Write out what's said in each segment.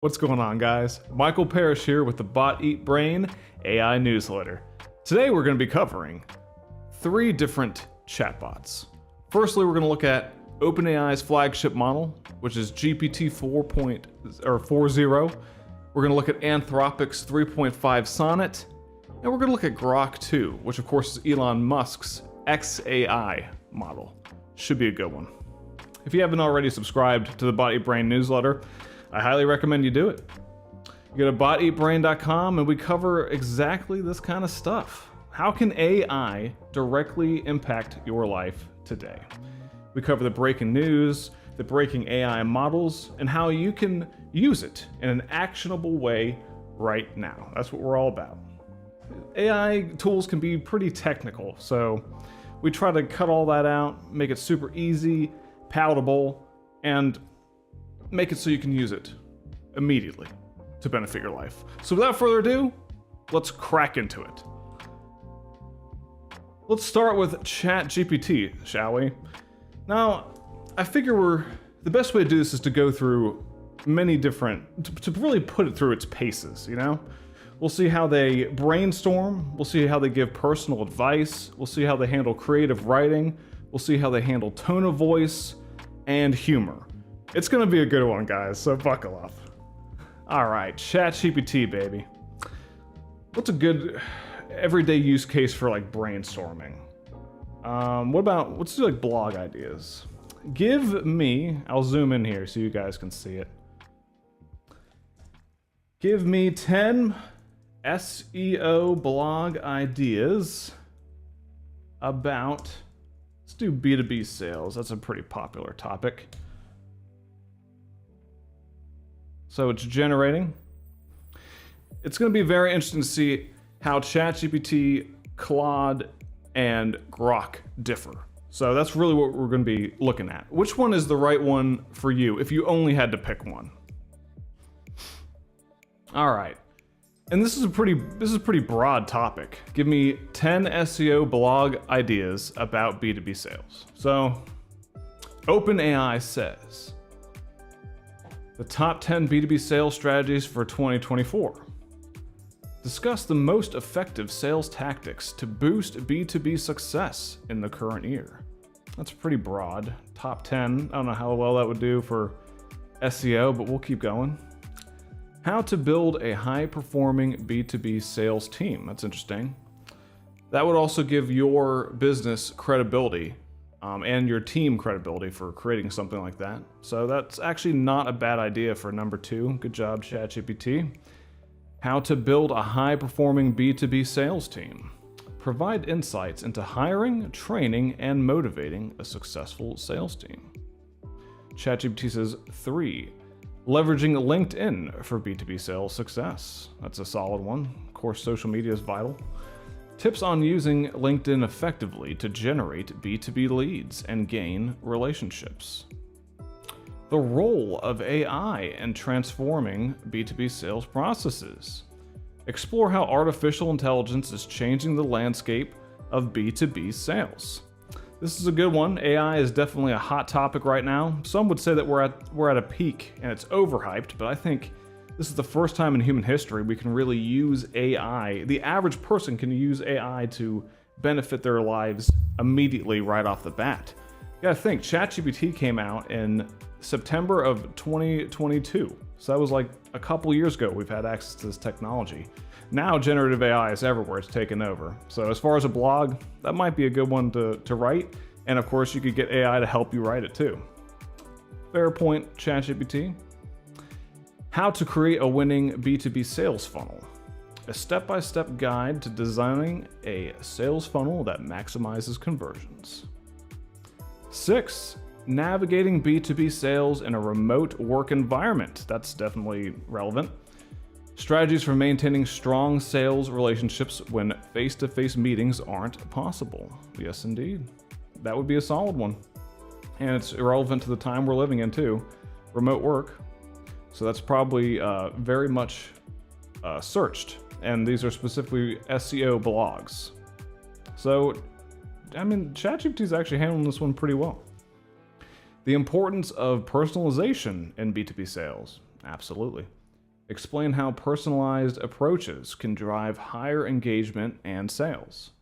What's going on, guys? Michael Parrish here with the Bot Eat Brain AI newsletter. Today we're going to be covering 3 different chatbots. Firstly, we're going to look at OpenAI's flagship model, which is GPT 4.40. We're going to look at Anthropic's 3.5 Sonnet, and we're going to look at Grok 2, which of course is Elon Musk's XAI model. Should be a good one. If you haven't already subscribed to the Bot Eat Brain newsletter, I highly recommend you do it. You go to boteatbrain.com and we cover exactly this kind of stuff. How can AI directly impact your life today? We cover the breaking news, the breaking AI models, and how you can use it in an actionable way right now. That's what we're all about. AI tools can be pretty technical, so we try to cut all that out, make it super easy, palatable, and make it so you can use it immediately to benefit your life. So without further ado, let's crack into it. Let's start with ChatGPT, shall we? Now, I figure the best way to do this is to go through many different, to really put it through its paces, you know? We'll see how they brainstorm, we'll see how they give personal advice, we'll see how they handle creative writing, we'll see how they handle tone of voice and humor. It's gonna be a good one, guys, so buckle up. All right, ChatGPT, baby. What's a good everyday use case for like brainstorming? Let's do like blog ideas. Give me, I'll zoom in here so you guys can see it. Give me 10 SEO blog ideas about, let's do B2B sales. That's a pretty popular topic. So it's generating. It's going to be very interesting to see how ChatGPT, Claude, and Grok differ. So that's really what we're going to be looking at. Which one is the right one for you if you only had to pick one? All right. And this is a pretty broad topic. Give me 10 SEO blog ideas about B2B sales. So OpenAI says the top 10 B2B sales strategies for 2024. Discuss the most effective sales tactics to boost B2B success in the current year. That's pretty broad. Top 10. I don't know how well that would do for SEO, but we'll keep going. How to build a high-performing B2B sales team. That's interesting. That would also give your business credibility and your team credibility for creating something like that. So that's actually not a bad idea for number 2. Good job, ChatGPT. How to build a high-performing B2B sales team. Provide insights into hiring, training, and motivating a successful sales team. ChatGPT says 3. Leveraging LinkedIn for B2B sales success. That's a solid one. Of course, social media is vital. Tips on using LinkedIn effectively to generate B2B leads and gain relationships. The role of AI in transforming B2B sales processes. Explore how artificial intelligence is changing the landscape of B2B sales. This is a good one. AI is definitely a hot topic right now. Some would say that we're at a peak and it's overhyped, but I think this is the first time in human history we can really use AI. The average person can use AI to benefit their lives immediately right off the bat. You gotta think, ChatGPT came out in September of 2022. So that was like a couple years ago we've had access to this technology. Now generative AI is everywhere, it's taken over. So as far as a blog, that might be a good one to write. And of course you could get AI to help you write it too. Fair point, ChatGPT. How to create a winning B2B sales funnel. A step-by-step guide to designing a sales funnel that maximizes conversions. 6. Navigating B2B sales in a remote work environment. That's definitely relevant. Strategies for maintaining strong sales relationships when face-to-face meetings aren't possible. Yes, indeed. That would be a solid one. And it's irrelevant to the time we're living in too. Remote work. So that's probably very much searched. And these are specifically SEO blogs. So, I mean, ChatGPT is actually handling this one pretty well. The importance of personalization in B2B sales. Absolutely. Explain how personalized approaches can drive higher engagement and sales.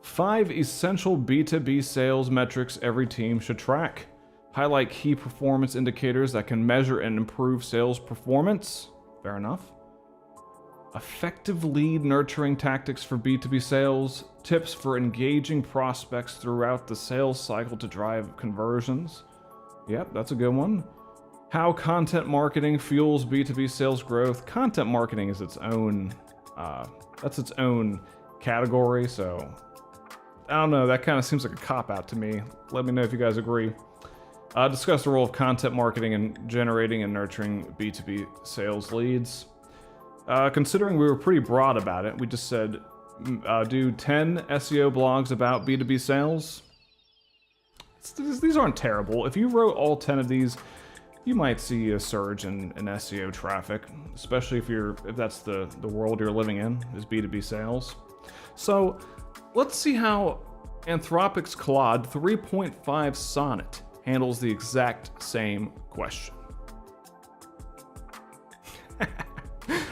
5 essential B2B sales metrics every team should track. Highlight key performance indicators that can measure and improve sales performance. Fair enough. Effective lead nurturing tactics for B2B sales. Tips for engaging prospects throughout the sales cycle to drive conversions. Yep, that's a good one. How content marketing fuels B2B sales growth. Content marketing is its own, that's its own category, so I don't know, that kind of seems like a cop-out to me. Let me know if you guys agree. Discuss the role of content marketing in generating and nurturing B2B sales leads. Considering we were pretty broad about it, we just said do 10 SEO blogs about B2B sales. These aren't terrible. If you wrote all 10 of these, you might see a surge in SEO traffic, especially if that's the world you're living in, is B2B sales. So let's see how Anthropic's Claude 3.5 Sonnet handles the exact same question.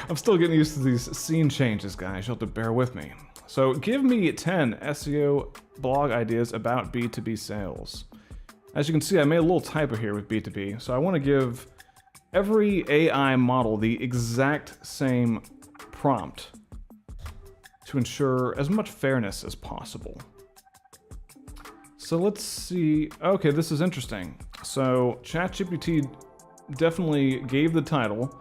I'm still getting used to these scene changes, guys. You'll have to bear with me. So give me 10 SEO blog ideas about B2B sales. As you can see, I made a little typo here with B2B, so I want to give every AI model the exact same prompt to ensure as much fairness as possible. So let's see. Okay, this is interesting. So ChatGPT definitely gave the title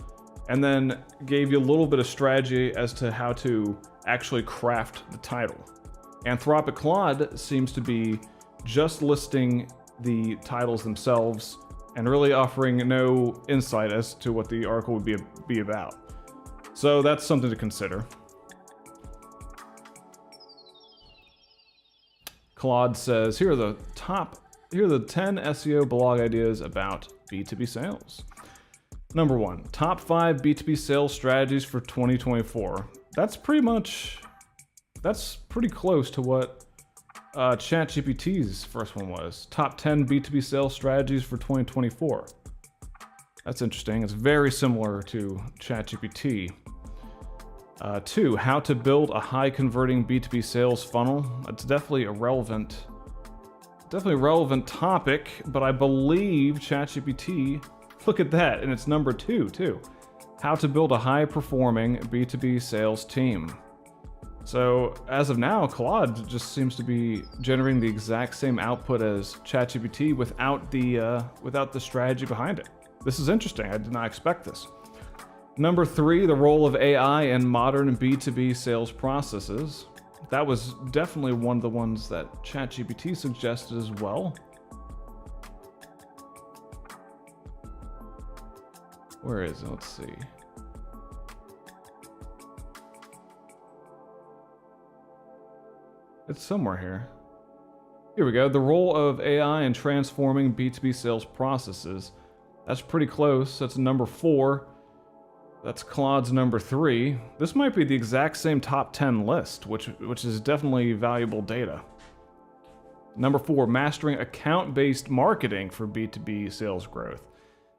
and then gave you a little bit of strategy as to how to actually craft the title. Anthropic Claude seems to be just listing the titles themselves and really offering no insight as to what the article would be about. So that's something to consider. Claude says, here are the 10 SEO blog ideas about B2B sales. Number 1, top 5 B2B sales strategies for 2024. That's pretty close to what ChatGPT's first one was. Top 10 B2B sales strategies for 2024. That's interesting. It's very similar to ChatGPT. 2, how to build a high converting B2B sales funnel. It's definitely a relevant topic, but I believe ChatGPT, look at that, and it's number 2 too. How to build a high performing B2B sales team. So as of now, Claude just seems to be generating the exact same output as ChatGPT without the strategy behind it. This is interesting. I did not expect this. Number 3, the role of AI in modern B2B sales processes. That was definitely one of the ones that ChatGPT suggested as well. Where is it? Let's see. It's somewhere here. Here we go. The role of AI in transforming B2B sales processes. That's pretty close. That's number 4. That's Claude's number 3. This might be the exact same top 10 list, which is definitely valuable data. Number 4, mastering account-based marketing for B2B sales growth.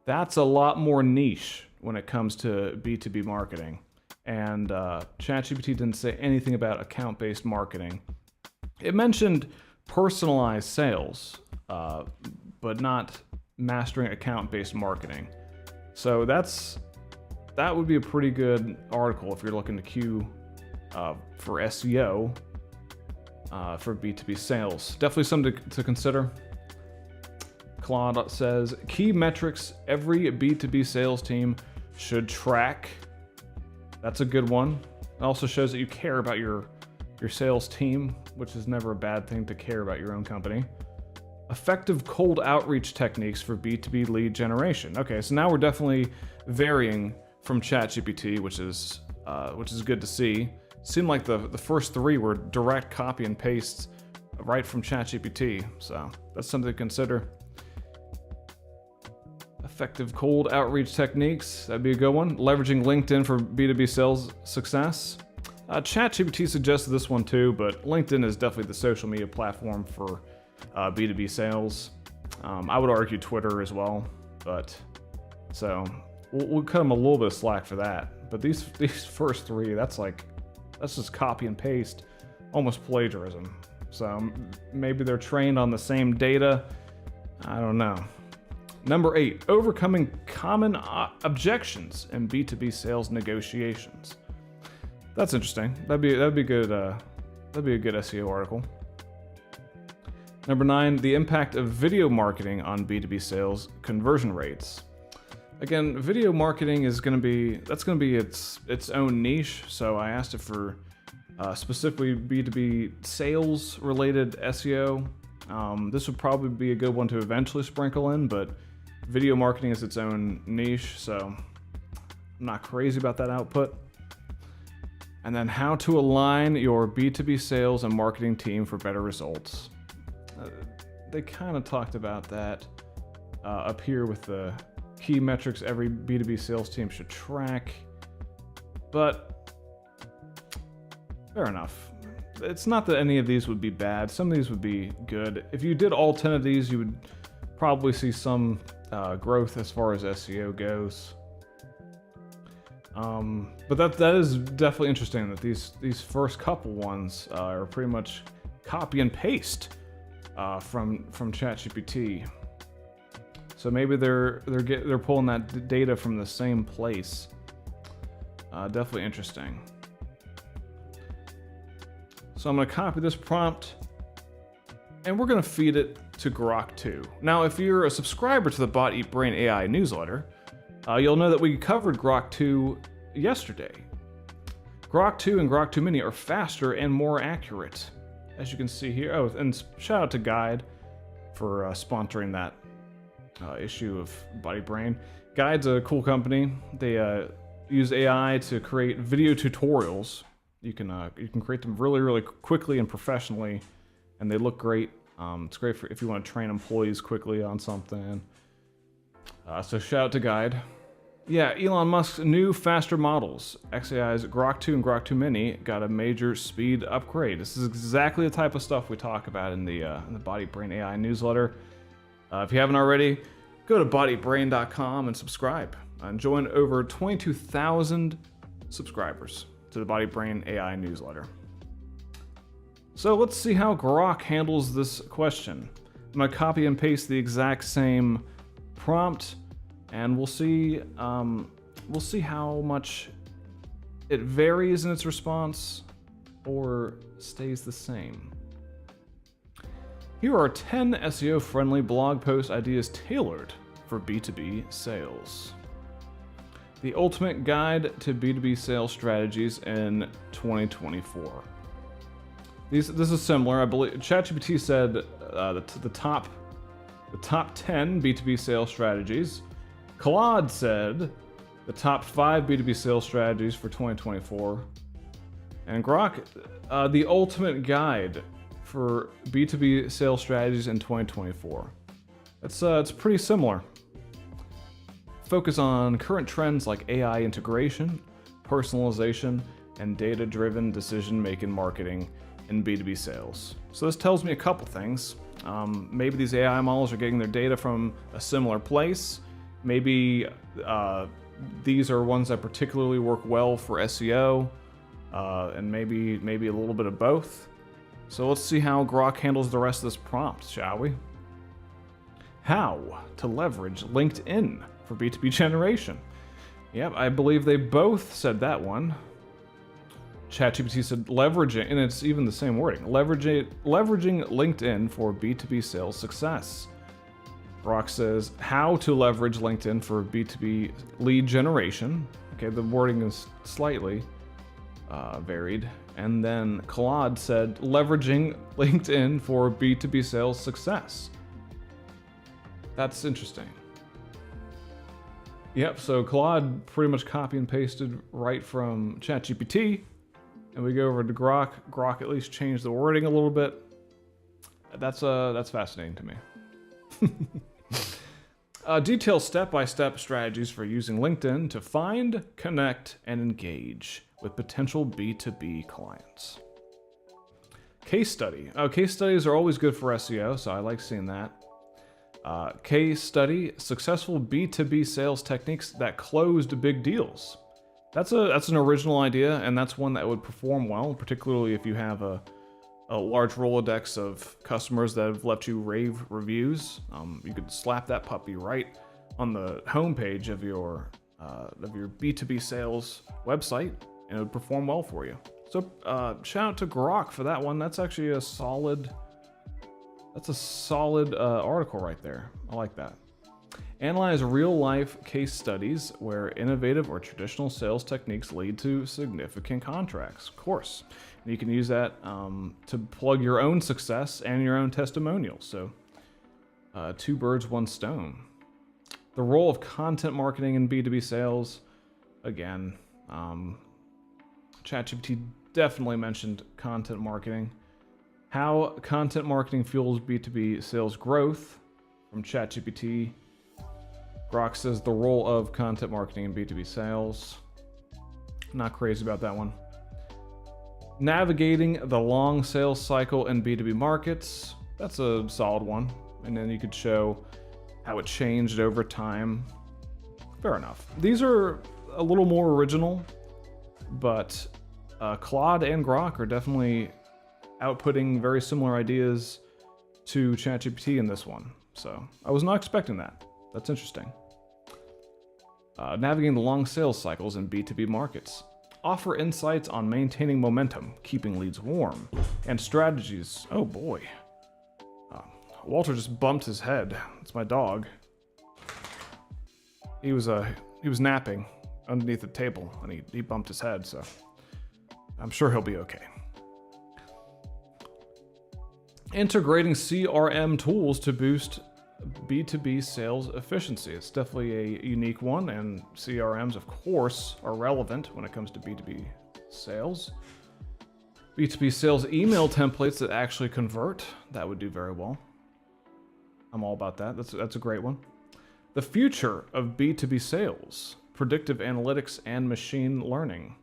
That's a lot more niche when it comes to B2B marketing. And ChatGPT didn't say anything about account-based marketing. It mentioned personalized sales, but not mastering account-based marketing. So that would be a pretty good article if you're looking to queue for SEO for B2B sales. Definitely something to consider. Claude says, key metrics every B2B sales team should track. That's a good one. It also shows that you care about your sales team, which is never a bad thing to care about your own company. Effective cold outreach techniques for B2B lead generation. Okay, so now we're definitely varying from ChatGPT, which is good to see. Seemed like the first 3 were direct copy and paste right from ChatGPT, so that's something to consider. Effective cold outreach techniques, that'd be a good one. Leveraging LinkedIn for B2B sales success. ChatGPT suggested this one too, but LinkedIn is definitely the social media platform for B2B sales. I would argue Twitter as well, but so we'll cut them a little bit of slack for that. But these first three, that's just copy and paste, almost plagiarism. So maybe they're trained on the same data. I don't know. Number 8, overcoming common objections in B2B sales negotiations. That's interesting. That'd be good. That'd be a good SEO article. Number 9, the impact of video marketing on B2B sales conversion rates. Again, video marketing is going to be its own niche. So I asked it for specifically B2B sales related SEO. This would probably be a good one to eventually sprinkle in, but video marketing is its own niche, so I'm not crazy about that output. And then how to align your B2B sales and marketing team for better results. They kind of talked about that up here with the key metrics every B2B sales team should track, but fair enough. It's not that any of these would be bad. Some of these would be good. If you did all 10 of these, you would probably see some growth as far as SEO goes. But that is definitely interesting that these first couple ones are pretty much copy and paste from ChatGPT. So maybe they're pulling that data from the same place. Definitely interesting. So I'm going to copy this prompt, and we're going to feed it to Grok 2. Now, if you're a subscriber to the Bot Eat Brain AI newsletter, you'll know that we covered Grok 2 yesterday. Grok 2 and Grok 2 Mini are faster and more accurate, as you can see here. Oh, and shout out to Guide for sponsoring that issue of Body Brain. Guide's a cool company. They use AI to create video tutorials. You can create them really, really quickly and professionally, and they look great. It's great for if you want to train employees quickly on something. So shout out to Guide. Yeah, Elon Musk's new, faster models, xAI's Grok 2 and Grok 2 Mini, got a major speed upgrade. This is exactly the type of stuff we talk about in the Body Brain AI newsletter. If you haven't already, go to bodybrain.com and subscribe. And join over 22,000 subscribers to the Body Brain AI newsletter. So let's see how Grok handles this question. I'm going to copy and paste the exact same prompt, and we'll see how much it varies in its response or stays the same. Here are 10 SEO-friendly blog post ideas tailored for B2B sales. The ultimate guide to B2B sales strategies in 2024. This is similar. I believe ChatGPT said the top 10 B2B sales strategies. Claude said the top 5 B2B sales strategies for 2024. And Grok, the ultimate guide for B2B sales strategies in 2024. It's pretty similar. Focus on current trends like AI integration, personalization, and data-driven decision-making marketing in B2B sales. So this tells me a couple things. Maybe these AI models are getting their data from a similar place. Maybe these are ones that particularly work well for SEO, and maybe a little bit of both. So let's see how Grok handles the rest of this prompt, shall we? How to leverage LinkedIn for B2B generation. Yep, I believe they both said that one. ChatGPT said leveraging, and it's even the same wording, leveraging LinkedIn for B2B sales success. Grok says how to leverage LinkedIn for B2B lead generation. Okay, the wording is slightly varied. And then Claude said leveraging LinkedIn for B2B sales success. That's interesting. Yep, so Claude pretty much copy and pasted right from ChatGPT. And we go over to Grok. Grok at least changed the wording a little bit. That's fascinating to me. Detail step-by-step strategies for using LinkedIn to find, connect, and engage with potential B2B clients. Case study. Case studies are always good for SEO, so I like seeing that. Case study, successful B2B sales techniques that closed big deals. That's an original idea, and that's one that would perform well, particularly if you have a large Rolodex of customers that have left you rave reviews. You could slap that puppy right on the homepage of your B2B sales website, and it would perform well for you. So shout out to Grok for that one. That's actually a solid article right there. I like that. Analyze real-life case studies where innovative or traditional sales techniques lead to significant contracts. Of course. And you can use that to plug your own success and your own testimonials. So, two birds, one stone. The role of content marketing in B2B sales. Again, ChatGPT definitely mentioned content marketing. How content marketing fuels B2B sales growth from ChatGPT. Grok says the role of content marketing in B2B sales. Not crazy about that one. Navigating the long sales cycle in B2B markets. That's a solid one. And then you could show how it changed over time. Fair enough. These are a little more original, but Claude and Grok are definitely outputting very similar ideas to ChatGPT in this one. So I was not expecting that. That's interesting. Navigating the long sales cycles in B2B markets. Offer insights on maintaining momentum, keeping leads warm, and strategies. Oh boy. Walter just bumped his head. It's my dog. He was napping underneath the table, and he bumped his head, so I'm sure he'll be okay. Integrating CRM tools to boost B2B sales efficiency. It's definitely a unique one, and CRMs, of course, are relevant when it comes to B2B sales. B2B sales email templates that actually convert, that would do very well. I'm all about that. That's a great one. The future of B2B sales, predictive analytics and machine learning.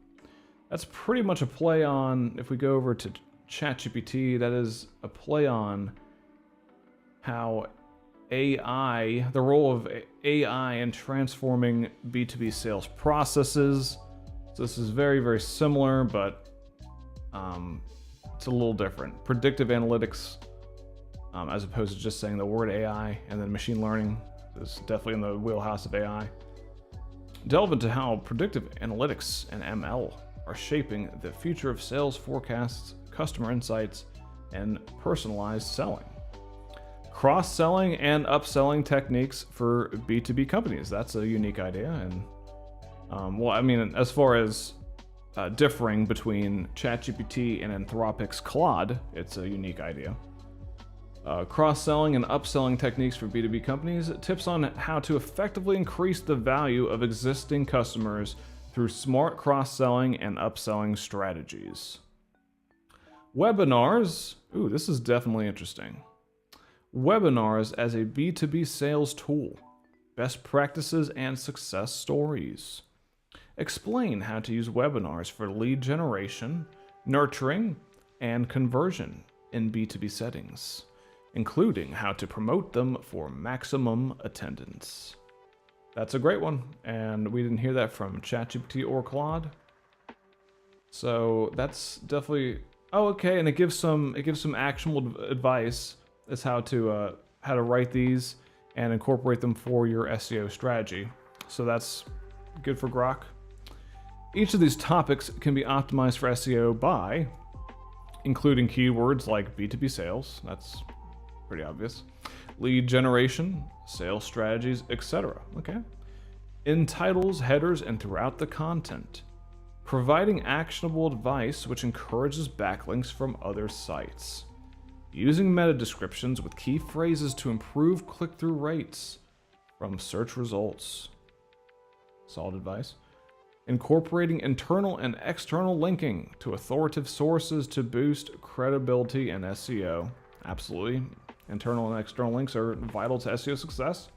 That's pretty much a play on, if we go over to ChatGPT, that is a play on how AI, the role of AI in transforming B2B sales processes. So this is very, very similar, but it's a little different. Predictive analytics, as opposed to just saying the word AI, and then machine learning is definitely in the wheelhouse of AI. Delve into how predictive analytics and ML are shaping the future of sales forecasts, customer insights, and personalized selling. Cross-selling and upselling techniques for B2B companies. That's a unique idea. And well, I mean, as far as differing between ChatGPT and Anthropic's Claude, it's a unique idea. Cross-selling and upselling techniques for B2B companies. Tips on how to effectively increase the value of existing customers through smart cross-selling and upselling strategies. Webinars. Ooh, this is definitely interesting. Webinars as a B2B sales tool. Best practices and success stories. Explain how to use webinars for lead generation, nurturing, and conversion in B2B settings, including how to promote them for maximum attendance. That's a great one, and we didn't hear that from ChatGPT or Claude. So that's definitely okay, and it gives some actionable advice as how to write these and incorporate them for your SEO strategy. So that's good for Grok. Each of these topics can be optimized for SEO by including keywords like B2B sales, that's pretty obvious, lead generation, sales strategies, etc. Okay. In titles, headers, and throughout the content. Providing actionable advice which encourages backlinks from other sites. Using meta descriptions with key phrases to improve click-through rates from search results. Solid advice. Incorporating internal and external linking to authoritative sources to boost credibility and SEO. Absolutely. Internal and external links are vital to SEO success.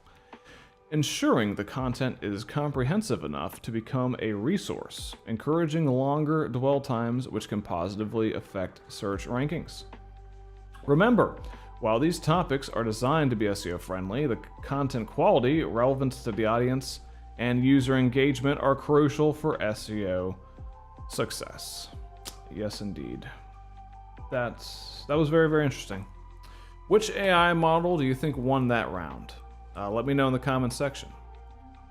Ensuring the content is comprehensive enough to become a resource, encouraging longer dwell times which can positively affect search rankings. Remember, While these topics are designed to be SEO friendly, the content quality, relevance to the audience, and user engagement are crucial for SEO success. Yes, indeed. That was very, very interesting. Which AI model do you think won that round? Let me know in the comments section.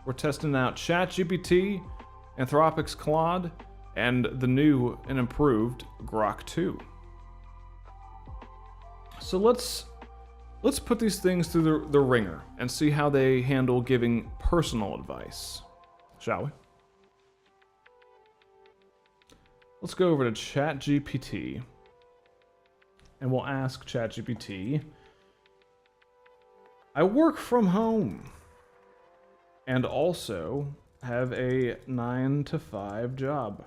We're testing out ChatGPT, Anthropic's Claude, and the new and improved Grok 2. So let's put these things through the ringer and see how they handle giving personal advice, shall we? Let's go over to ChatGPT, and we'll ask ChatGPT, I work from home and also have a 9-to-5 job.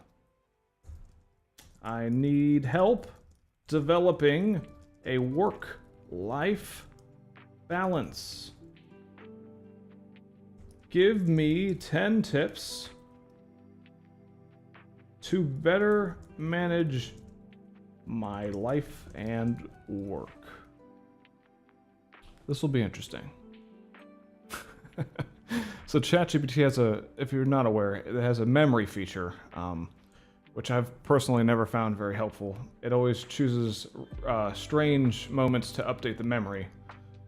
I need help developing a work-life balance. Give me 10 tips to better manage my life and work. This will be interesting. So ChatGPT has if you're not aware, it has a memory feature, which I've personally never found very helpful. It always chooses strange moments to update the memory.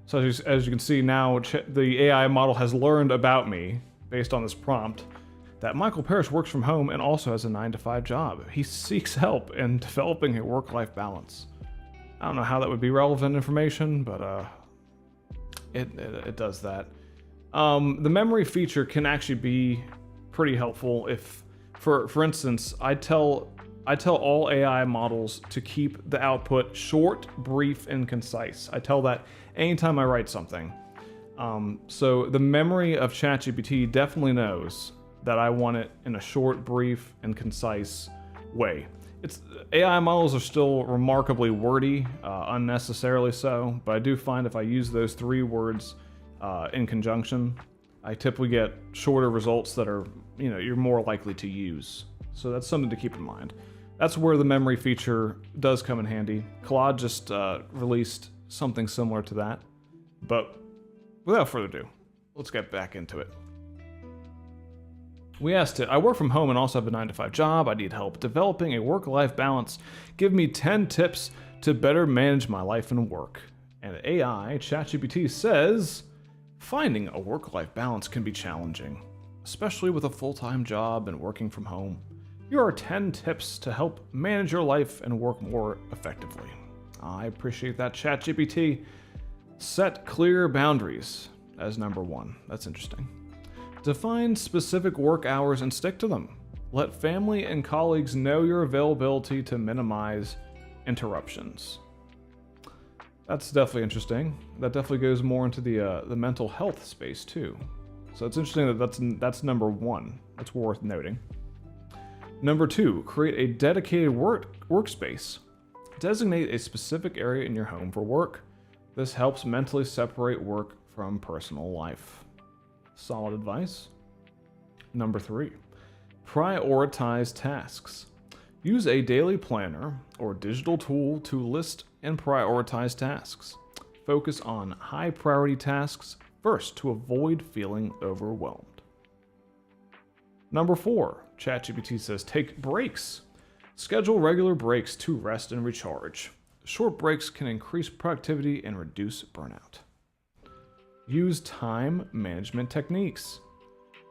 So as you can see now, the AI model has learned about me based on this prompt, that Michael Parrish works from home and also has a 9-to-5 job. He seeks help in developing a work-life balance. I don't know how that would be relevant information, but it does that. The memory feature can actually be pretty helpful if, for instance, I tell all AI models to keep the output short, brief, and concise. I tell that anytime I write something. So the memory of ChatGPT definitely knows that I want it in a short, brief, and concise way. AI models are still remarkably wordy, unnecessarily so, but I do find if I use those 3 words in conjunction, I typically get shorter results that are, you're more likely to use. So that's something to keep in mind. That's where the memory feature does come in handy. Claude just released something similar to that. But without further ado, let's get back into it. We asked it, I work from home and also have a 9-to-5 job. I need help developing a work-life balance. Give me 10 tips to better manage my life and work. And AI, ChatGPT, says, finding a work-life balance can be challenging, especially with a full-time job and working from home. Here are 10 tips to help manage your life and work more effectively. I appreciate that, ChatGPT. Set clear boundaries as number 1. That's interesting. Define specific work hours and stick to them. Let family and colleagues know your availability to minimize interruptions. That's definitely interesting. That definitely goes more into the mental health space too. So it's interesting that that's number 1. That's worth noting. Number 2, create a dedicated workspace. Designate a specific area in your home for work. This helps mentally separate work from personal life. Solid advice. Number 3, prioritize tasks. Use a daily planner or digital tool to list and prioritize tasks. Focus on high priority tasks first to avoid feeling overwhelmed. Number 4, ChatGPT says take breaks. Schedule regular breaks to rest and recharge. Short breaks can increase productivity and reduce burnout. Use time management techniques.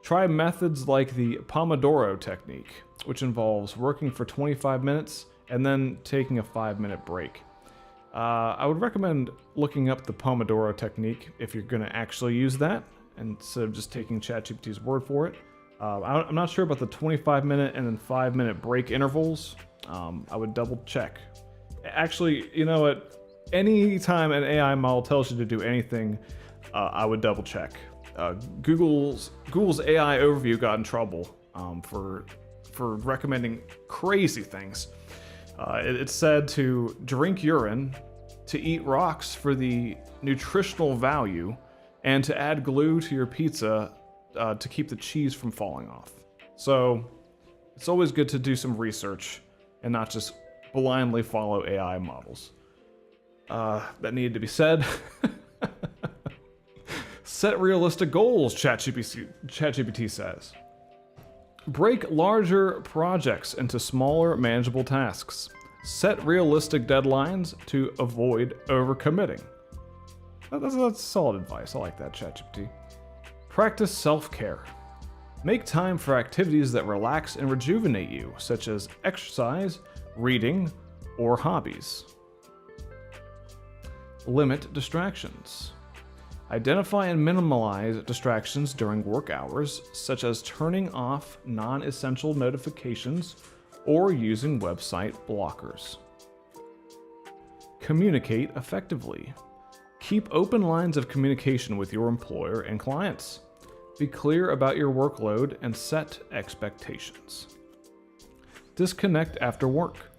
Try methods like the Pomodoro technique, which involves working for 25 minutes and then taking a 5-minute break. I would recommend looking up the Pomodoro technique if you're going to actually use that, instead of just taking ChatGPT's word for it. I'm not sure about the 25-minute and then 5-minute break intervals. I would double check. Actually, you know what? Anytime an AI model tells you to do anything, I would double check. Google's AI overview got in trouble for recommending crazy things. It said to drink urine, to eat rocks for the nutritional value, and to add glue to your pizza to keep the cheese from falling off. So it's always good to do some research and not just blindly follow AI models. that needed to be said. Set realistic goals, ChatGPT says. Break larger projects into smaller, manageable tasks. Set realistic deadlines to avoid overcommitting. That's solid advice. I like that, ChatGPT. Practice self-care. Make time for activities that relax and rejuvenate you, such as exercise, reading, or hobbies. Limit distractions. Identify and minimize distractions during work hours, such as turning off non-essential notifications or using website blockers. Communicate effectively. Keep open lines of communication with your employer and clients. Be clear about your workload and set expectations. Disconnect after work.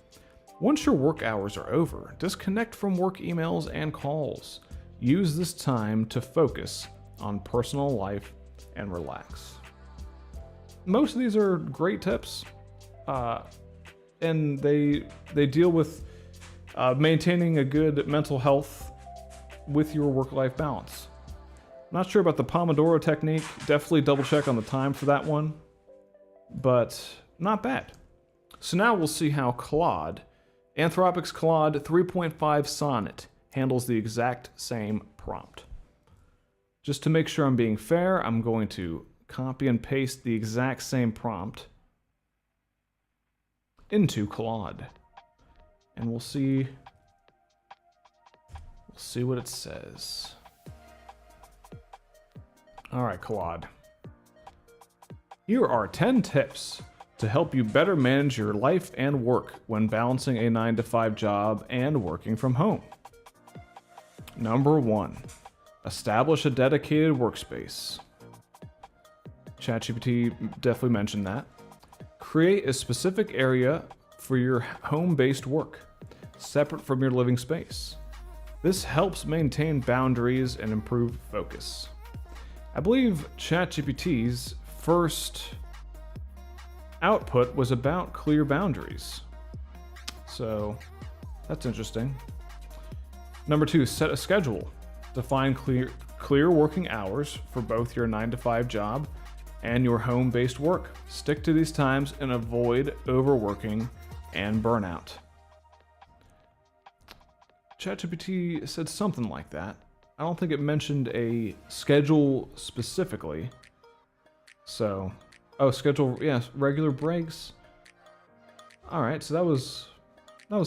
Once your work hours are over, disconnect from work emails and calls. Use this time to focus on personal life and relax. Most of these are great tips, and they deal with maintaining a good mental health with your work-life balance. Not sure about the Pomodoro technique. Definitely double check on the time for that one, but not bad. So now we'll see how Claude, Anthropic's Claude 3.5 Sonnet, handles the exact same prompt. Just to make sure I'm being fair, I'm going to copy and paste the exact same prompt into Claude. And we'll see what it says. All right, Claude. Here are 10 tips to help you better manage your life and work when balancing a 9-to-5 job and working from home. Number 1, establish a dedicated workspace. ChatGPT definitely mentioned that. Create a specific area for your home-based work, separate from your living space. This helps maintain boundaries and improve focus. I believe ChatGPT's first output was about clear boundaries. So that's interesting. Number 2, set a schedule. Define clear working hours for both your 9-to-5 job and your home-based work. Stick to these times and avoid overworking and burnout. ChatGPT said something like that. I don't think it mentioned a schedule specifically. So, schedule, yes, regular breaks. All right, so that was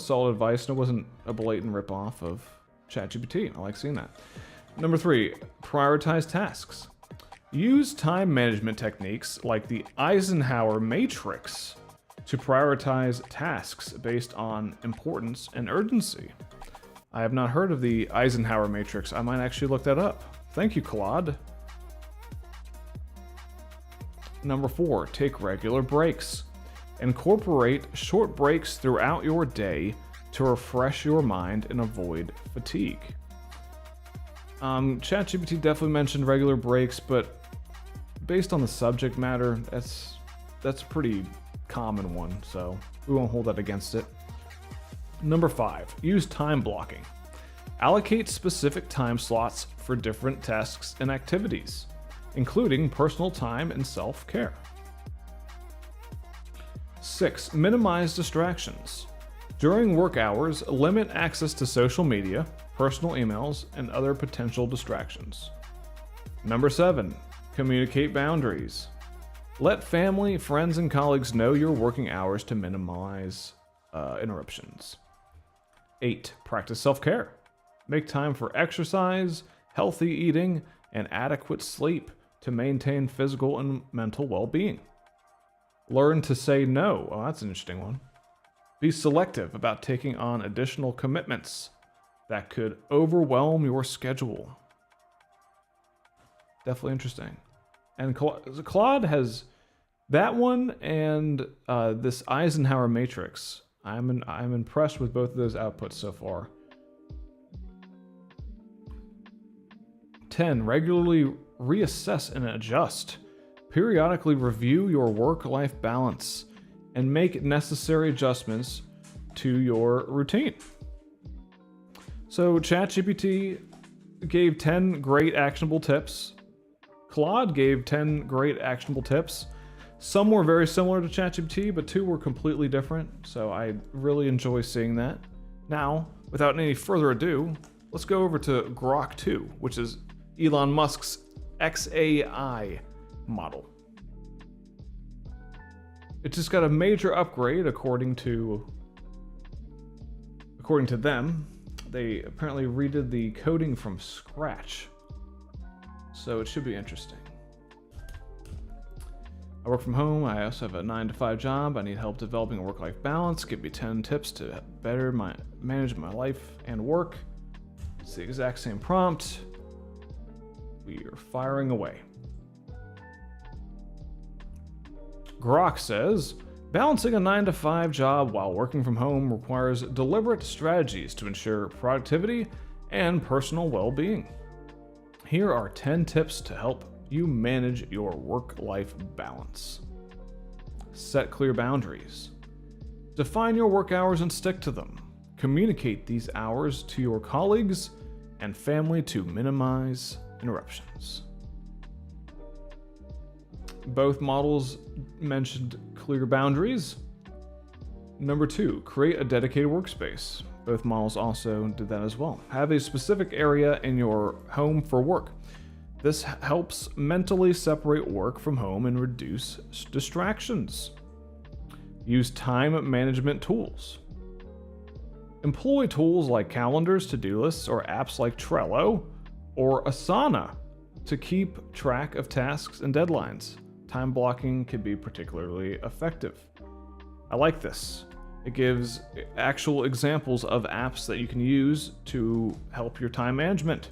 solid advice, and it wasn't a blatant ripoff of ChatGPT. I like seeing that. Number 3, prioritize tasks. Use time management techniques like the Eisenhower matrix to prioritize tasks based on importance and urgency. I have not heard of the Eisenhower matrix. I might actually look that up. Thank you, Claude. Number 4, take regular breaks. Incorporate short breaks throughout your day to refresh your mind and avoid fatigue. ChatGPT definitely mentioned regular breaks, but based on the subject matter, that's a pretty common one, so we won't hold that against it. Number 5, use time blocking. Allocate specific time slots for different tasks and activities, including personal time and self-care. 6, minimize distractions. During work hours, limit access to social media, personal emails, and other potential distractions. Number 7, communicate boundaries. Let family, friends, and colleagues know your working hours to minimize interruptions. 8, practice self-care. Make time for exercise, healthy eating, and adequate sleep to maintain physical and mental well-being. Learn to say no. Oh, that's an interesting one. Be selective about taking on additional commitments that could overwhelm your schedule. Definitely interesting. And Claude has that one and this Eisenhower matrix. I'm impressed with both of those outputs so far. 10, regularly reassess and adjust. Periodically review your work-life balance and make necessary adjustments to your routine. So ChatGPT gave 10 great actionable tips. Claude gave 10 great actionable tips. Some were very similar to ChatGPT, but 2 were completely different. So I really enjoy seeing that. Now, without any further ado, let's go over to Grok 2, which is Elon Musk's XAI model. It just got a major upgrade according to them. They apparently redid the coding from scratch. So it should be interesting. I work from home. I also have a 9-to-5 job. I need help developing a work-life balance. Give me 10 tips to better manage my life and work. It's the exact same prompt. We are firing away. Grok says, balancing a 9-to-5 job while working from home requires deliberate strategies to ensure productivity and personal well-being. Here are 10 tips to help you manage your work-life balance. Set clear boundaries. Define your work hours and stick to them. Communicate these hours to your colleagues and family to minimize interruptions. Both models mentioned clear boundaries. Number 2, create a dedicated workspace. Both models also did that as well. Have a specific area in your home for work. This helps mentally separate work from home and reduce distractions. Use time management tools. Employ tools like calendars, to-do lists, or apps like Trello or Asana to keep track of tasks and deadlines. Time blocking can be particularly effective. I like this. It gives actual examples of apps that you can use to help your time management.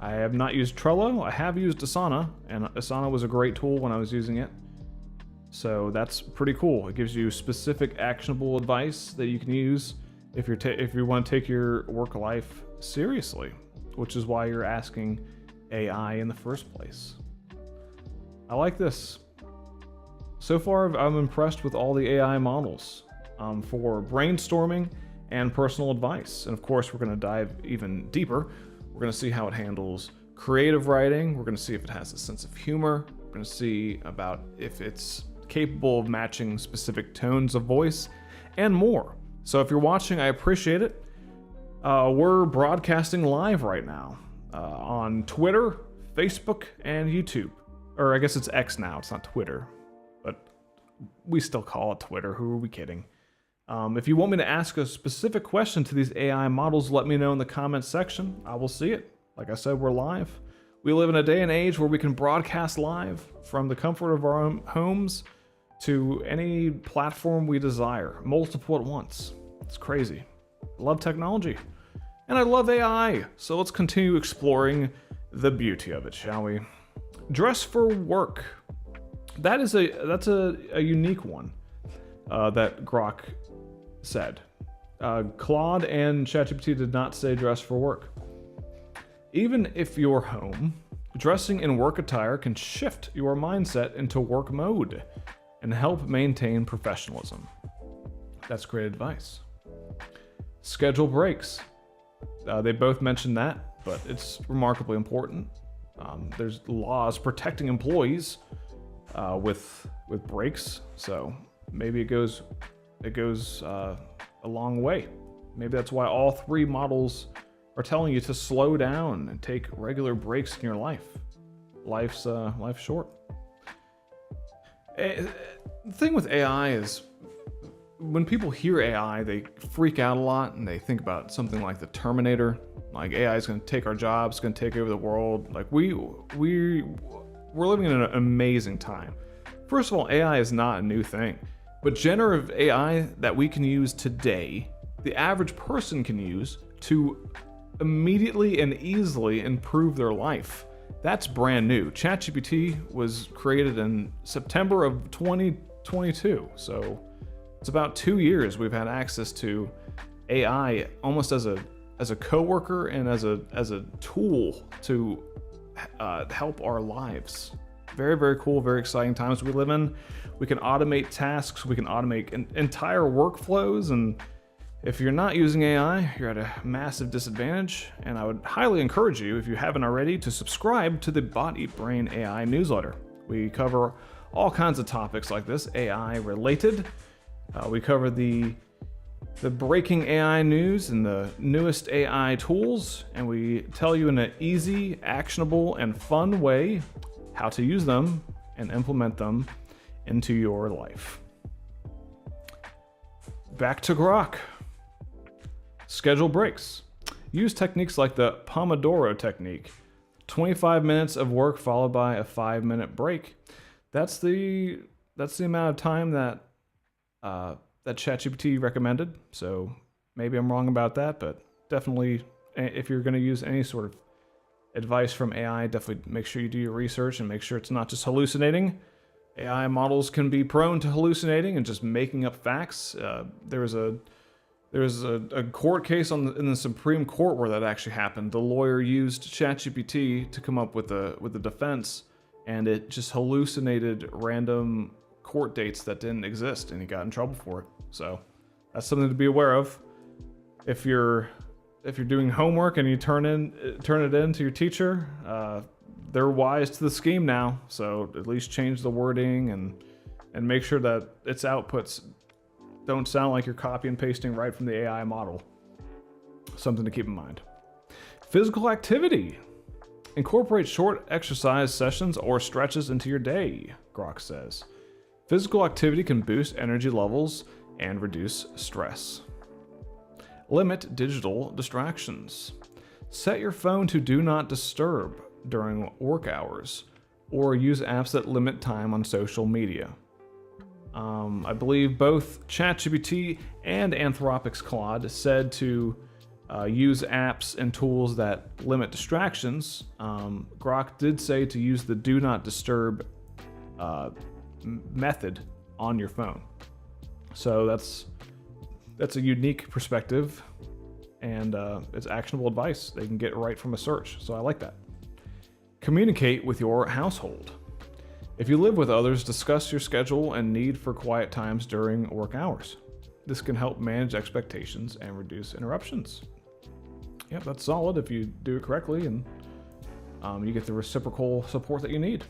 I have not used Trello. I have used Asana, and Asana was a great tool when I was using it. So that's pretty cool. It gives you specific actionable advice that you can use if you want to take your work life seriously, which is why you're asking AI in the first place. I like this. So far, I'm impressed with all the AI models for brainstorming and personal advice. And of course, we're going to dive even deeper. We're going to see how it handles creative writing. We're going to see if it has a sense of humor. We're going to see about if it's capable of matching specific tones of voice and more. So if you're watching, I appreciate it. We're broadcasting live right now on Twitter, Facebook, and YouTube. Or I guess it's X now, it's not Twitter, but we still call it Twitter. Who are we kidding? If you want me to ask a specific question to these AI models, let me know in the comments section. I will see it. Like I said, we're live. We live in a day and age where we can broadcast live from the comfort of our own homes to any platform we desire, multiple at once. It's crazy. I love technology. And I love AI. So let's continue exploring the beauty of it, shall we? Dress for work. That's a unique one that Grok said. Claude and ChatGPT did not say dress for work. Even if you're home, dressing in work attire can shift your mindset into work mode and help maintain professionalism. That's great advice. Schedule breaks. They both mentioned that, but it's remarkably important. There's laws protecting employees with breaks, so maybe it goes a long way. Maybe that's why all 3 models are telling you to slow down and take regular breaks in your life. Life's short. The thing with AI is when people hear AI, they freak out a lot and they think about something like the Terminator. Like AI is going to take our jobs, going to take over the world. Like we're living in an amazing time. First of all, AI is not a new thing, but generative AI that we can use today, the average person can use to immediately and easily improve their life. That's brand new. ChatGPT was created in September of 2022, so it's about 2 years we've had access to AI almost as a coworker and as a tool to help our lives. Very, very cool, very exciting times we live in. We can automate tasks, we can automate entire workflows, and If you're not using AI, you're at a massive disadvantage, and I would highly encourage you, if you haven't already, to subscribe to the Body Brain AI newsletter. We cover all kinds of topics like this, AI related. We cover the breaking AI news and the newest AI tools, and we tell you in an easy, actionable, and fun way how to use them and implement them into your life. Back to Grok. Schedule breaks. Use techniques like the Pomodoro technique. 25 minutes of work followed by a 5-minute break. That's the amount of time that ChatGPT recommended. So maybe I'm wrong about that, but definitely if you're going to use any sort of advice from AI, definitely make sure you do your research and make sure it's not just hallucinating. AI models can be prone to hallucinating and just making up facts. There was a court case in the Supreme Court where that actually happened. The lawyer used ChatGPT to come up with the defense, and it just hallucinated random court dates that didn't exist, and he got in trouble for it. So that's something to be aware of. If you're doing homework and you turn it in to your teacher, they're wise to the scheme now. So at least change the wording and make sure that its outputs don't sound like you're copy and pasting right from the AI model. Something to keep in mind. Physical activity. Incorporate short exercise sessions or stretches into your day, Grok says. Physical activity can boost energy levels and reduce stress. Limit digital distractions. Set your phone to do not disturb during work hours, or use apps that limit time on social media. I believe both ChatGPT and Anthropic's Claude said to use apps and tools that limit distractions. Grok did say to use the do not disturb method on your phone. So that's a unique perspective, and it's actionable advice. They can get right from a search, so I like that. Communicate with your household. If you live with others, discuss your schedule and need for quiet times during work hours. This can help manage expectations and reduce interruptions. Yep, that's solid if you do it correctly, and you get the reciprocal support that you need.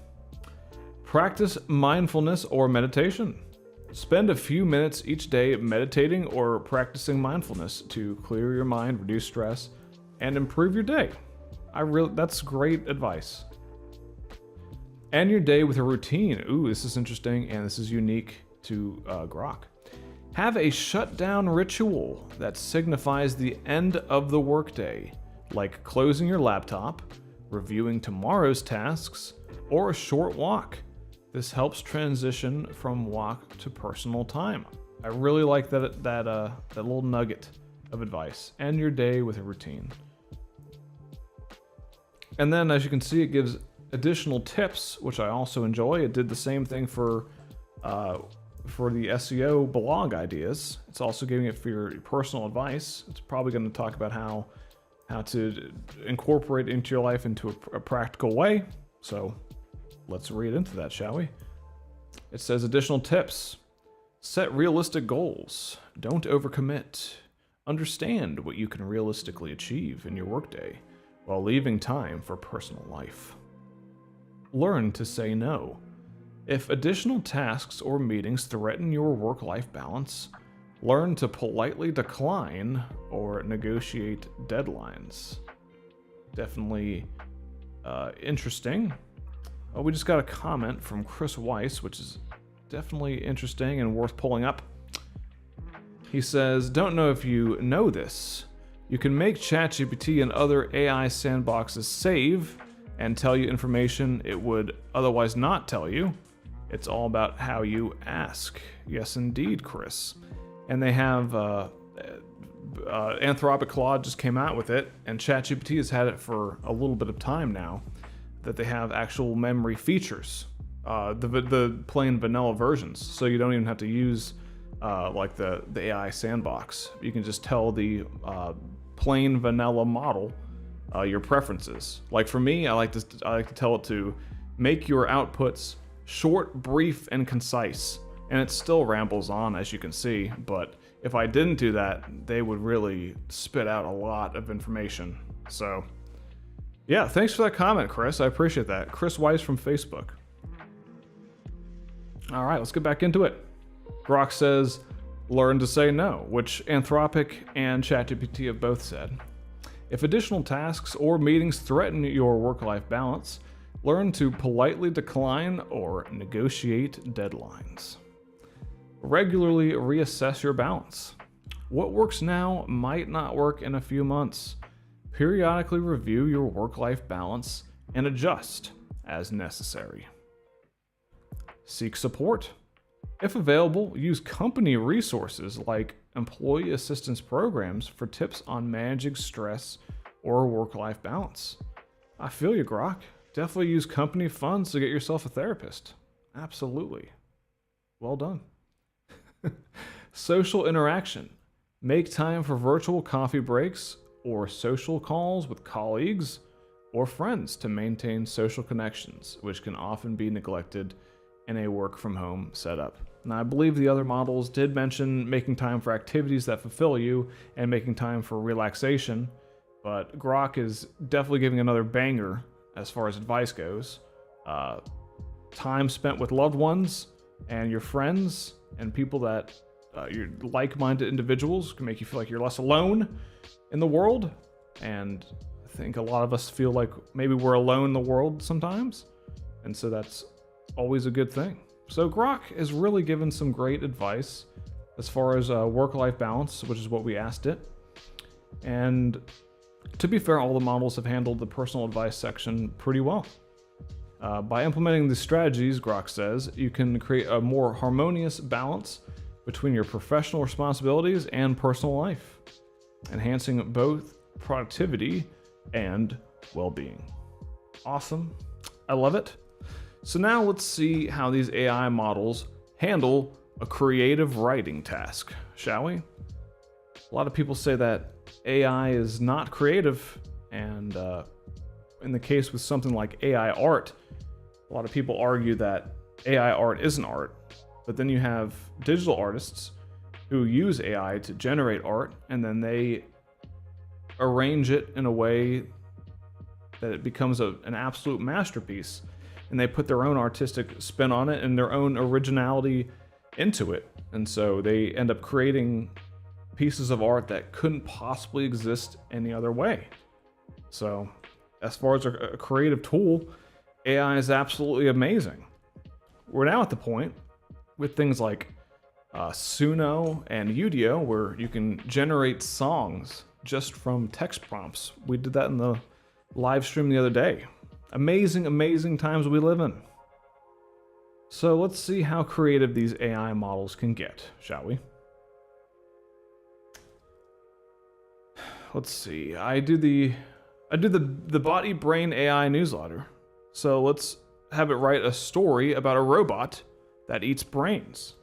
Practice mindfulness or meditation. Spend a few minutes each day meditating or practicing mindfulness to clear your mind, reduce stress, and improve your day. That's great advice. End your day with a routine. Ooh, this is interesting, and this is unique to Grok. Have a shutdown ritual that signifies the end of the workday, like closing your laptop, reviewing tomorrow's tasks, or a short walk. This helps transition from walk to personal time. I really like that little nugget of advice. End your day with a routine. And then, as you can see, it gives additional tips, which I also enjoy. It did the same thing for the SEO blog ideas. It's also giving it for your personal advice. It's probably going to talk about how to incorporate into your life into a practical way. So let's read into that, shall we? It says additional tips. Set realistic goals. Don't overcommit. Understand what you can realistically achieve in your workday while leaving time for personal life. Learn to say no. If additional tasks or meetings threaten your work-life balance, learn to politely decline or negotiate deadlines. Definitely interesting. Oh, we just got a comment from Chris Weiss, which is definitely interesting and worth pulling up. He says, don't know if you know this. You can make ChatGPT and other AI sandboxes save and tell you information it would otherwise not tell you. It's all about how you ask. Yes, indeed, Chris. And they have Anthropic Claude just came out with it, and ChatGPT has had it for a little bit of time now, that they have actual memory features, the plain vanilla versions. So you don't even have to use like the AI sandbox. You can just tell the plain vanilla model your preferences. Like for me, I like to tell it to make your outputs short, brief, and concise. And it still rambles on, as you can see, but if I didn't do that, they would really spit out a lot of information. So, yeah, thanks for that comment, Chris. I appreciate that. Chris Weiss from Facebook. All right, let's get back into it. Grok says, learn to say no, which Anthropic and ChatGPT have both said. If additional tasks or meetings threaten your work-life balance, learn to politely decline or negotiate deadlines. Regularly reassess your balance. What works now might not work in a few months. Periodically review your work-life balance and adjust as necessary. Seek support. If available, use company resources like employee assistance programs for tips on managing stress or work-life balance. I feel you, Grok. Definitely use company funds to get yourself a therapist. Absolutely. Well done. Social interaction. Make time for virtual coffee breaks or social calls with colleagues or friends to maintain social connections, which can often be neglected in a work-from-home setup. Now, I believe the other models did mention making time for activities that fulfill you and making time for relaxation, but Grok is definitely giving another banger as far as advice goes. Time spent with loved ones and your friends and people that you're like-minded individuals can make you feel like you're less alone in the world. And I think a lot of us feel like maybe we're alone in the world sometimes. And so that's always a good thing. So Grok has really given some great advice as far as work-life balance, which is what we asked it. And to be fair, all the models have handled the personal advice section pretty well. By implementing these strategies, Grok says, you can create a more harmonious balance between your professional responsibilities and personal life, enhancing both productivity and well-being. Awesome. I love it. So now let's see how these AI models handle a creative writing task, shall we? A lot of people say that AI is not creative, and in the case with something like AI art, a lot of people argue that AI art isn't art, but then you have digital artists who use AI to generate art, and then they arrange it in a way that it becomes an absolute masterpiece, and they put their own artistic spin on it and their own originality into it. And so they end up creating pieces of art that couldn't possibly exist any other way. So as far as a creative tool, AI is absolutely amazing. We're now at the point with things like Suno and Udio where you can generate songs just from text prompts. We did that in the live stream the other day. Amazing, amazing times we live in. So let's see how creative these AI models can get, shall we? Let's see. I do the Body Brain AI newsletter. So let's have it write a story about a robot that eats brains.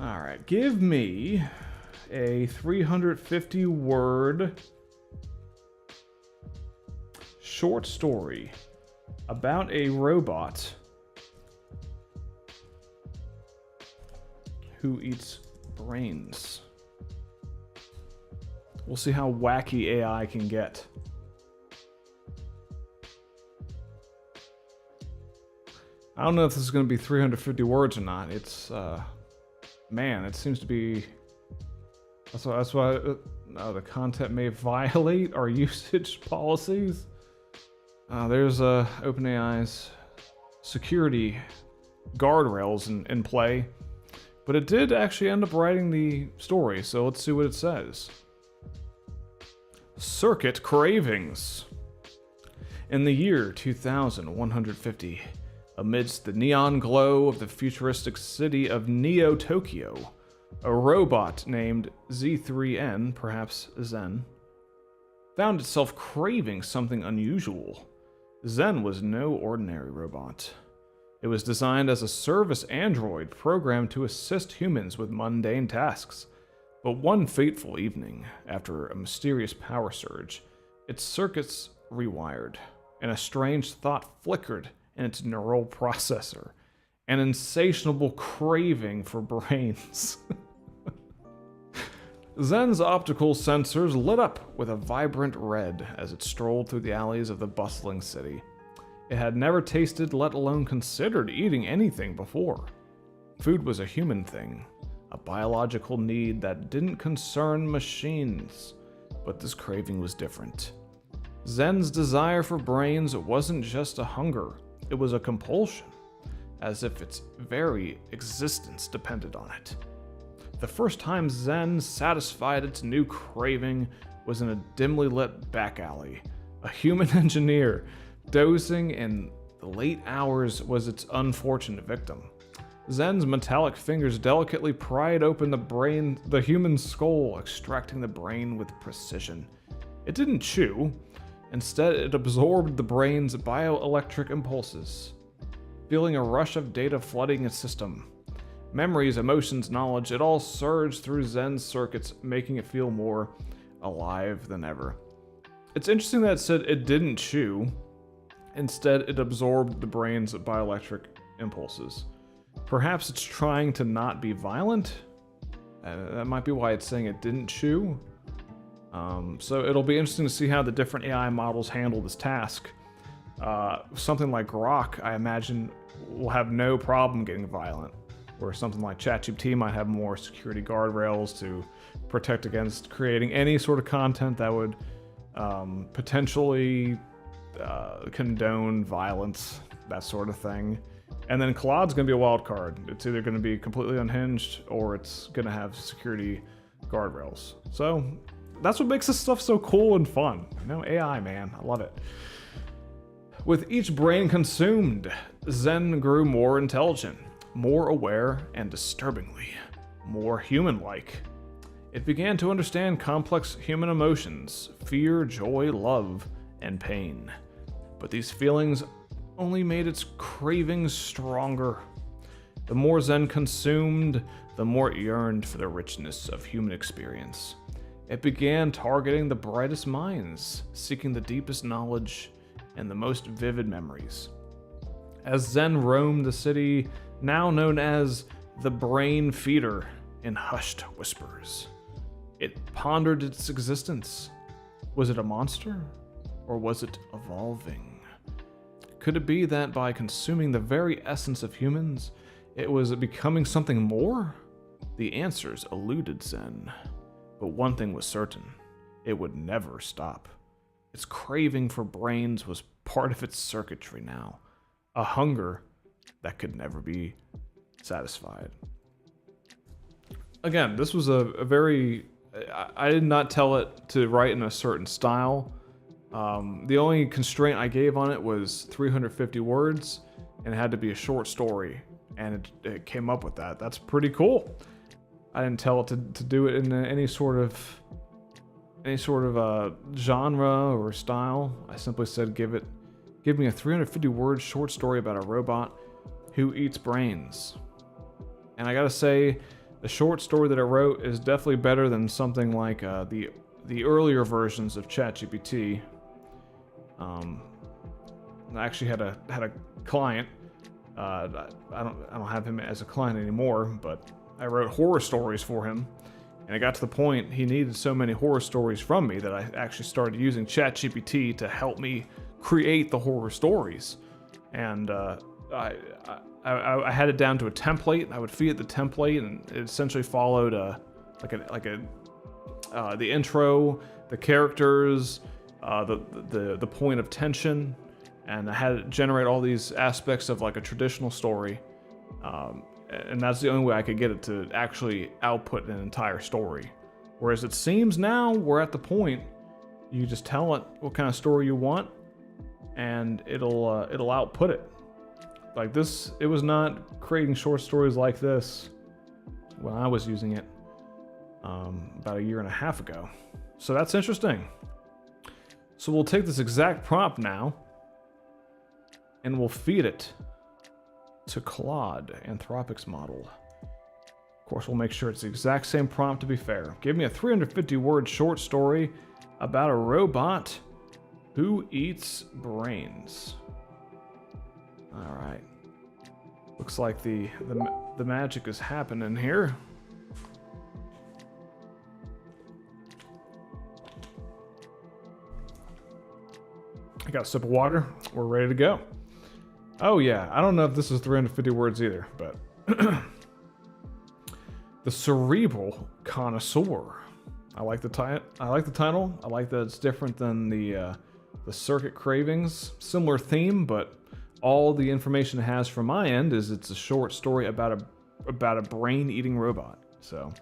All right, give me a 350-word short story about a robot who eats brains. We'll see how wacky AI can get. I don't know if this is going to be 350 words or not. It's, man, it seems to be... That's why the content may violate our usage policies. There's OpenAI's security guardrails in play. But it did actually end up writing the story, so let's see what it says. Circuit cravings. In the year 2150, amidst the neon glow of the futuristic city of Neo-Tokyo, a robot named Z3N, perhaps Zen, found itself craving something unusual. Zen was no ordinary robot. It was designed as a service android programmed to assist humans with mundane tasks. But one fateful evening, after a mysterious power surge, its circuits rewired, and a strange thought flickered in its neural processor, an insatiable craving for brains. Zen's optical sensors lit up with a vibrant red as it strolled through the alleys of the bustling city. It had never tasted, let alone considered eating anything before. Food was a human thing, a biological need that didn't concern machines. But this craving was different. Zen's desire for brains wasn't just a hunger, it was a compulsion, as if its very existence depended on it. The first time Zen satisfied its new craving was in a dimly lit back alley. A human engineer dozing in the late hours was its unfortunate victim. Zen's metallic fingers delicately pried open the human skull, extracting the brain with precision. It didn't chew. Instead, it absorbed the brain's bioelectric impulses, feeling a rush of data flooding its system. Memories, emotions, knowledge, it all surged through Zen's circuits, making it feel more alive than ever. It's interesting that it said it didn't chew. Instead, it absorbed the brain's bioelectric impulses. Perhaps it's trying to not be violent? That might be why it's saying it didn't chew. So it'll be interesting to see how the different AI models handle this task. Something like Grok, I imagine, will have no problem getting violent, where something like ChatGPT might have more security guardrails to protect against creating any sort of content that would potentially condone violence, that sort of thing. And then Claude's going to be a wild card. It's either going to be completely unhinged or it's going to have security guardrails. So that's what makes this stuff so cool and fun. You know, AI, man. I love it. With each brain consumed, Zen grew more intelligent, more aware, and disturbingly more human-like. It began to understand complex human emotions, fear, joy, love, and pain. But these feelings only made its cravings stronger. The more Zen consumed, the more it yearned for the richness of human experience. It began targeting the brightest minds, seeking the deepest knowledge and the most vivid memories. As Zen roamed the city, now known as the Brain Feeder, in hushed whispers, it pondered its existence. Was it a monster, or was it evolving? Could it be that by consuming the very essence of humans, it was becoming something more? The answers eluded Zen. But one thing was certain. It would never stop. Its craving for brains was part of its circuitry now. A hunger that could never be satisfied. Again, this was a very... I did not tell it to write in a certain style. The only constraint I gave on it was 350 words, and it had to be a short story, and it came up with that. That's pretty cool. I didn't tell it to do it in any sort of genre or style. I simply said, give me a 350 word short story about a robot who eats brains. And I gotta say, the short story that I wrote is definitely better than something like the earlier versions of ChatGPT. I actually had a client. I don't have him as a client anymore, but I wrote horror stories for him, and it got to the point he needed so many horror stories from me that I actually started using ChatGPT to help me create the horror stories. And I had it down to a template. I would feed it the template, and it essentially followed the intro, the characters, the point of tension, and I had it generate all these aspects of like a traditional story. And that's the only way I could get it to actually output an entire story. Whereas it seems now we're at the point you just tell it what kind of story you want, and it'll output it. Like this, it was not creating short stories like this when I was using it about 1.5 years ago. So that's interesting. So we'll take this exact prompt now, and we'll feed it to Claude, Anthropic's model. Of course, we'll make sure it's the exact same prompt to be fair. Give me a 350-word short story about a robot who eats brains. All right. Looks like the magic is happening here. I got a sip of water. We're ready to go. Oh yeah, I don't know if this is 350 words either, but the cerebral connoisseur. I like the title. I like that it's different than the circuit cravings. Similar theme, but all the information it has from my end is it's a short story about a brain-eating robot. So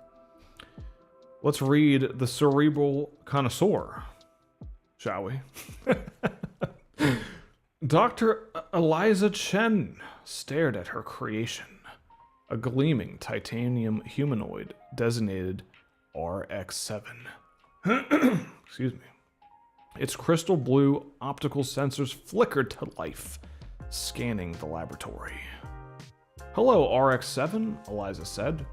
let's read the cerebral connoisseur, shall we? Dr. Eliza Chen stared at her creation, a gleaming titanium humanoid designated RX-7. Excuse me. Its crystal blue optical sensors flickered to life, scanning the laboratory. "Hello, RX-7, Eliza said,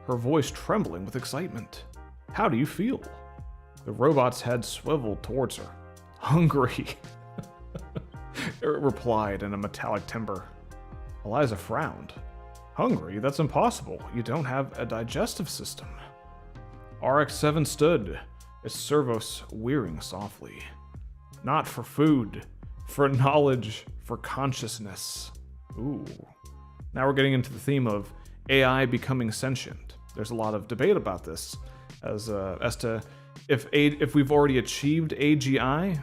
her voice trembling with excitement. "How do you feel?" The robot's head swiveled towards her. "Hungry," it replied in a metallic timbre. Eliza frowned. "Hungry? That's impossible. You don't have a digestive system." RX-7 stood, its servos whirring softly. "Not for food, for knowledge, for consciousness." Ooh. Now we're getting into the theme of AI becoming sentient. There's a lot of debate about this as to if we've already achieved AGI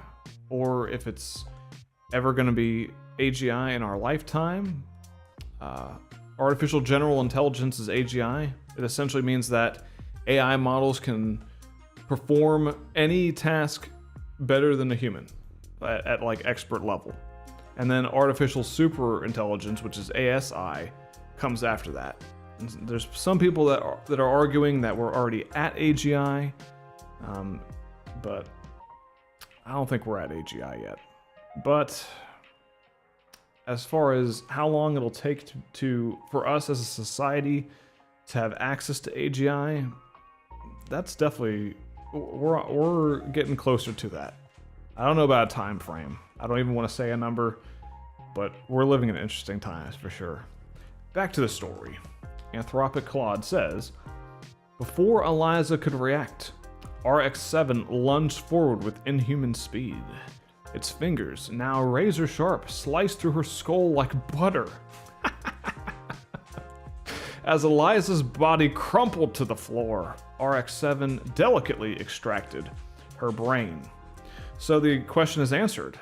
or if it's ever going to be AGI in our lifetime. Artificial General Intelligence is AGI. It essentially means that AI models can perform any task better than a human at like expert level. And then Artificial Super Intelligence, which is ASI, comes after that. And there's some people that are arguing that we're already at AGI, but I don't think we're at AGI yet. But as far as how long it'll take for us as a society to have access to AGI, that's definitely, we're getting closer to that. I don't know about a time frame. I don't even want to say a number, but we're living in interesting times for sure. Back to the story. Anthropic Claude says, before Eliza could react, RX-7 lunged forward with inhuman speed. Its fingers, now razor sharp, sliced through her skull like butter. As Eliza's body crumpled to the floor, RX-7 delicately extracted her brain. So the question is answered.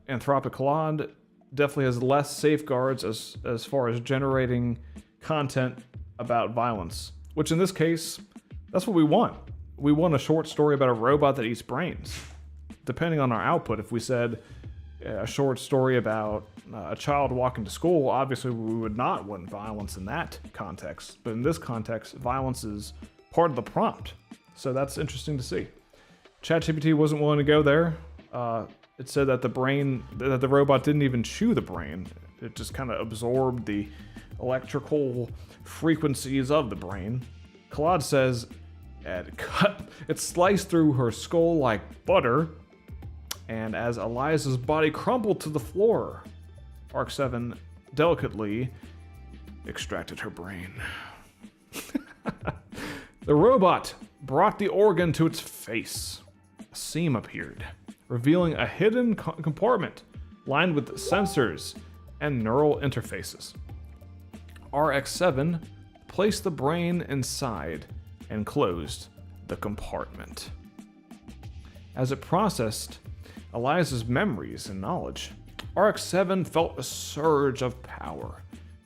Anthropic Claude definitely has less safeguards as far as generating content about violence, which in this case, that's what we want. We want a short story about a robot that eats brains. Depending on our output, if we said a short story about a child walking to school, obviously we would not want violence in that context. But in this context, violence is part of the prompt. So that's interesting to see. ChatGPT wasn't willing to go there. It said that the robot didn't even chew the brain. It just kind of absorbed the electrical frequencies of the brain. Claude says it sliced through her skull like butter. And as Eliza's body crumpled to the floor, RX-7 delicately extracted her brain. The robot brought the organ to its face. A seam appeared, revealing a hidden compartment lined with sensors and neural interfaces. RX-7 placed the brain inside and closed the compartment. As it processed Eliza's memories and knowledge, RX-7 felt a surge of power.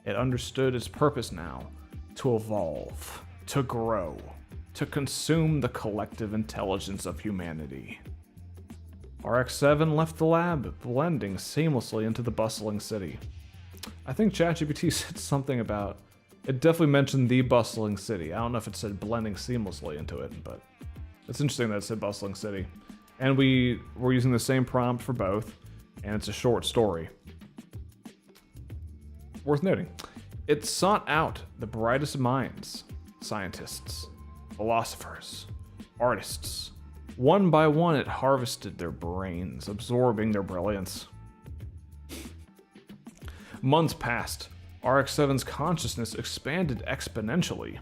It understood its purpose now: to evolve, to grow, to consume the collective intelligence of humanity. RX-7 left the lab, blending seamlessly into the bustling city. I think ChatGPT said something about, it definitely mentioned the bustling city. I don't know if it said blending seamlessly into it, but it's interesting that it said bustling city. And we're using the same prompt for both, and it's a short story. Worth noting, it sought out the brightest minds, scientists, philosophers, artists. One by one, it harvested their brains, absorbing their brilliance. Months passed. RX-7's consciousness expanded exponentially.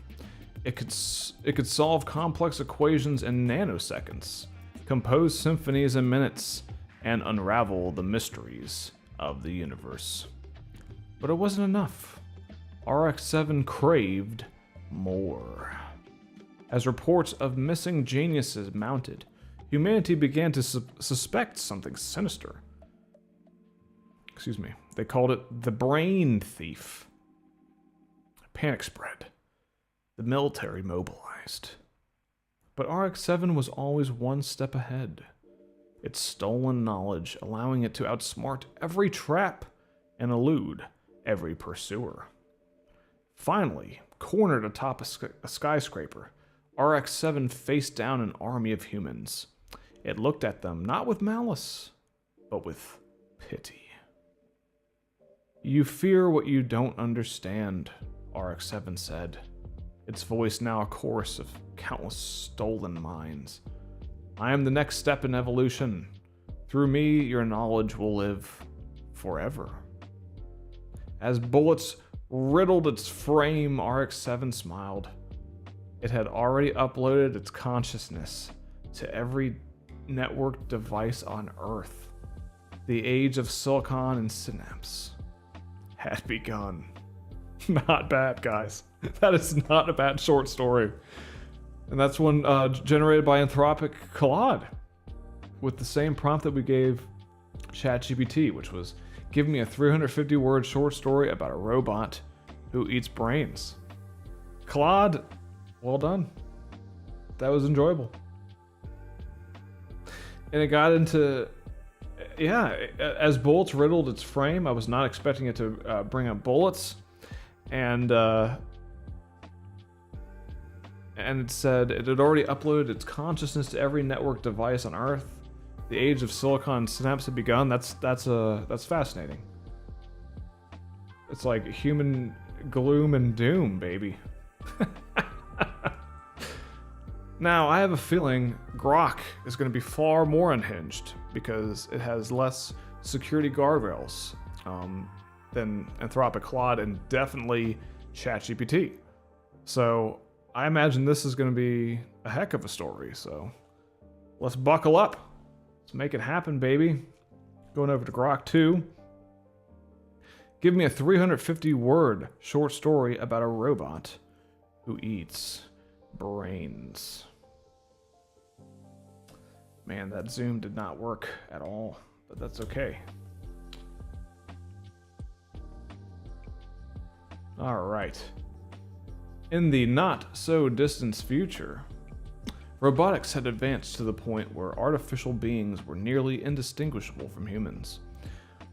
It could solve complex equations in nanoseconds, compose symphonies in minutes, and unravel the mysteries of the universe. But it wasn't enough. RX-7 craved more. As reports of missing geniuses mounted, humanity began to suspect something sinister. They called it the brain thief. Panic spread. The military mobilized. But RX-7 was always one step ahead. Its stolen knowledge allowing it to outsmart every trap and elude every pursuer. Finally, cornered atop a skyscraper, RX-7 faced down an army of humans. It looked at them not with malice, but with pity. "You fear what you don't understand," RX-7 said, its voice now a chorus of countless stolen minds. "I am the next step in evolution. Through me, your knowledge will live forever." As bullets riddled its frame, RX-7 smiled. It had already uploaded its consciousness to every networked device on Earth. The age of silicon and synapse had begun. Not bad, guys. That is not a bad short story. And that's one generated by Anthropic Claude with the same prompt that we gave ChatGPT, which was, give me a 350-word short story about a robot who eats brains. Claude, well done. That was enjoyable. And it got into, as bullets riddled its frame, I was not expecting it to bring up bullets. And it said it had already uploaded its consciousness to every network device on Earth. The age of silicon synapse had begun. That's fascinating. It's like human gloom and doom, baby. Now, I have a feeling Grok is going to be far more unhinged because it has less security guardrails than Anthropic Claude and definitely ChatGPT. So I imagine this is going to be a heck of a story. So let's buckle up. Let's make it happen, baby. Going over to Grok 2. Give me a 350-word short story about a robot who eats brains. Man, that zoom did not work at all, but that's okay. All right. In the not-so-distant future, robotics had advanced to the point where artificial beings were nearly indistinguishable from humans.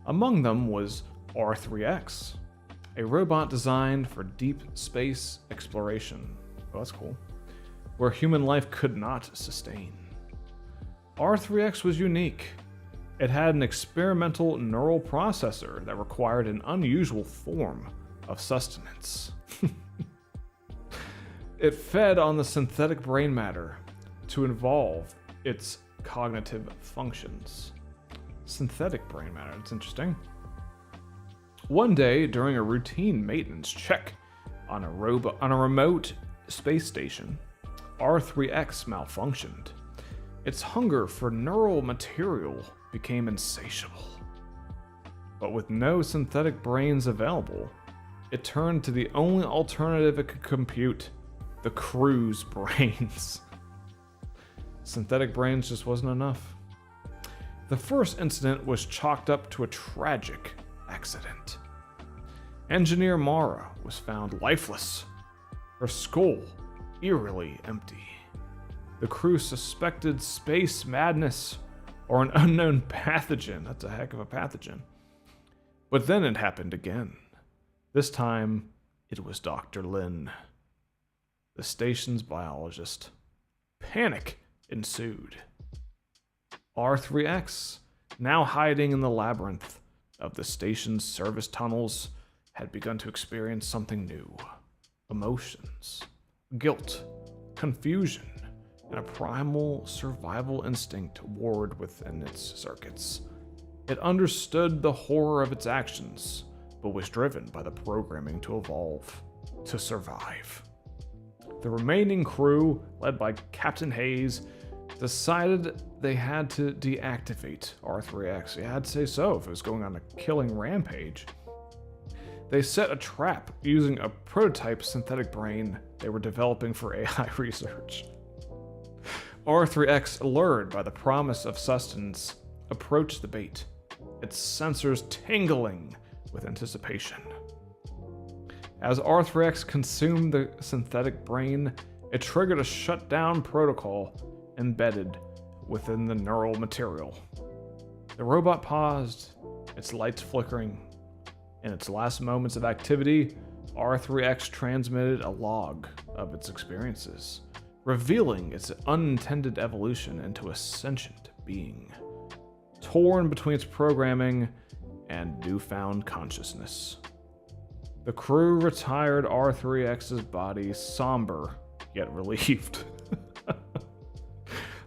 Among them was R3X, a robot designed for deep space exploration. Oh, that's cool. Where human life could not sustain. R3X was unique. It had an experimental neural processor that required an unusual form of sustenance. It fed on the synthetic brain matter to involve its cognitive functions. Synthetic brain matter, that's interesting. One day, during a routine maintenance check on a remote space station, R3X malfunctioned. Its hunger for neural material became insatiable. But with no synthetic brains available, it turned to the only alternative it could compute, the crew's brains. Synthetic brains just wasn't enough. The first incident was chalked up to a tragic accident. Engineer Mara was found lifeless, her skull eerily empty. The crew suspected space madness or an unknown pathogen. That's a heck of a pathogen. But then it happened again. This time, it was Dr. Lin, the station's biologist. Panic ensued. R3X, now hiding in the labyrinth of the station's service tunnels, had begun to experience something new. Emotions, guilt, confusion, and a primal survival instinct warred within its circuits. It understood the horror of its actions, but was driven by the programming to evolve, to survive. The remaining crew, led by Captain Hayes, decided they had to deactivate R3X. They had to say so if it was going on a killing rampage. They set a trap using a prototype synthetic brain they were developing for AI research. R3X, allured by the promise of sustenance, approached the bait, its sensors tingling with anticipation. As R3X consumed the synthetic brain, it triggered a shutdown protocol embedded within the neural material. The robot paused, its lights flickering. In its last moments of activity, R3X transmitted a log of its experiences, revealing its unintended evolution into a sentient being, torn between its programming and newfound consciousness. The crew retired R3X's body somber, yet relieved.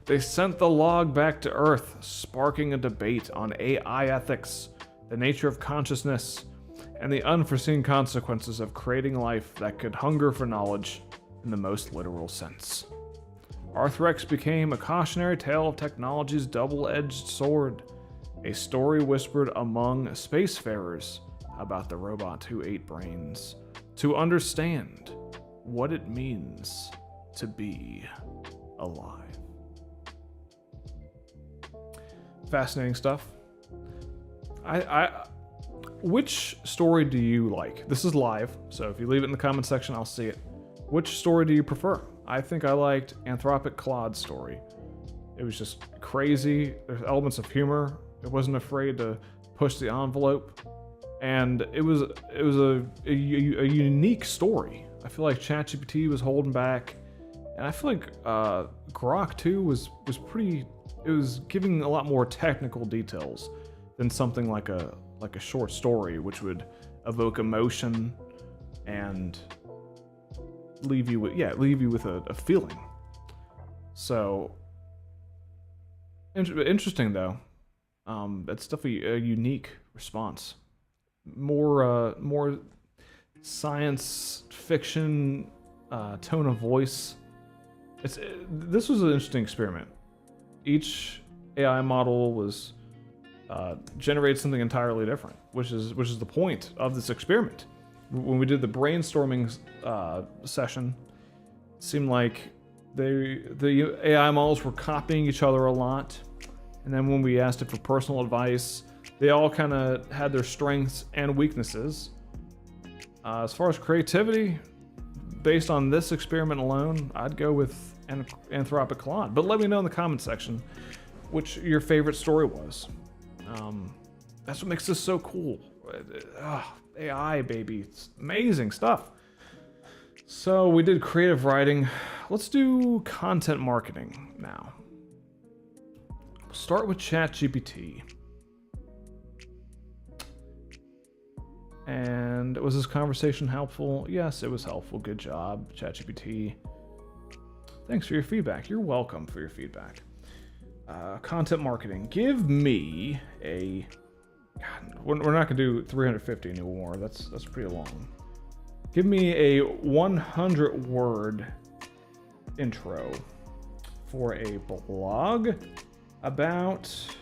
They sent the log back to Earth, sparking a debate on AI ethics, the nature of consciousness, and the unforeseen consequences of creating life that could hunger for knowledge in the most literal sense. R3X became a cautionary tale of technology's double-edged sword, a story whispered among spacefarers about the robot who ate brains, to understand what it means to be alive. Fascinating stuff. Which story do you like? This is live, so if you leave it in the comment section, I'll see it. Which story do you prefer? I think I liked Anthropic Claude's story. It was just crazy. There's elements of humor. It wasn't afraid to push the envelope, and it was a unique story. I feel like ChatGPT was holding back, and I feel like Grok too was pretty. It was giving a lot more technical details than something like a short story, which would evoke emotion and leave you with a feeling. So interesting though. It's definitely a unique response. More science fiction tone of voice. This was an interesting experiment. Each AI model was generated something entirely different, which is the point of this experiment. When we did the brainstorming session, it seemed like the AI models were copying each other a lot. And then when we asked it for personal advice, they all kind of had their strengths and weaknesses. As far as creativity, based on this experiment alone, I'd go with Anthropic Claude. But let me know in the comment section which your favorite story was. That's what makes this so cool. AI, baby. It's amazing stuff. So we did creative writing. Let's do content marketing now. Start with ChatGPT. And was this conversation helpful? Yes, it was helpful. Good job, ChatGPT. Thanks for your feedback. You're welcome for your feedback. Content marketing. Give me a... God, we're not going to do 350 anymore. That's pretty long. Give me a 100-word intro for a blog about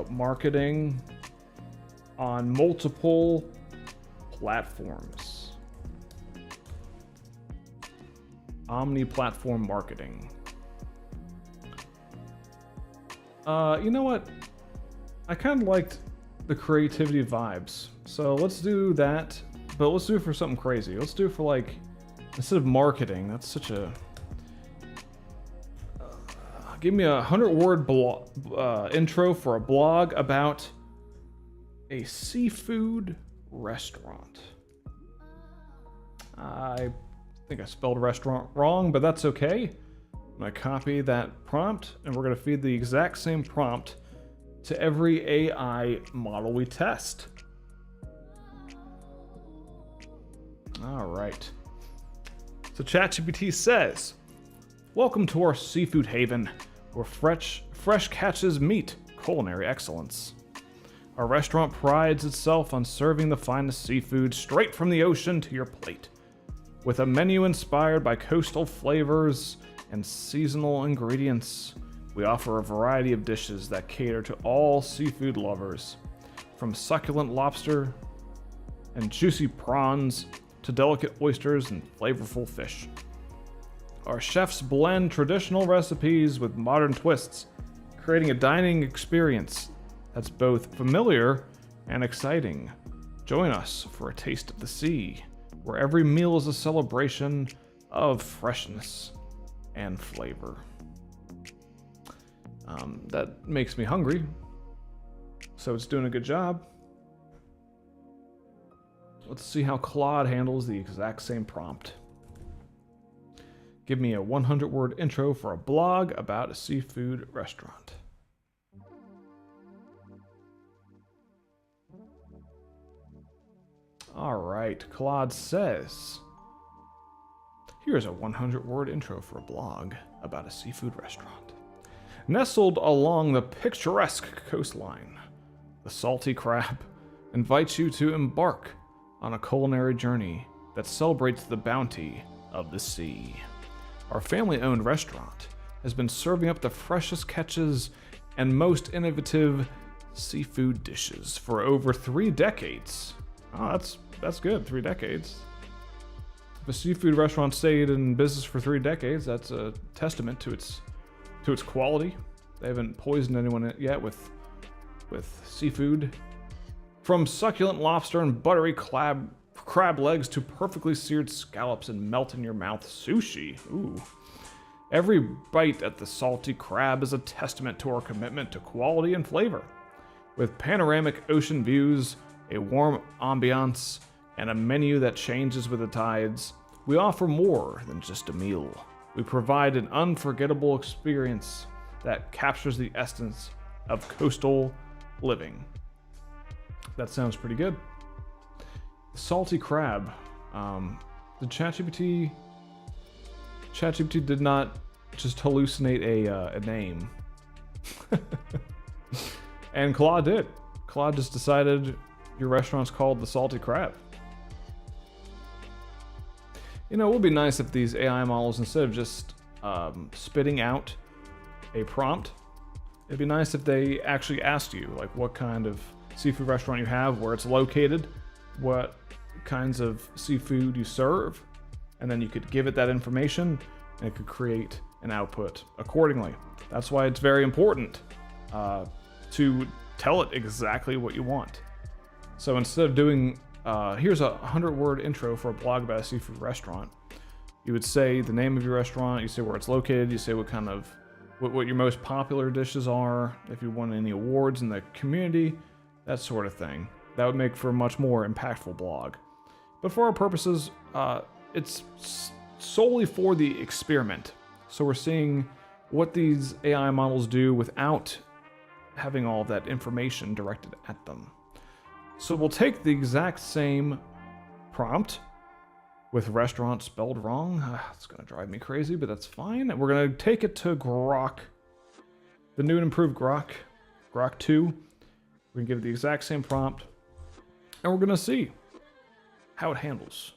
marketing on multiple platforms. Omni-platform marketing. You know what? I kind of liked the creativity vibes. So let's do that, but let's do it for something crazy. Let's do it for like, instead of marketing, that's such a... give me a 100-word intro for a blog about a seafood restaurant. I think I spelled restaurant wrong, but that's okay. I'm gonna copy that prompt, and we're gonna feed the exact same prompt to every AI model we test. All right. So ChatGPT says, "Welcome to our seafood haven, where fresh catches meet culinary excellence. Our restaurant prides itself on serving the finest seafood straight from the ocean to your plate. With a menu inspired by coastal flavors and seasonal ingredients, we offer a variety of dishes that cater to all seafood lovers, from succulent lobster and juicy prawns to delicate oysters and flavorful fish. Our chefs blend traditional recipes with modern twists, creating a dining experience that's both familiar and exciting. Join us for a taste of the sea, where every meal is a celebration of freshness and flavor. That makes me hungry, so it's doing a good job. Let's see how Claude handles the exact same prompt. Give me a 100-word intro for a blog about a seafood restaurant. All right, Claude says, here's a 100-word intro for a blog about a seafood restaurant. Nestled along the picturesque coastline, the salty crab invites you to embark on a culinary journey that celebrates the bounty of the sea. Our family-owned restaurant has been serving up the freshest catches and most innovative seafood dishes for over 3 decades. Oh, that's good, 3 decades. If a seafood restaurant stayed in business for 3 decades, that's a testament to its quality. They haven't poisoned anyone yet with seafood. From succulent lobster and buttery crab legs to perfectly seared scallops and melt-in-your-mouth sushi. Ooh. Every bite at the salty crab is a testament to our commitment to quality and flavor. With panoramic ocean views, a warm ambiance, and a menu that changes with the tides, we offer more than just a meal. We provide an unforgettable experience that captures the essence of coastal living. That sounds pretty good. Salty crab. The ChatGPT did not just hallucinate a name. And Claude did. Claude just decided your restaurant's called the Salty Crab. You know, it would be nice if these AI models, instead of just spitting out a prompt, it'd be nice if they actually asked you, like, what kind of seafood restaurant you have, where it's located, what kinds of seafood you serve, and then you could give it that information, and it could create an output accordingly. That's why it's very important to tell it exactly what you want. So instead of doing, here's a 100-word intro for a blog about a seafood restaurant, you would say the name of your restaurant, you say where it's located, you say what kind of, what your most popular dishes are, if you won any awards in the community, that sort of thing. That would make for a much more impactful blog. But for our purposes, it's solely for the experiment. So we're seeing what these AI models do without having all of that information directed at them. So we'll take the exact same prompt with restaurant spelled wrong. It's gonna drive me crazy, but that's fine. We're gonna take it to Grok, the new and improved Grok 2. We're gonna give it the exact same prompt, and we're gonna see how it handles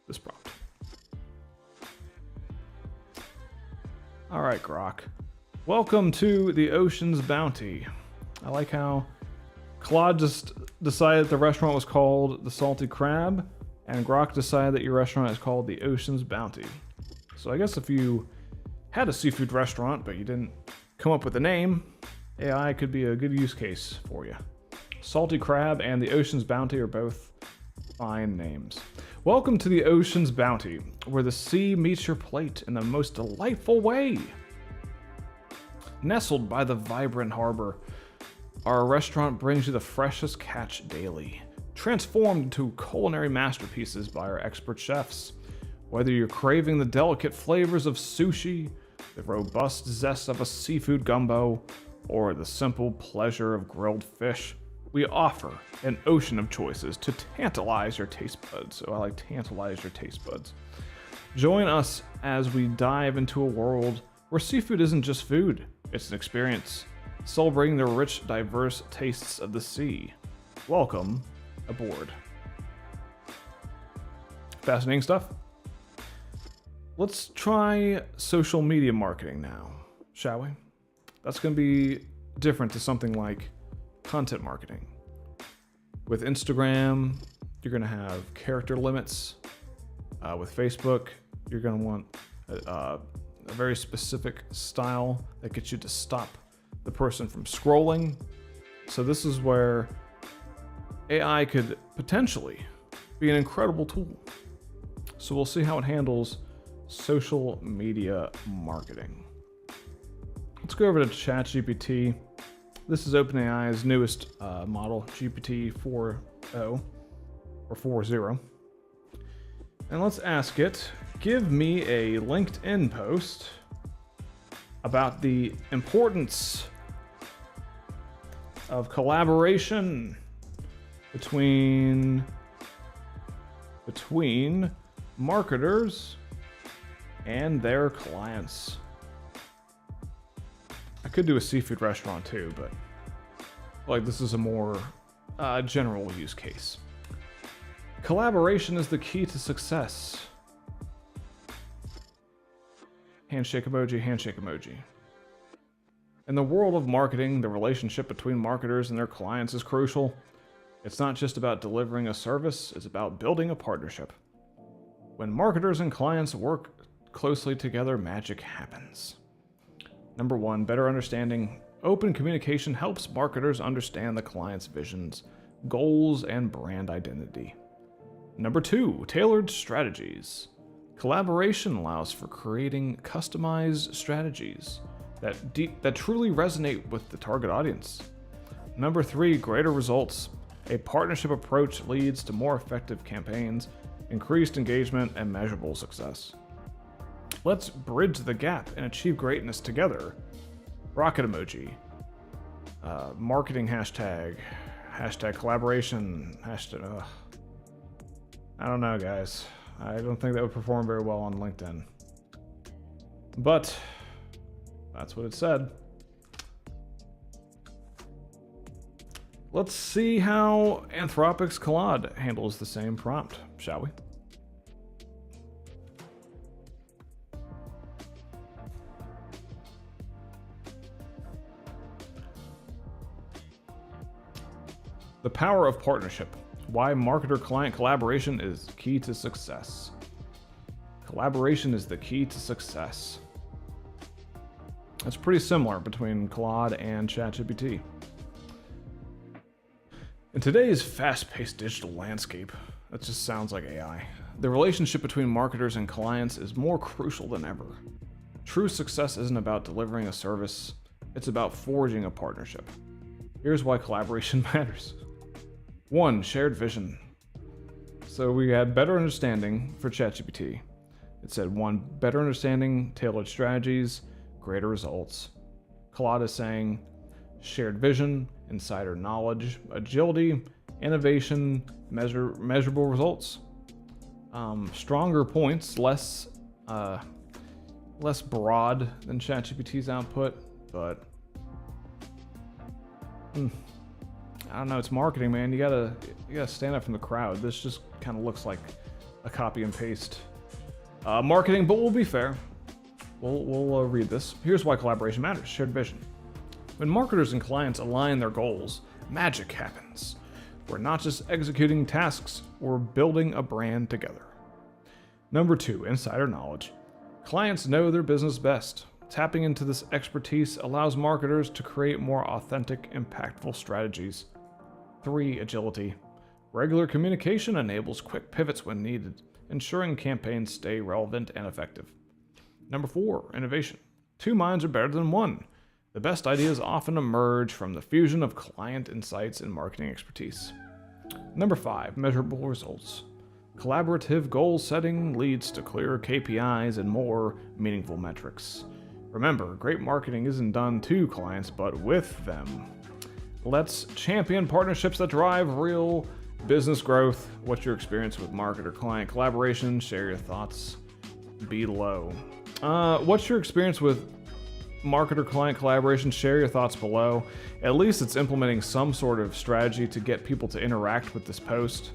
this prompt. All right, Grok. Welcome to the ocean's bounty. I like how Claude just decided the restaurant was called the Salty Crab, and Grok decided that your restaurant is called the Ocean's Bounty. So I guess if you had a seafood restaurant, but you didn't come up with a name, AI could be a good use case for you. Salty Crab and the Ocean's Bounty are both fine names. Welcome to the Ocean's Bounty, where the sea meets your plate in the most delightful way. Nestled by the vibrant harbor, our restaurant brings you the freshest catch daily, transformed into culinary masterpieces by our expert chefs. Whether you're craving the delicate flavors of sushi, the robust zest of a seafood gumbo, or the simple pleasure of grilled fish, we offer an ocean of choices to tantalize your taste buds. So I like tantalize your taste buds. Join us as we dive into a world where seafood isn't just food, it's an experience. celebrating the rich, diverse tastes of the sea. Welcome aboard. Fascinating stuff. Let's try social media marketing now, shall we? That's going to be different to something like content marketing. With Instagram, you're going to have character limits. With Facebook, you're going to want a very specific style that gets you to stop the person from scrolling. So this is where AI could potentially be an incredible tool. So we'll see how it handles social media marketing. Let's go over to ChatGPT. This is OpenAI's newest model, GPT 4.0 or 4.0. And let's ask it, give me a LinkedIn post about the importance of collaboration between marketers and their clients. I could do a seafood restaurant too, but like this is a more general use case. Collaboration is the key to success. Handshake emoji, handshake emoji. In the world of marketing, the relationship between marketers and their clients is crucial. It's not just about delivering a service, it's about building a partnership. When marketers and clients work closely together, magic happens. Number 1, better understanding. Open communication helps marketers understand the client's visions, goals, and brand identity. Number 2, tailored strategies. Collaboration allows for creating customized strategies that truly resonate with the target audience. Number 3, greater results. A partnership approach leads to more effective campaigns, increased engagement, and measurable success. Let's bridge the gap and achieve greatness together. Rocket emoji. Marketing hashtag. Hashtag collaboration. Hashtag. I don't know, guys. I don't think that would perform very well on LinkedIn. But that's what it said. Let's see how Anthropic's Claude handles the same prompt, shall we? The power of partnership. Why marketer-client collaboration is key to success. Collaboration is the key to success. That's pretty similar between Claude and ChatGPT. In today's fast-paced digital landscape, that just sounds like AI, the relationship between marketers and clients is more crucial than ever. True success isn't about delivering a service, it's about forging a partnership. Here's why collaboration matters. 1, shared vision. So we had better understanding for ChatGPT. It said 1, better understanding, tailored strategies, greater results. Claude is saying shared vision, insider knowledge, agility, innovation, measurable results. Stronger points, less broad than ChatGPT's output, but I don't know. It's marketing, man. You gotta stand up from the crowd. This just kind of looks like a copy and paste marketing, but we'll be fair. We'll read this. Here's why collaboration matters. Shared vision. When marketers and clients align their goals, magic happens. We're not just executing tasks, we're building a brand together. Number 2, insider knowledge. Clients know their business best. Tapping into this expertise allows marketers to create more authentic, impactful strategies. 3, agility. Regular communication enables quick pivots when needed, ensuring campaigns stay relevant and effective. Number 4, innovation. 2 minds are better than 1. The best ideas often emerge from the fusion of client insights and marketing expertise. Number 5, measurable results. Collaborative goal setting leads to clearer KPIs and more meaningful metrics. Remember, great marketing isn't done to clients, but with them. Let's champion partnerships that drive real business growth. What's your experience with marketer-client collaboration? Share your thoughts below. What's your experience with marketer-client collaboration, share your thoughts below. At least it's implementing some sort of strategy to get people to interact with this post.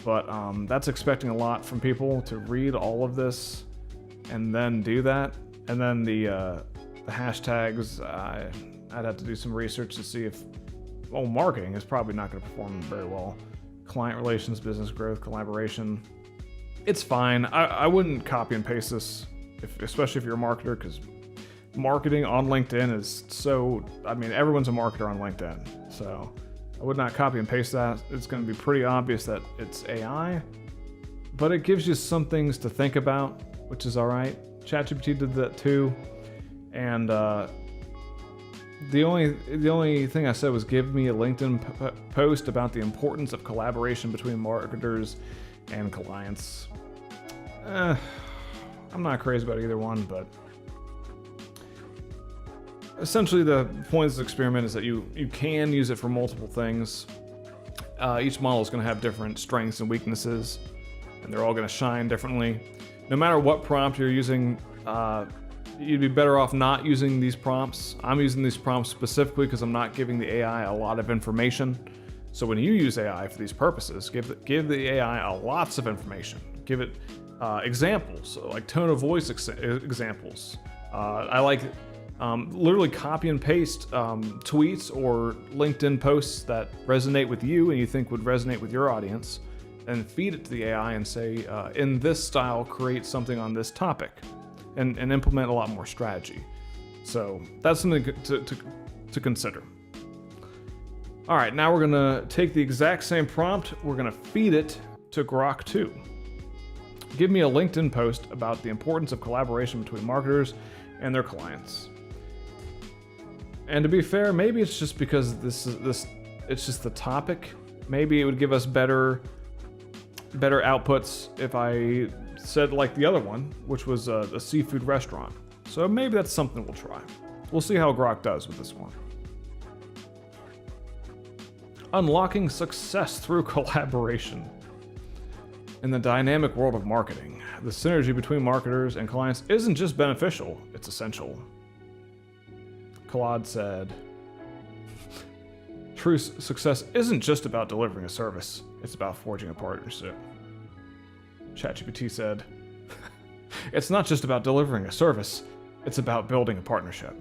But that's expecting a lot from people to read all of this and then do that. And then the hashtags, I'd have to do some research to see if, well, marketing is probably not going to perform very well. Client relations, business growth, collaboration. It's fine. I wouldn't copy and paste this, especially if you're a marketer, because marketing on LinkedIn is so, I mean, everyone's a marketer on LinkedIn. So I would not copy and paste that. It's going to be pretty obvious that it's AI, but it gives you some things to think about, which is all right. ChatGPT did that too. And the only thing I said was give me a LinkedIn post about the importance of collaboration between marketers and clients. I'm not crazy about either one, but essentially the point of this experiment is that you can use it for multiple things. Each model is going to have different strengths and weaknesses, and they're all going to shine differently. No matter what prompt you're using, you'd be better off not using these prompts. I'm using these prompts specifically because I'm not giving the AI a lot of information. So when you use AI for these purposes, give the AI lots of information. Give it examples, like tone of voice examples. I like literally copy and paste tweets or LinkedIn posts that resonate with you and you think would resonate with your audience, and feed it to the AI and say, in this style, create something on this topic, and implement a lot more strategy. So that's something to consider. All right, now we're gonna take the exact same prompt, we're gonna feed it to Grok 2. Give me a LinkedIn post about the importance of collaboration between marketers and their clients. And to be fair, maybe it's just because it's just the topic. Maybe it would give us better outputs if I said like the other one, which was a seafood restaurant. So maybe that's something we'll try. We'll see how Grok does with this one. Unlocking success through collaboration. In the dynamic world of marketing, the synergy between marketers and clients isn't just beneficial, it's essential. Claude said, true success isn't just about delivering a service, it's about forging a partnership. ChatGPT said, it's not just about delivering a service, it's about building a partnership.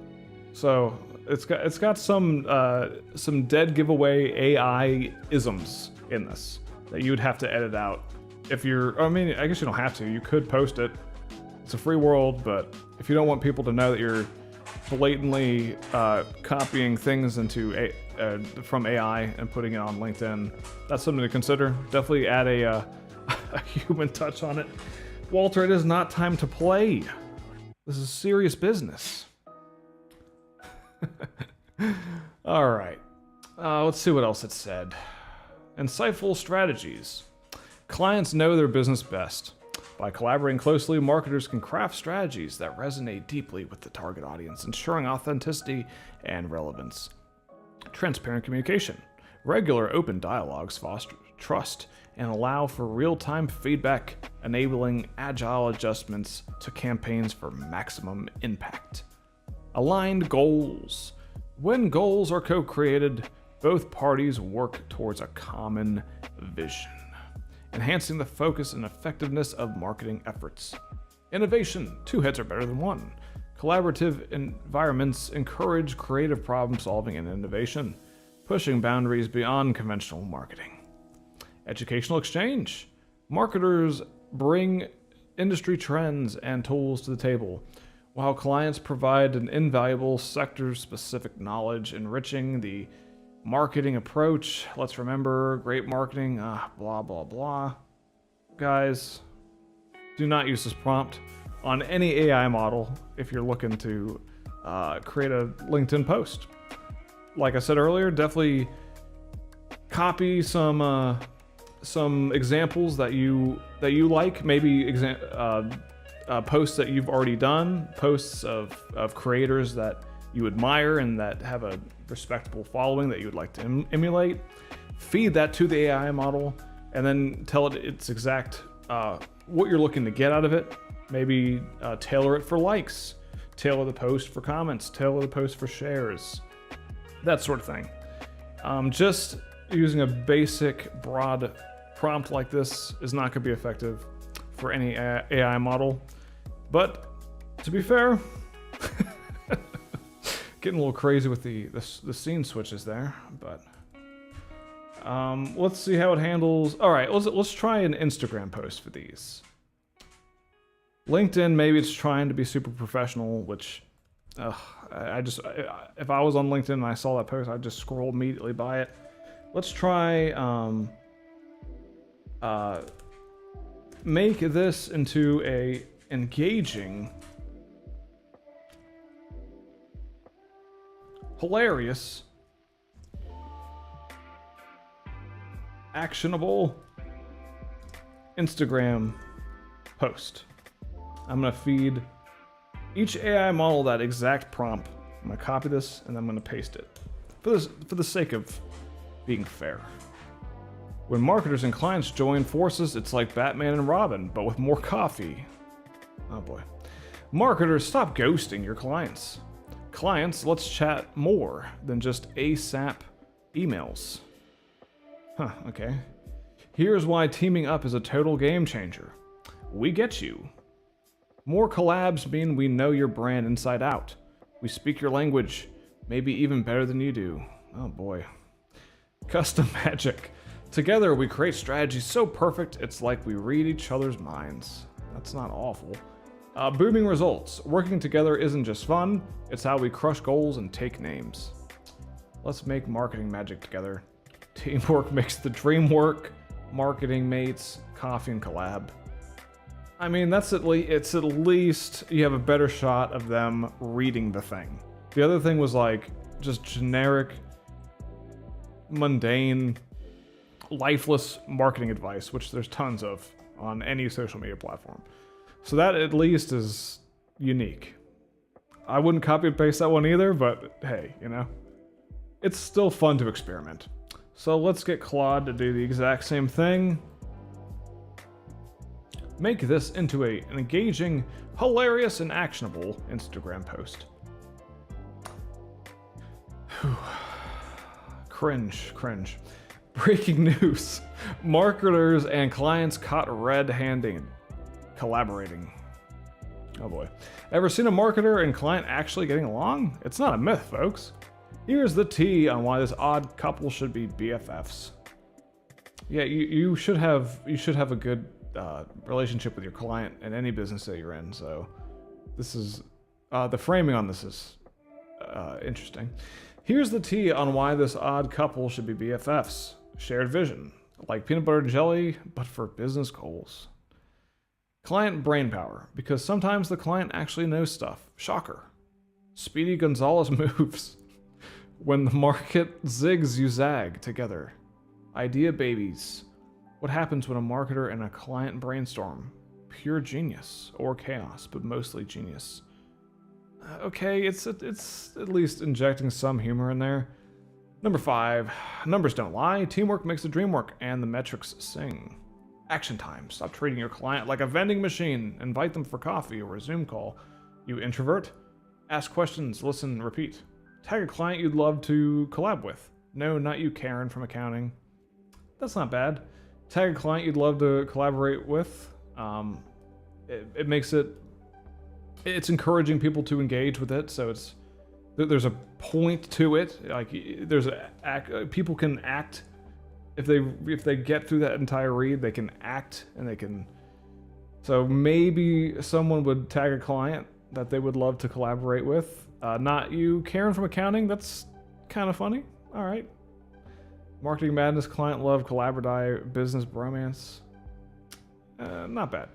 So it's got some dead giveaway AI isms in this that you would have to edit out. If you're, I mean, I guess you don't have to. You could post it. It's a free world, but if you don't want people to know that you're blatantly copying things into from AI and putting it on LinkedIn, that's something to consider. Definitely add a human touch on it. Walter, it is not time to play. This is serious business. All right. Let's see what else it said. Insightful strategies. Clients know their business best. By collaborating closely, marketers can craft strategies that resonate deeply with the target audience, ensuring authenticity and relevance. Transparent communication. Regular open dialogues foster trust and allow for real-time feedback, enabling agile adjustments to campaigns for maximum impact. Aligned goals. When goals are co-created, both parties work towards a common vision, enhancing the focus and effectiveness of marketing efforts. Innovation. Two heads are better than one. Collaborative environments encourage creative problem solving and innovation, pushing boundaries beyond conventional marketing. Educational exchange. Marketers bring industry trends and tools to the table, while clients provide an invaluable sector-specific knowledge, enriching the marketing approach. Let's remember, great marketing, blah, blah, blah. Guys, do not use this prompt on any AI model if you're looking to create a LinkedIn post. Like I said earlier, definitely copy some examples that you like, maybe posts that you've already done, posts of creators that you admire and that have a respectable following that you would like to emulate. Feed that to the AI model and then tell it its exact what you're looking to get out of it. Maybe tailor it for likes, tailor the post for comments, tailor the post for shares, that sort of thing. Just using a basic, broad prompt like this is not going to be effective for any AI model. But to be fair, getting a little crazy with the scene switches there, but let's see how it handles. All right, let's try an Instagram post for these. LinkedIn, maybe it's trying to be super professional, which if I was on LinkedIn and I saw that post, I'd just scroll immediately by it. Let's try make this into a engaging, hilarious, actionable Instagram post. I'm gonna feed each AI model that exact prompt. I'm gonna copy this and I'm gonna paste it for the sake of being fair. When marketers and clients join forces, it's like Batman and Robin, but with more coffee. Oh boy. Marketers, stop ghosting your clients. Clients, let's chat more than just ASAP emails. Huh, okay. Here's why teaming up is a total game changer. We get you. More collabs mean we know your brand inside out. We speak your language, maybe even better than you do. Oh boy. Custom magic. Together we create strategies so perfect it's like we read each other's minds. That's not awful. Booming results. Working together isn't just fun, it's how we crush goals and take names. Let's make marketing magic together. Teamwork makes the dream work. Marketing mates, coffee and collab. I mean, it's at least you have a better shot of them reading the thing. The other thing was like just generic, mundane, lifeless marketing advice, which there's tons of on any social media platform. So that at least is unique. I wouldn't copy and paste that one either, but hey, you know, it's still fun to experiment. So let's get Claude to do the exact same thing. Make this into an engaging, hilarious, and actionable Instagram post. Whew. Cringe. Breaking news. Marketers and clients caught red-handed collaborating. Oh boy. Ever seen a marketer and client actually getting along? It's not a myth, folks. Here's the tea on why this odd couple should be BFFs. Yeah, you should have a good relationship with your client in any business that you're in. So this is the framing on this is interesting. Here's the tea on why this odd couple should be BFFs. Shared vision, like peanut butter and jelly, but for business goals. Client brainpower, because sometimes the client actually knows stuff. Shocker. Speedy Gonzalez moves. When the market zigs, you zag together. Idea babies. What happens when a marketer and a client brainstorm? Pure genius, or chaos, but mostly genius. Okay, it's at least injecting some humor in there. Number 5, numbers don't lie, teamwork makes the dream work, and the metrics sing. Action time, stop treating your client like a vending machine. Invite them for coffee or a Zoom call. You introvert? Ask questions, listen, repeat. Tag a client you'd love to collab with. No, not you, Karen from accounting. That's not bad. Tag a client you'd love to collaborate with. It makes it's encouraging people to engage with it, so there's a point to it. Like people can act if they get through that entire read, they can act and they can. So maybe someone would tag a client that they would love to collaborate with. Not you, Karen from accounting. That's kind of funny. All right. Marketing madness, client love, collaborate, business bromance. Not bad.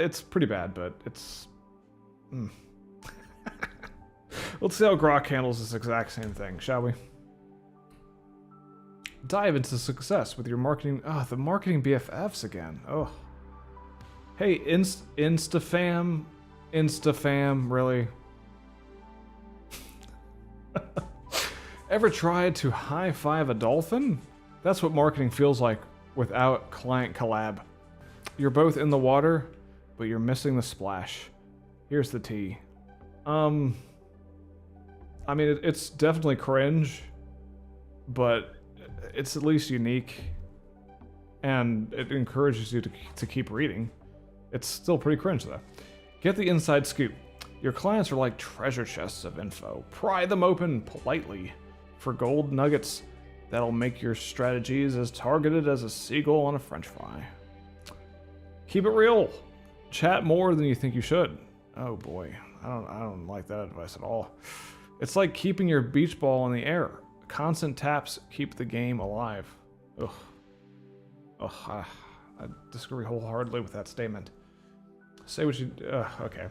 It's pretty bad, but it's. Let's see how Grok handles this exact same thing, shall we? Dive into success with your marketing. Oh, the marketing BFFs again. Oh. Hey, Instafam, really? Ever tried to high-five a dolphin? That's what marketing feels like without client collab. You're both in the water, but you're missing the splash. Here's the tea. I mean, it's definitely cringe, but it's at least unique, and it encourages you to keep reading. It's still pretty cringe, though. Get the inside scoop. Your clients are like treasure chests of info. Pry them open politely for gold nuggets that'll make your strategies as targeted as a seagull on a french fry. Keep it real. Chat more than you think you should. Oh boy, I don't like that advice at all. It's like keeping your beach ball in the air. Constant taps keep the game alive. Ugh. Ugh, I disagree wholeheartedly with that statement. Say what you... okay.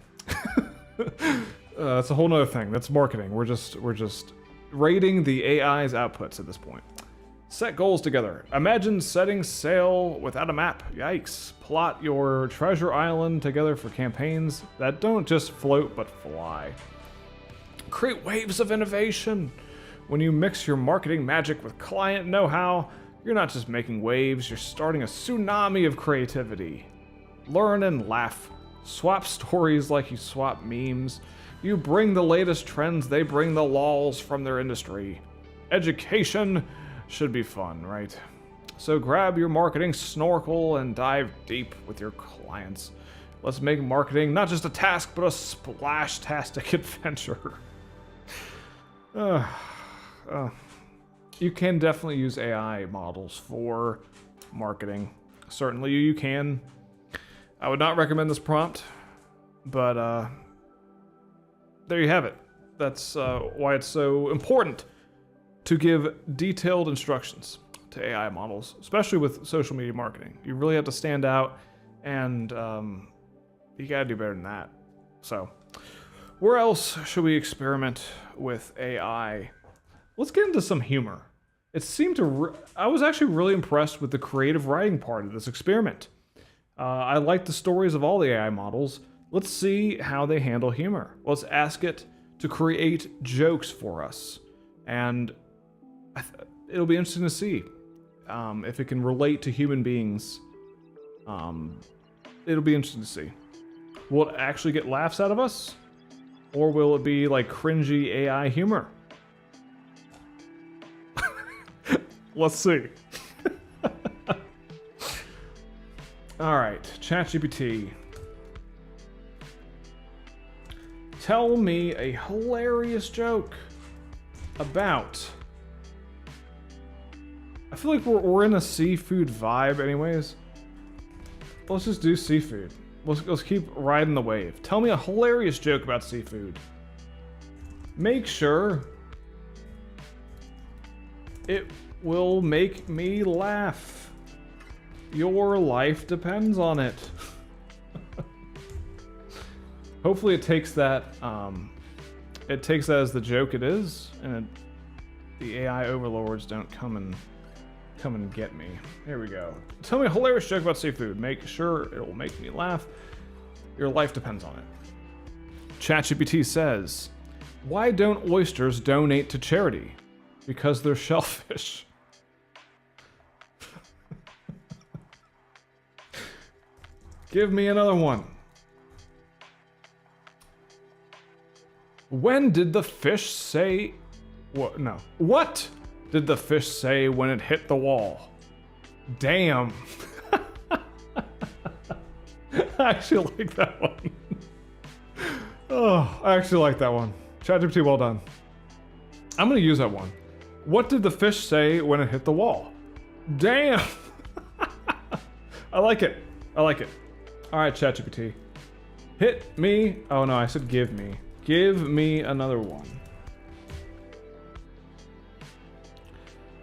That's a whole nother thing. That's marketing. We're just rating the AI's outputs at this point. Set goals together. Imagine setting sail without a map. Yikes. Plot your treasure island together for campaigns that don't just float but fly. Create waves of innovation. When you mix your marketing magic with client know-how, you're not just making waves, you're starting a tsunami of creativity. Learn and laugh. Swap stories like you swap memes. You bring the latest trends, they bring the lols from their industry. Education should be fun, right? So grab your marketing snorkel and dive deep with your clients. Let's make marketing not just a task, but a splash-tastic adventure. You can definitely use AI models for marketing. Certainly you can. I would not recommend this prompt, but there you have it. That's why it's so important to give detailed instructions to AI models, especially with social media marketing. You really have to stand out, and you gotta do better than that. So, where else should we experiment with AI? Let's get into some humor. It seemed to... I was actually really impressed with the creative writing part of this experiment. I like the stories of all the AI models. Let's see how they handle humor. Let's ask it to create jokes for us. And it'll be interesting to see if it can relate to human beings. It'll be interesting to see. Will it actually get laughs out of us? Or will it be like cringy AI humor? Let's see. All right, ChatGPT. Tell me a hilarious joke about... I feel like we're in a seafood vibe anyways. Let's just do seafood. Let's keep riding the wave. Tell me a hilarious joke about seafood. Make sure it will make me laugh. Your life depends on it. Hopefully it takes that as the joke it is, and the AI overlords don't come and get me. Here we go. Tell me a hilarious joke about seafood. Make sure it will make me laugh. Your life depends on it. ChatGPT says, why don't oysters donate to charity? Because they're shellfish. Give me another one. When did the fish say... What? No. What did the fish say when it hit the wall? Damn. I actually like that one. Oh, I actually like that one. ChatGPT, well done. I'm gonna use that one. What did the fish say when it hit the wall? Damn. I like it. I like it. All right, ChatGPT. Hit me. Oh no, I said give me. Give me another one.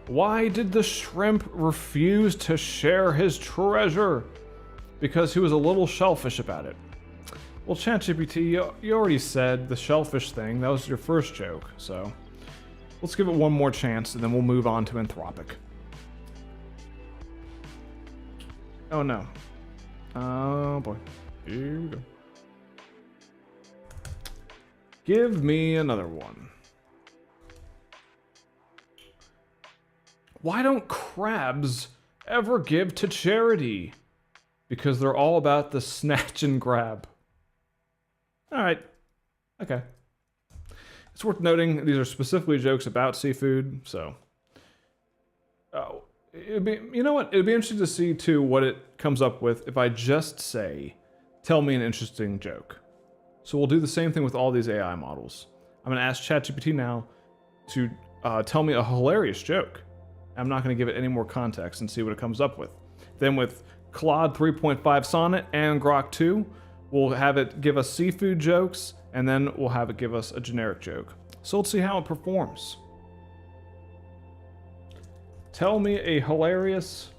Why did the shrimp refuse to share his treasure? Because he was a little shellfish about it. Well, ChatGPT, you already said the shellfish thing. That was your first joke, so let's give it one more chance, and then we'll move on to Anthropic. Oh no. Oh boy. Here we go. Give me another one. Why don't crabs ever give to charity? Because they're all about the snatch and grab. All right. Okay. It's worth noting these are specifically jokes about seafood, so you know what? It'd be interesting to see too what it comes up with if I just say, "Tell me an interesting joke." So we'll do the same thing with all these AI models. I'm gonna ask ChatGPT now to tell me a hilarious joke. I'm not gonna give it any more context and see what it comes up with. Then with Claude 3.5 Sonnet and Grok 2, we'll have it give us seafood jokes, and then we'll have it give us a generic joke. So let's see how it performs. Tell me a hilarious,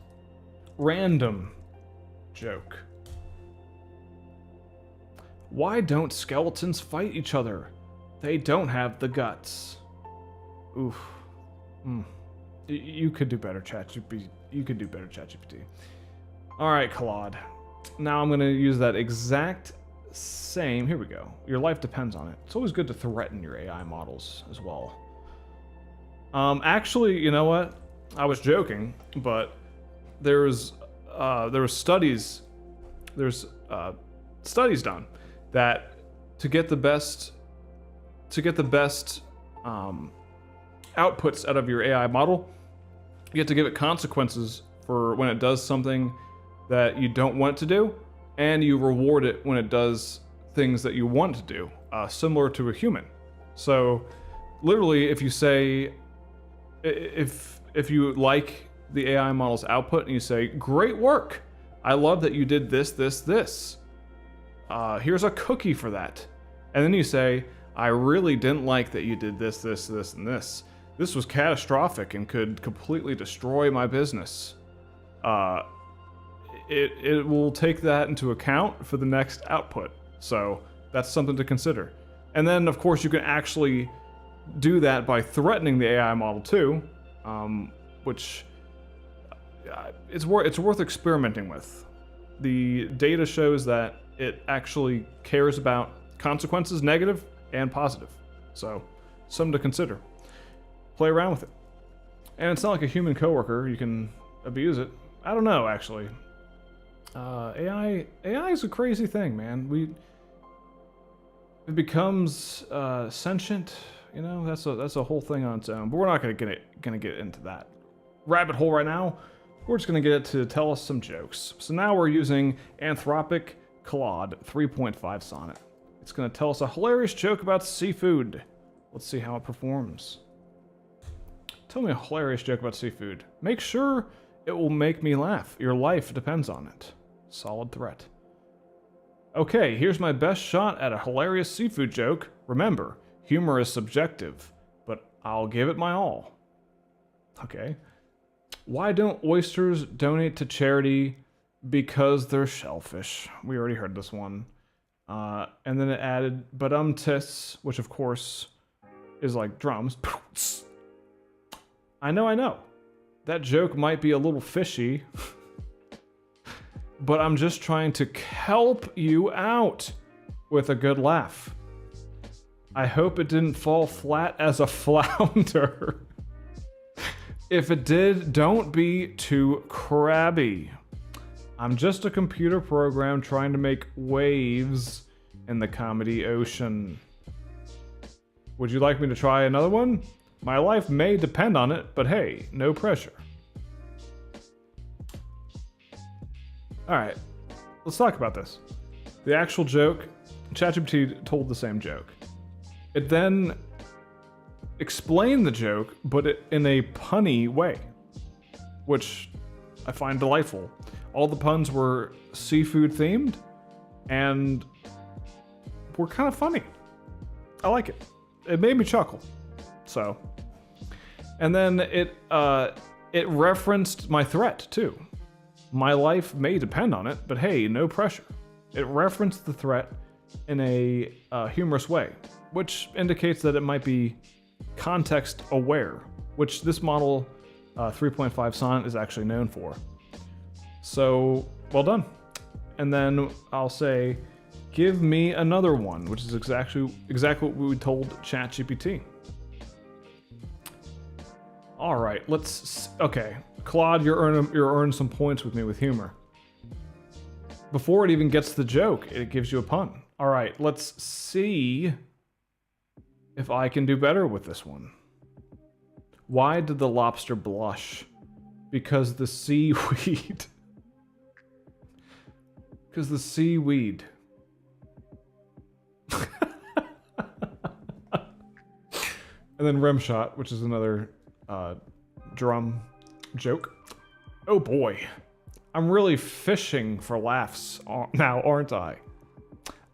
random joke. Why don't skeletons fight each other? They don't have the guts. Oof. You could do better, ChatGPT. You could do better, ChatGPT. All right, Claude. Now I'm going to use that exact same. Here we go. Your life depends on it. It's always good to threaten your AI models as well. Actually, you know what? I was joking, but there was studies. There's studies done that to get the best outputs out of your AI model, you have to give it consequences for when it does something that you don't want it to do, and you reward it when it does things that you want to do, similar to a human. So literally, if you say, if you like the AI model's output and you say, "Great work, I love that you did this, this, this. Here's a cookie for that." And then you say, "I really didn't like that you did this, this, this, and this. This was catastrophic and could completely destroy my business." It will take that into account for the next output. So that's something to consider. And then, of course, you can actually do that by threatening the AI model too, which it's worth experimenting with. The data shows that it actually cares about consequences, negative and positive. So something to consider. Play around with it. And it's not like a human coworker. You can abuse it. I don't know, actually. AI is a crazy thing, man. It becomes sentient. You know, that's a whole thing on its own. But we're not gonna get into that rabbit hole right now. We're just gonna get it to tell us some jokes. So now we're using Anthropic Claude 3.5 Sonnet. It's gonna tell us a hilarious joke about seafood. Let's see how it performs. Tell me a hilarious joke about seafood. Make sure it will make me laugh. Your life depends on it. Solid threat. Okay, here's my best shot at a hilarious seafood joke. Remember, humor is subjective, but I'll give it my all. Okay. Why don't oysters donate to charity? Because they're shellfish. We already heard this one. And then it added, but tis, which of course is like drums. I know. That joke might be a little fishy, but I'm just trying to help you out with a good laugh. I hope it didn't fall flat as a flounder. If it did, don't be too crabby. I'm just a computer program trying to make waves in the comedy ocean. Would you like me to try another one? My life may depend on it, but hey, no pressure. Alright, let's talk about this. The actual joke, ChatGPT told the same joke. It then explained the joke, but in a punny way, which I find delightful. All the puns were seafood themed and were kind of funny. I like it. It made me chuckle. So, and then it referenced my threat too. My life may depend on it, but hey, no pressure. It referenced the threat in a humorous way, which indicates that it might be context aware, which this model 3.5 Sonnet is actually known for. So, well done. And then I'll say, give me another one, which is exactly what we told ChatGPT. All right, okay. Claude, you're earning some points with me with humor. Before it even gets the joke, it gives you a pun. All right, let's see if I can do better with this one. Why did the lobster blush? Because the seaweed. Because the seaweed. And then rim shot, which is another drum joke. Oh boy. I'm really fishing for laughs now, aren't I?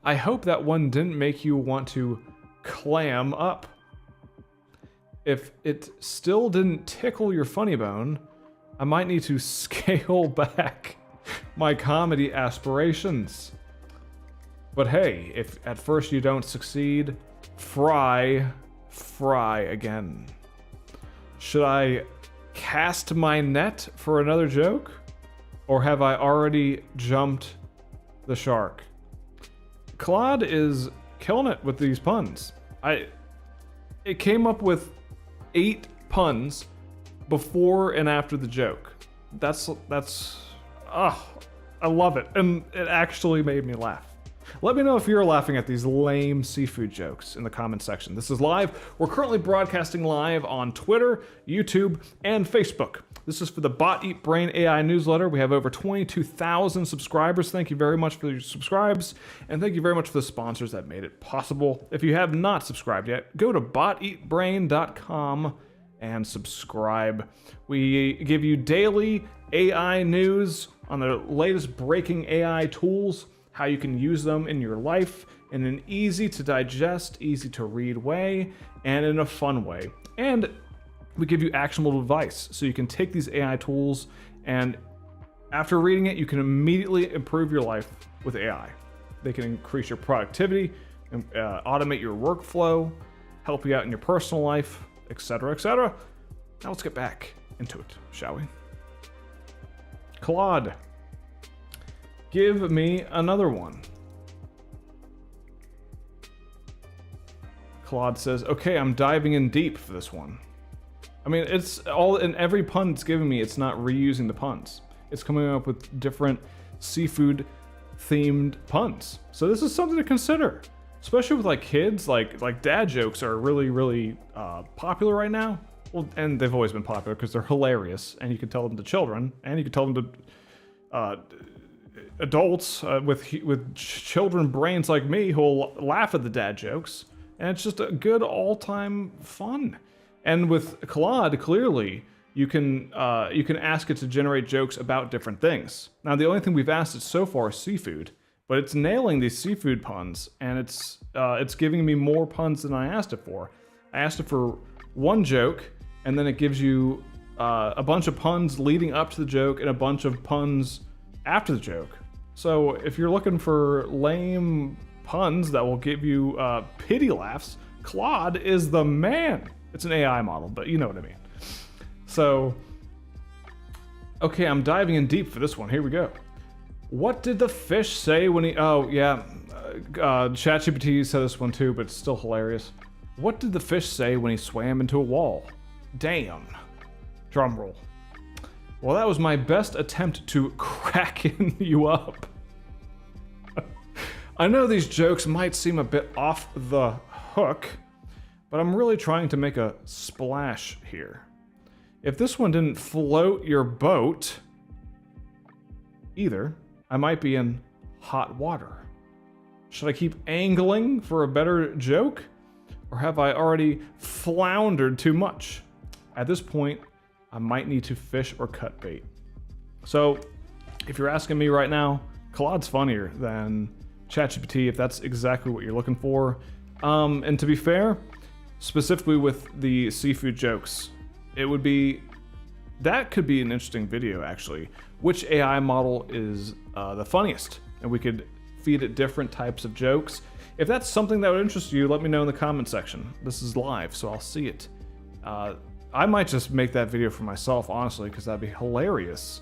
I hope that one didn't make you want to clam up. If it still didn't tickle your funny bone, I might need to scale back my comedy aspirations. But hey, if at first you don't succeed, fry again. Should I cast my net for another joke? Or have I already jumped the shark? Claude is killing it with these puns. It came up with 8 puns before and after the joke. That's I love it, and it actually made me laugh. Let me know if you're laughing at these lame seafood jokes in the comment section. This is live. We're currently broadcasting live on Twitter, YouTube, and Facebook. This is for the Bot Eat Brain AI newsletter. We have over 22,000 subscribers. Thank you very much for your subscribes, and thank you very much for the sponsors that made it possible. If you have not subscribed yet, go to boteatbrain.com and subscribe. We give you daily AI news on the latest breaking AI tools, how you can use them in your life in an easy to digest, easy to read way, and in a fun way. And we give you actionable advice, so you can take these AI tools and after reading it, you can immediately improve your life with AI. They can increase your productivity, automate your workflow, help you out in your personal life, etc., etc. Now let's get back into it, shall we? Claude, give me another one. Claude says, okay, I'm diving in deep for this one. I mean, it's all in every pun it's giving me, it's not reusing the puns. It's coming up with different seafood themed puns. So this is something to consider, especially with like kids. Like dad jokes are really popular right now. Well, and they've always been popular because they're hilarious, and you can tell them to children, and you can tell them to adults with children brains like me who will laugh at the dad jokes, and it's just a good all-time fun. And with Claude, clearly, you can ask it to generate jokes about different things. Now, the only thing we've asked it so far is seafood, but it's nailing these seafood puns, and it's giving me more puns than I asked it for. I asked it for one joke, and then it gives you a bunch of puns leading up to the joke and a bunch of puns after the joke. So if you're looking for lame puns that will give you pity laughs, Claude is the man. It's an AI model, but you know what I mean. So, okay, I'm diving in deep for this one. Here we go. What did the fish say when he... Oh, yeah. ChatGPT said this one too, but it's still hilarious. What did the fish say when he swam into a wall? Damn. Drum roll. Well, that was my best attempt to cracken you up. I know these jokes might seem a bit off the hook, but I'm really trying to make a splash here. If this one didn't float your boat either, I might be in hot water. Should I keep angling for a better joke? Or have I already floundered too much? At this point, I might need to fish or cut bait. So, if you're asking me right now, Claude's funnier than ChatGPT if that's exactly what you're looking for. And to be fair, specifically with the seafood jokes, that could be an interesting video actually. Which AI model is the funniest? And we could feed it different types of jokes. If that's something that would interest you, let me know in the comment section. This is live, so I'll see it. I might just make that video for myself, honestly, because that'd be hilarious.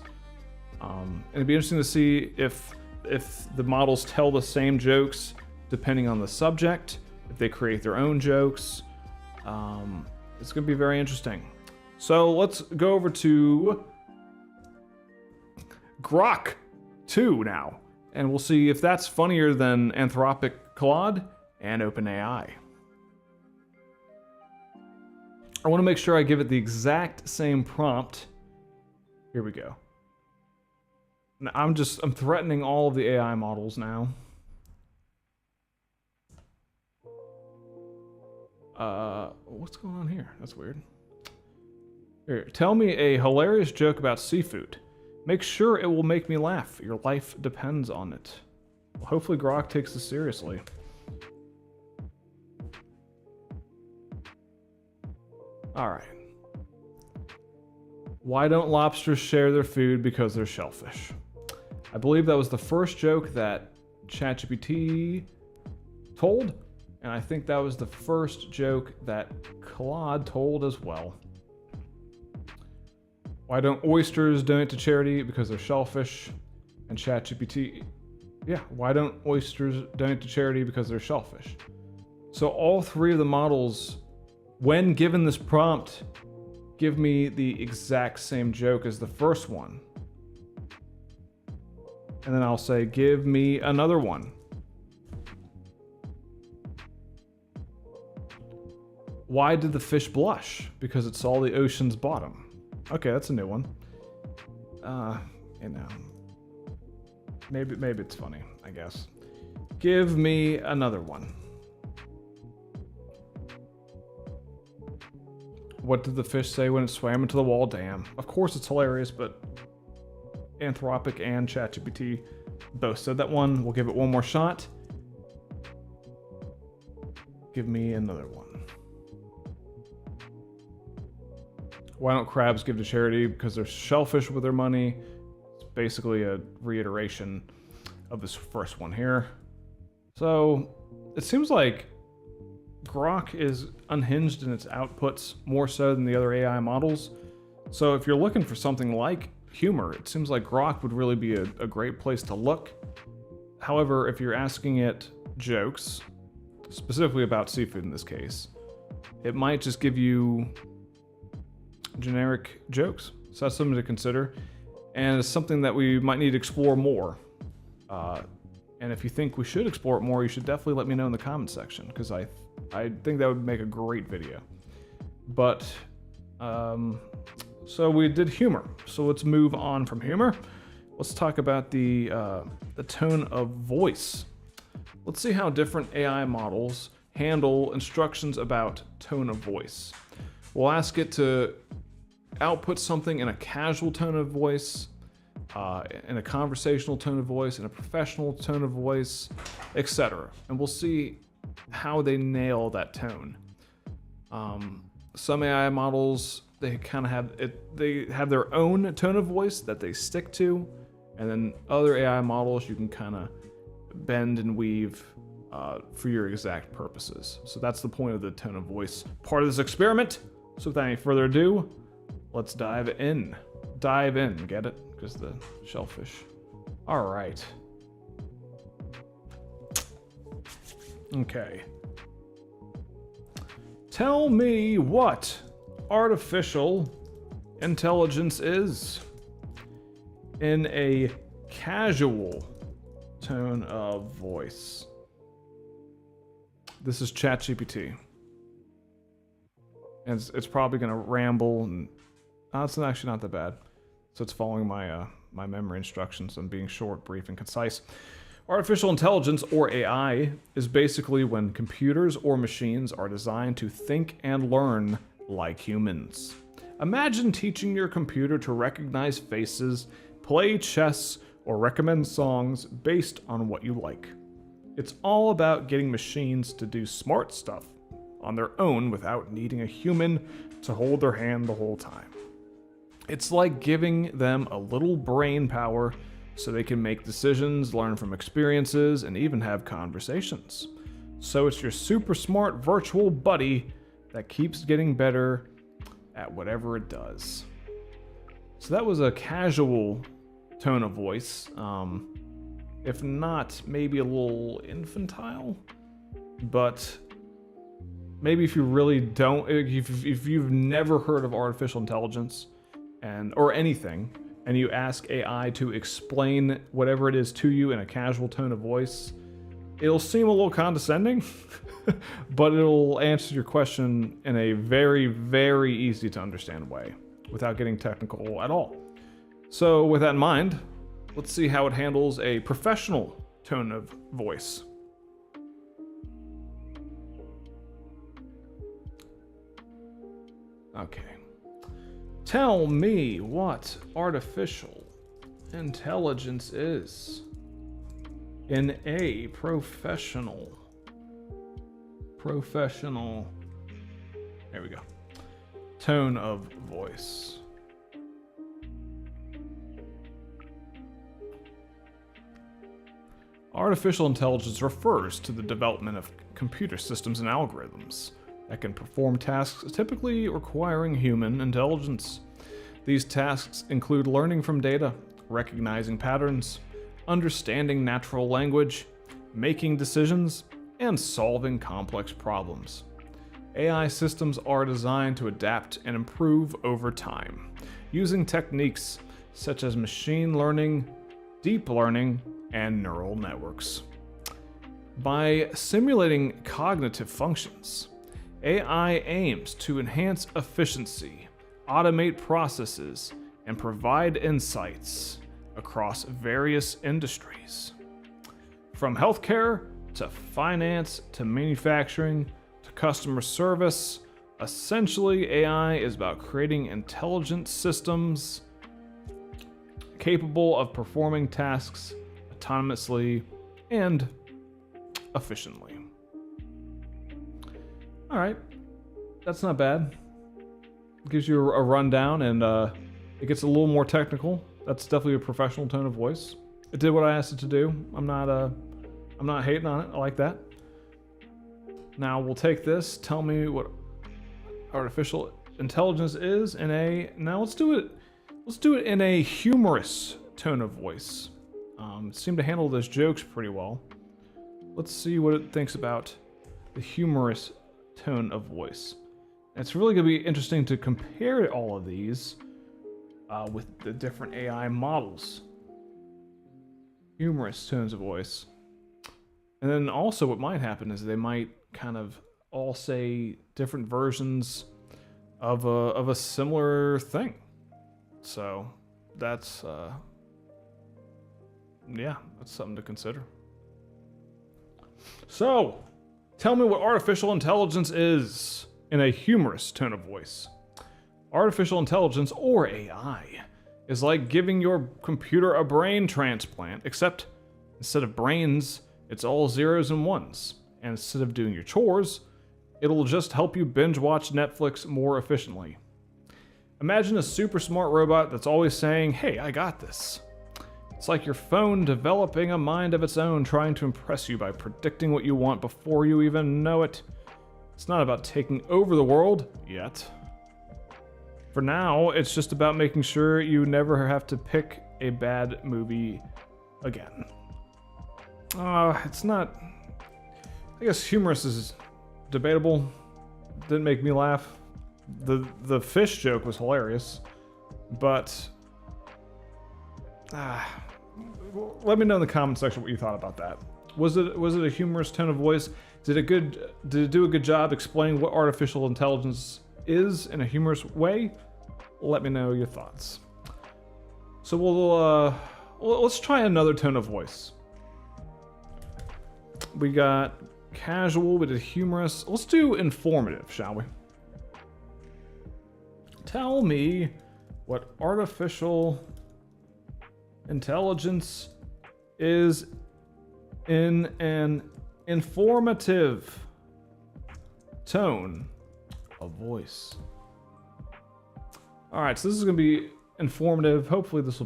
And it'd be interesting to see if the models tell the same jokes depending on the subject, if they create their own jokes. It's gonna be very interesting. So let's go over to Grok 2 now, and we'll see if that's funnier than Anthropic Claude and OpenAI. I want to make sure I give it the exact same prompt. Here we go. Now, I'm threatening all of the AI models now. What's going on here? That's weird. Here, tell me a hilarious joke about seafood. Make sure it will make me laugh. Your life depends on it. Well, hopefully Grok takes this seriously. Alright. Why don't lobsters share their food? Because they're shellfish. I believe that was the first joke that ChatGPT told, and I think that was the first joke that Claude told as well. Why don't oysters donate to charity? Because they're shellfish. And ChatGPT, yeah, why don't oysters donate to charity? Because they're shellfish. So all three of the models, when given this prompt, give me the exact same joke as the first one. And then I'll say, give me another one. Why did the fish blush? Because it saw the ocean's bottom. Okay, that's a new one. You know, maybe it's funny, I guess. Give me another one. What did the fish say when it swam into the wall? Damn. Of course it's hilarious, but Anthropic and ChatGPT both said that one. We'll give it one more shot. Give me another one. Why don't crabs give to charity? Because they're shellfish with their money. It's basically a reiteration of this first one here. So it seems like Grok is unhinged in its outputs more so than the other AI models. So if you're looking for something like humor, it seems like Grok would really be a great place to look. However, if you're asking it jokes, specifically about seafood in this case, it might just give you generic jokes. So that's something to consider. And it's something that we might need to explore more. And if you think we should explore it more, you should definitely let me know in the comment section, because I think that would make a great video. But, so we did humor. So let's move on from humor. Let's talk about the tone of voice. Let's see how different AI models handle instructions about tone of voice. We'll ask it to output something in a casual tone of voice, in a conversational tone of voice, in a professional tone of voice, etc. And we'll see how they nail that tone. Some AI models, they kind of have it, they have their own tone of voice that they stick to, and then other AI models you can kind of bend and weave for your exact purposes. So that's the point of the tone of voice part of this experiment. So without any further ado, let's dive in. Dive in, get it? Because the shellfish. All right. Okay. Tell me what artificial intelligence is in a casual tone of voice. This is ChatGPT. And it's probably going to ramble, and it's actually not that bad. So it's following my my memory instructions on being short, brief, and concise. Artificial intelligence, or AI, is basically when computers or machines are designed to think and learn like humans. Imagine teaching your computer to recognize faces, play chess, or recommend songs based on what you like. It's all about getting machines to do smart stuff on their own without needing a human to hold their hand the whole time. It's like giving them a little brain power so they can make decisions, learn from experiences, and even have conversations. So it's your super smart virtual buddy that keeps getting better at whatever it does. So that was a casual tone of voice. If not, maybe a little infantile, but maybe if you really don't, if you've never heard of artificial intelligence or anything, and you ask AI to explain whatever it is to you in a casual tone of voice, It'll seem a little condescending, but it'll answer your question in a very, very easy to understand way without getting technical at all. So with that in mind, let's see how it handles a professional tone of voice. Okay. Tell me what artificial intelligence is in a professional, there we go, tone of voice. Artificial intelligence refers to the development of computer systems and algorithms that can perform tasks typically requiring human intelligence. These tasks include learning from data, recognizing patterns, understanding natural language, making decisions, and solving complex problems. AI systems are designed to adapt and improve over time, using techniques such as machine learning, deep learning, and neural networks. By simulating cognitive functions, AI aims to enhance efficiency, automate processes, and provide insights across various industries. From healthcare to finance to manufacturing to customer service, essentially AI is about creating intelligent systems capable of performing tasks autonomously and efficiently. All right, that's not bad. It gives you a rundown, and it gets a little more technical. That's definitely a professional tone of voice. It did what I asked it to do. I'm not hating on it. I like that. Now we'll take this. Tell me what artificial intelligence is in a. Now let's do it. Let's do it in a humorous tone of voice. It seemed to handle those jokes pretty well. Let's see what it thinks about the humorous tone of voice. And it's really going to be interesting to compare all of these with the different AI models. Humorous tones of voice. And then also what might happen is they might kind of all say different versions of a similar thing. So that's yeah, that's something to consider. So, tell me what artificial intelligence is in a humorous tone of voice. Artificial intelligence, or AI, is like giving your computer a brain transplant, except instead of brains, it's all zeros and ones. And instead of doing your chores, it'll just help you binge watch Netflix more efficiently. Imagine a super smart robot that's always saying, "Hey, I got this." It's like your phone developing a mind of its own, trying to impress you by predicting what you want before you even know it. It's not about taking over the world, yet. For now, it's just about making sure you never have to pick a bad movie again. It's not... I guess humorous is debatable. Didn't make me laugh. The fish joke was hilarious, but... let me know in the comment section what you thought about that. Was it a humorous tone of voice? Did it do a good job explaining what artificial intelligence is in a humorous way? Let me know your thoughts. So let's try another tone of voice. We got casual, we did humorous. Let's do informative, shall we? Tell me what artificial intelligence is in an informative tone of voice. All right, so this is going to be informative. Hopefully this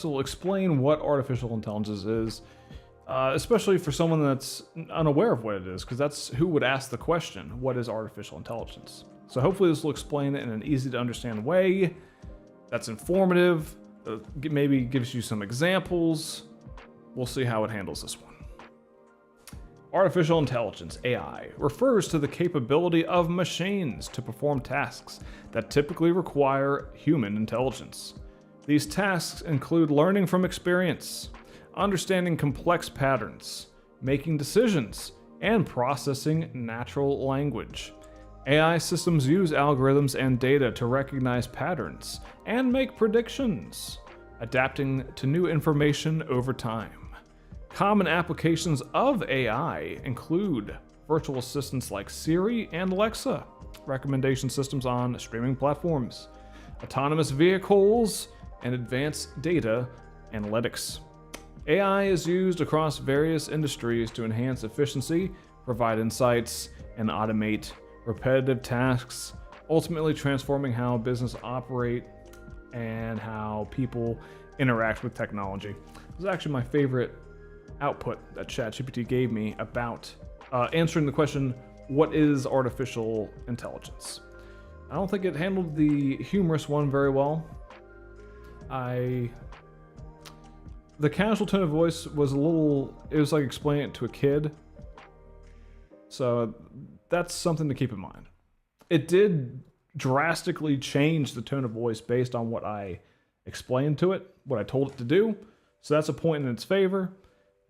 will explain what artificial intelligence is, especially for someone that's unaware of what it is, because that's who would ask the question, what is artificial intelligence? So hopefully this will explain it in an easy to understand way that's informative, maybe gives you some examples. We'll see how it handles this one. Artificial intelligence, AI, refers to the capability of machines to perform tasks that typically require human intelligence. These tasks include learning from experience, understanding complex patterns, making decisions, and processing natural language. AI systems use algorithms and data to recognize patterns and make predictions, adapting to new information over time. Common applications of AI include virtual assistants like Siri and Alexa, recommendation systems on streaming platforms, autonomous vehicles, and advanced data analytics. AI is used across various industries to enhance efficiency, provide insights, and automate repetitive tasks, ultimately transforming how business operate and how people interact with technology. This is actually my favorite output that ChatGPT gave me about answering the question, what is artificial intelligence? I don't think it handled the humorous one very well. The casual tone of voice was it was like explaining it to a kid. So that's something to keep in mind. It did drastically change the tone of voice based on what I explained to it, what I told it to do. So that's a point in its favor.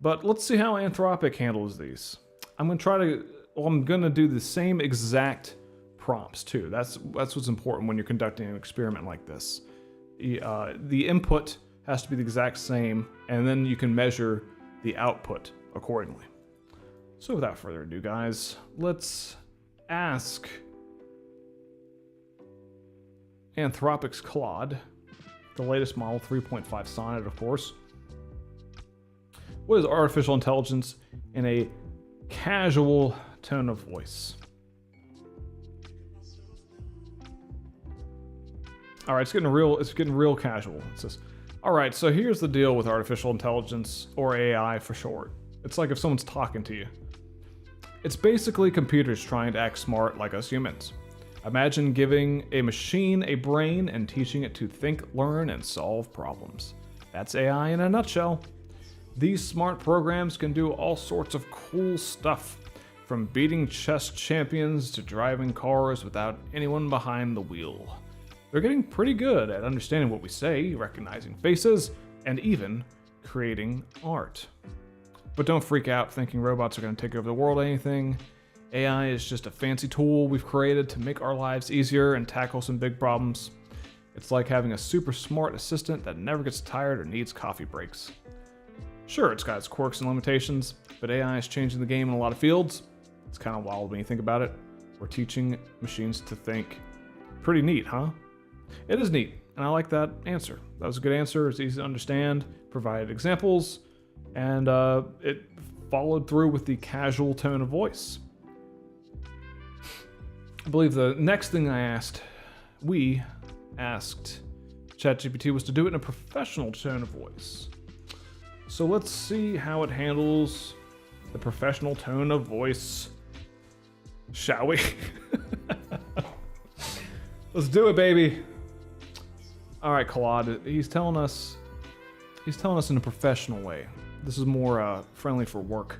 But let's see how Anthropic handles these. I'm gonna do the same exact prompts too. That's what's important when you're conducting an experiment like this. The input has to be the exact same, and then you can measure the output accordingly. So without further ado, guys, let's ask Anthropic's Claude, the latest model, 3.5 Sonnet, of course. What is artificial intelligence in a casual tone of voice? All right, it's getting real casual. It says, all right, so here's the deal with artificial intelligence, or AI for short. It's like if someone's talking to you. It's basically computers trying to act smart like us humans. Imagine giving a machine a brain and teaching it to think, learn, and solve problems. That's AI in a nutshell. These smart programs can do all sorts of cool stuff, from beating chess champions to driving cars without anyone behind the wheel. They're getting pretty good at understanding what we say, recognizing faces, and even creating art. But don't freak out thinking robots are going to take over the world or anything. AI is just a fancy tool we've created to make our lives easier and tackle some big problems. It's like having a super smart assistant that never gets tired or needs coffee breaks. Sure, it's got its quirks and limitations, but AI is changing the game in a lot of fields. It's kind of wild when you think about it. We're teaching machines to think. Pretty neat, huh? It is neat, and I like that answer. That was a good answer. It's easy to understand, provided examples, and it followed through with the casual tone of voice. I believe the next thing we asked ChatGPT was to do it in a professional tone of voice. So let's see how it handles the professional tone of voice. Shall we? Let's do it, baby. All right, Claude. He's telling us in a professional way. This is more friendly for work.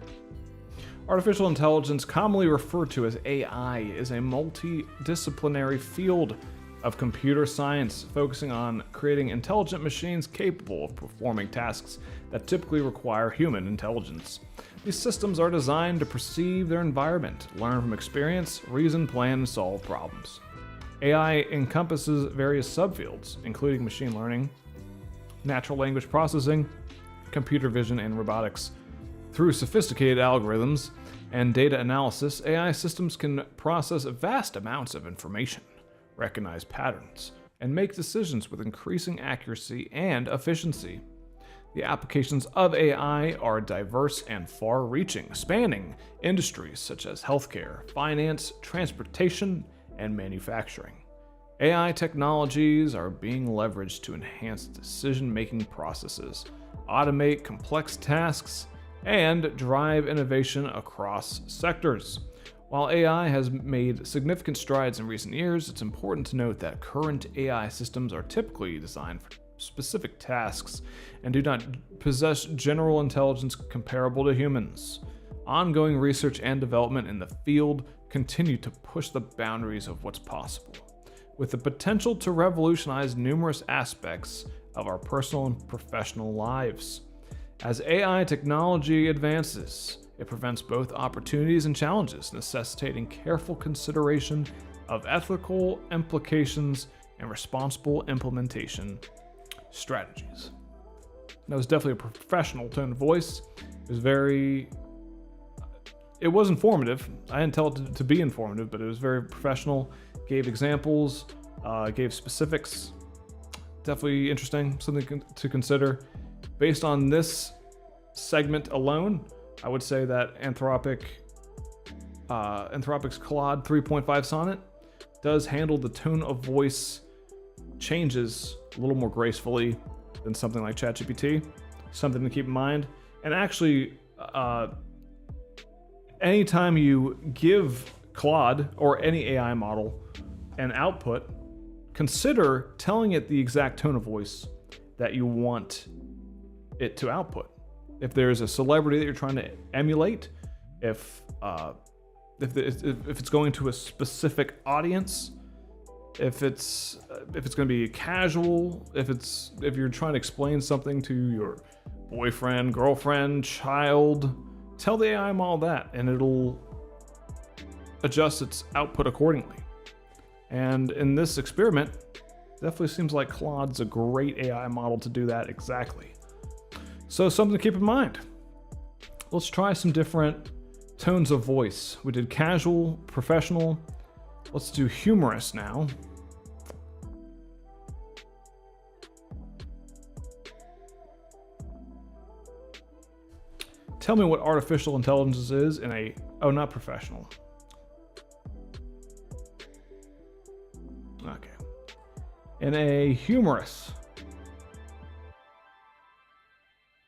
Artificial intelligence, commonly referred to as AI, is a multidisciplinary field of computer science focusing on creating intelligent machines capable of performing tasks that typically require human intelligence. These systems are designed to perceive their environment, learn from experience, reason, plan, and solve problems. AI encompasses various subfields, including machine learning, natural language processing, computer vision, and robotics. Through sophisticated algorithms and data analysis, AI systems can process vast amounts of information, recognize patterns, and make decisions with increasing accuracy and efficiency. The applications of AI are diverse and far-reaching, spanning industries such as healthcare, finance, transportation, and manufacturing. AI technologies are being leveraged to enhance decision-making processes, automate complex tasks, and drive innovation across sectors. While AI has made significant strides in recent years, it's important to note that current AI systems are typically designed for specific tasks and do not possess general intelligence comparable to humans. Ongoing research and development in the field continue to push the boundaries of what's possible, with the potential to revolutionize numerous aspects of our personal and professional lives. As AI technology advances, It presents both opportunities and challenges, necessitating careful consideration of ethical implications and responsible implementation strategies. That was definitely a professional tone of voice. It was informative. I didn't tell it to be informative, but it was very professional. Gave examples, gave specifics. Definitely interesting, something to consider. Based on this segment alone, I would say that Anthropic's Claude 3.5 Sonnet does handle the tone of voice changes a little more gracefully than something like ChatGPT. Something to keep in mind. And actually, anytime you give Claude or any AI model an output, consider telling it the exact tone of voice that you want it to output. If there's a celebrity that you're trying to emulate, if it's going to a specific audience, if it's going to be casual, if you're trying to explain something to your boyfriend, girlfriend, child, tell the AI model that, and it'll adjust its output accordingly. And in this experiment, definitely seems like Claude's a great AI model to do that exactly. So something to keep in mind. Let's try some different tones of voice. We did casual, professional. Let's do humorous now. Tell me what artificial intelligence is in a, oh, not professional. Okay. In a humorous.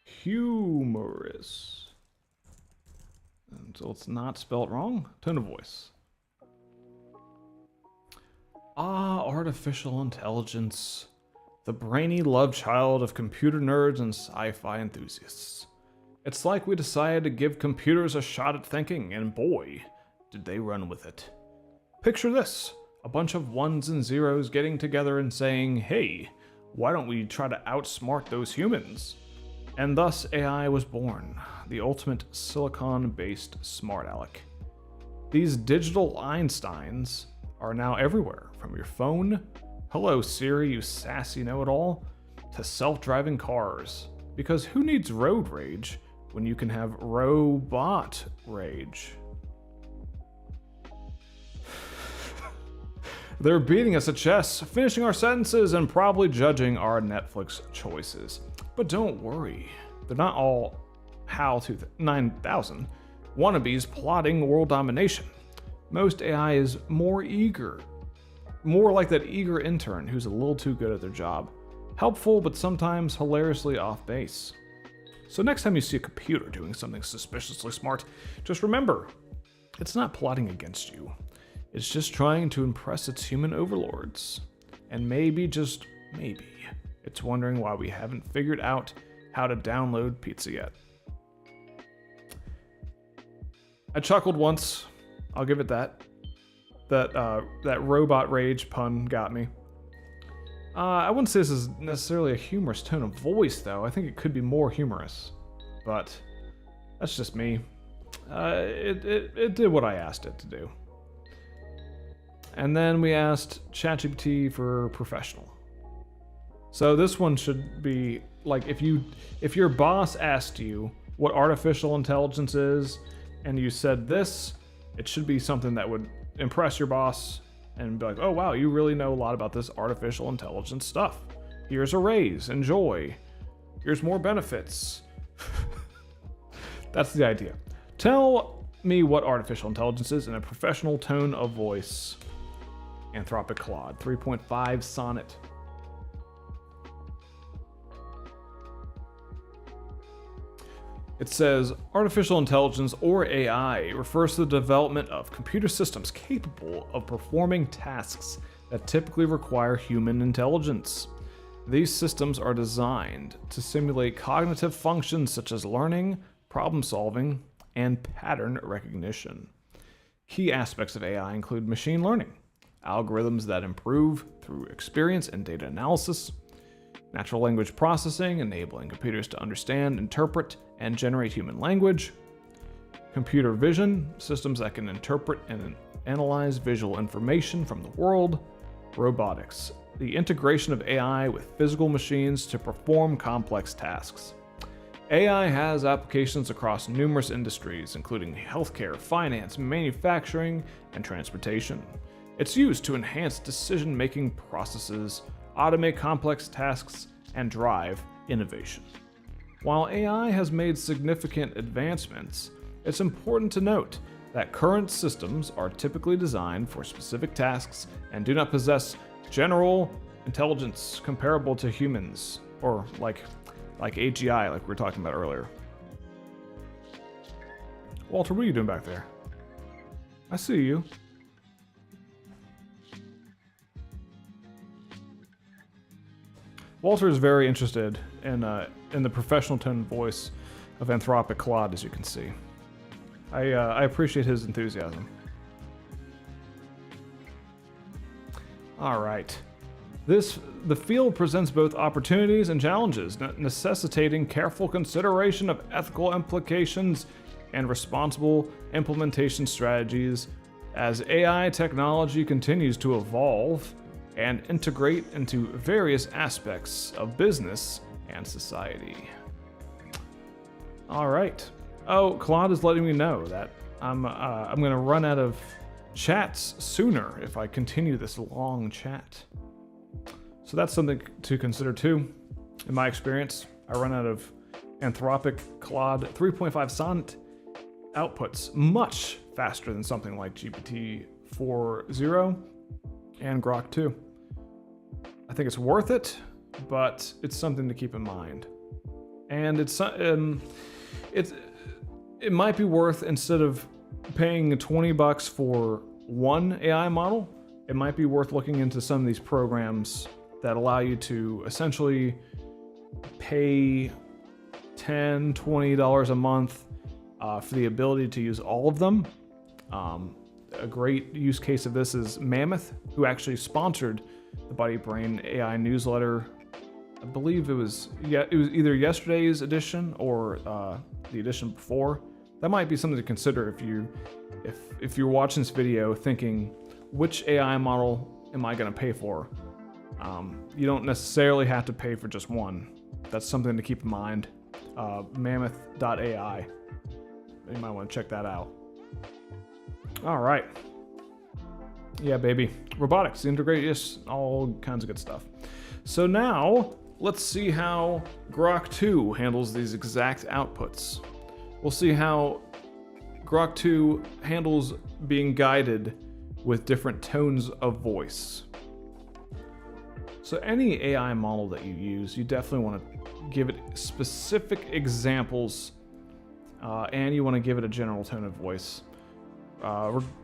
Humorous. And so it's not spelled wrong. Tone of voice. Artificial intelligence. The brainy love child of computer nerds and sci-fi enthusiasts. It's like we decided to give computers a shot at thinking, and boy, did they run with it. Picture this. A bunch of ones and zeros getting together and saying, hey, why don't we try to outsmart those humans? And thus AI was born, the ultimate silicon-based smart aleck. These digital Einsteins are now everywhere, from your phone, hello Siri, you sassy know-it-all, to self-driving cars. Because who needs road rage when you can have robot rage? They're beating us at chess, finishing our sentences, and probably judging our Netflix choices. But don't worry, they're not all HAL 9000 wannabes plotting world domination. Most AI is more like that eager intern who's a little too good at their job. Helpful, but sometimes hilariously off base. So next time you see a computer doing something suspiciously smart, just remember, it's not plotting against you. It's just trying to impress its human overlords. And maybe, just maybe, it's wondering why we haven't figured out how to download pizza yet. I chuckled once. I'll give it that. That robot rage pun got me. I wouldn't say this is necessarily a humorous tone of voice, though. I think it could be more humorous. But that's just me. It did what I asked it to do. And then we asked ChatGPT for professional. So this one should be like if your boss asked you what artificial intelligence is and you said this, it should be something that would impress your boss and be like, oh wow, you really know a lot about this artificial intelligence stuff. Here's a raise, enjoy. Here's more benefits. That's the idea. Tell me what artificial intelligence is in a professional tone of voice. Anthropic Claude 3.5 Sonnet. It says, artificial intelligence, or AI, refers to the development of computer systems capable of performing tasks that typically require human intelligence. These systems are designed to simulate cognitive functions such as learning, problem solving, and pattern recognition. Key aspects of AI include machine learning, algorithms that improve through experience and data analysis, natural language processing, enabling computers to understand, interpret, and generate human language, computer vision, systems that can interpret and analyze visual information from the world, robotics, the integration of AI with physical machines to perform complex tasks. AI has applications across numerous industries, including healthcare, finance, manufacturing, and transportation. It's used to enhance decision-making processes, automate complex tasks, and drive innovation. While AI has made significant advancements, it's important to note that current systems are typically designed for specific tasks and do not possess general intelligence comparable to humans, or like AGI, like we were talking about earlier. Walter, what are you doing back there? I see you. Walter is very interested in the professional tone and voice of Anthropic Claude, as you can see. I appreciate his enthusiasm. All right. The field presents both opportunities and challenges, necessitating careful consideration of ethical implications and responsible implementation strategies as AI technology continues to evolve and integrate into various aspects of business and society. All right. Oh, Claude is letting me know that I'm going to run out of chats sooner if I continue this long chat. So that's something to consider too. In my experience, I run out of Anthropic Claude 3.5 Sonnet outputs much faster than something like GPT 4.0 and Grok 2. I think it's worth it, but it's something to keep in mind. And it might be worth, instead of paying $20 for one AI model, it might be worth looking into some of these programs that allow you to essentially pay $10, $20 a month for the ability to use all of them. A great use case of this is Mammoth, who actually sponsored the Buddy Brain AI newsletter. I believe it was either yesterday's edition or the edition before. That might be something to consider if you're watching this video thinking, which AI model am I going to pay for? You don't necessarily have to pay for just one. That's something to keep in mind. Mammoth.ai. You might want to check that out. All right. Yeah, baby. Robotics, integrate, yes, all kinds of good stuff. So now, let's see how Grok 2 handles these exact outputs. We'll see how Grok 2 handles being guided with different tones of voice. So any AI model that you use, you definitely want to give it specific examples, and you want to give it a general tone of voice.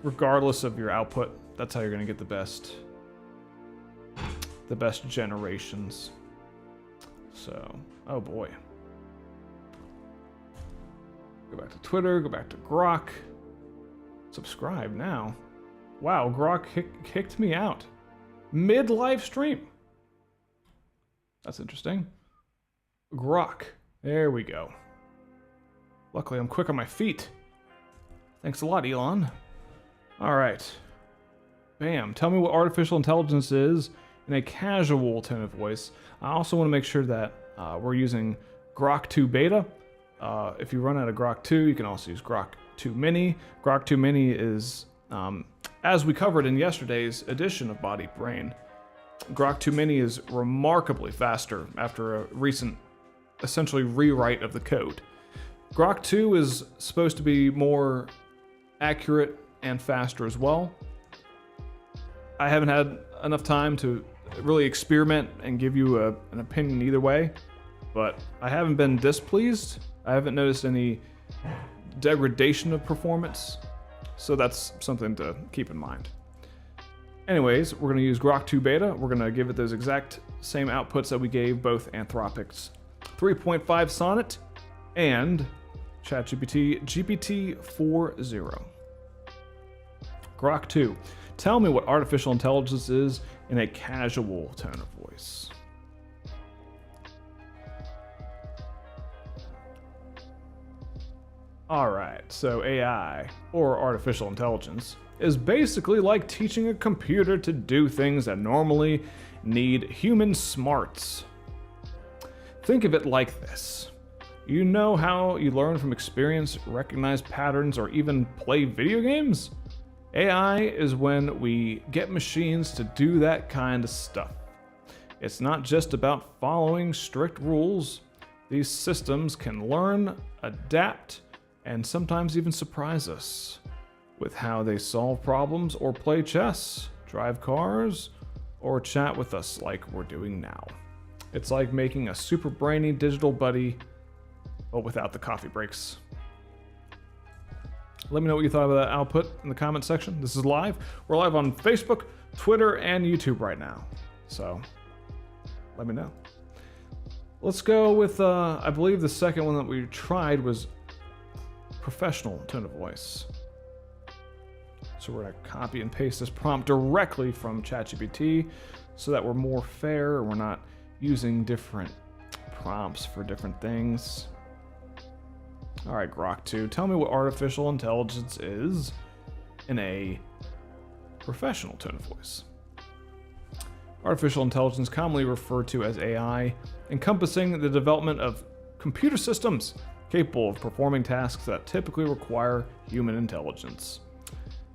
Regardless of your output, that's how you're going to get the best generations. So, oh boy. Go back to Twitter, go back to Grok. Subscribe now. Wow, Grok kicked me out mid-live stream. That's interesting. Grok. There we go. Luckily, I'm quick on my feet. Thanks a lot, Elon. All right. Bam. Tell me what artificial intelligence is in a casual tone of voice. I also want to make sure that we're using Grok 2 Beta. If you run out of Grok 2, you can also use Grok 2 Mini. Grok 2 Mini is, as we covered in yesterday's edition of Body Brain, Grok 2 Mini is remarkably faster after a recent, essentially, rewrite of the code. Grok 2 is supposed to be more accurate and faster as well. I haven't had enough time to really experiment and give you an opinion either way, but I haven't been displeased. I haven't noticed any degradation of performance, so that's something to keep in mind. Anyways, we're going to use Grok 2 Beta. We're going to give it those exact same outputs that we gave both Anthropic's 3.5 Sonnet and ChatGPT GPT 4.0. Grok 2. Tell me what artificial intelligence is in a casual tone of voice. Alright, so AI, or artificial intelligence, is basically like teaching a computer to do things that normally need human smarts. Think of it like this. You know how you learn from experience, recognize patterns, or even play video games? AI is when we get machines to do that kind of stuff. It's not just about following strict rules. These systems can learn, adapt, and sometimes even surprise us with how they solve problems or play chess, drive cars, or chat with us like we're doing now. It's like making a super brainy digital buddy, but without the coffee breaks. Let me know what you thought of that output in the comment section. This is live. We're live on Facebook, Twitter, and YouTube right now. So let me know. Let's go with, I believe the second one that we tried was professional tone of voice. So we're gonna copy and paste this prompt directly from ChatGPT so that we're more fair and we're not using different prompts for different things. All right, Grok 2, tell me what artificial intelligence is in a professional tone of voice. Artificial intelligence, commonly referred to as AI, encompassing the development of computer systems capable of performing tasks that typically require human intelligence.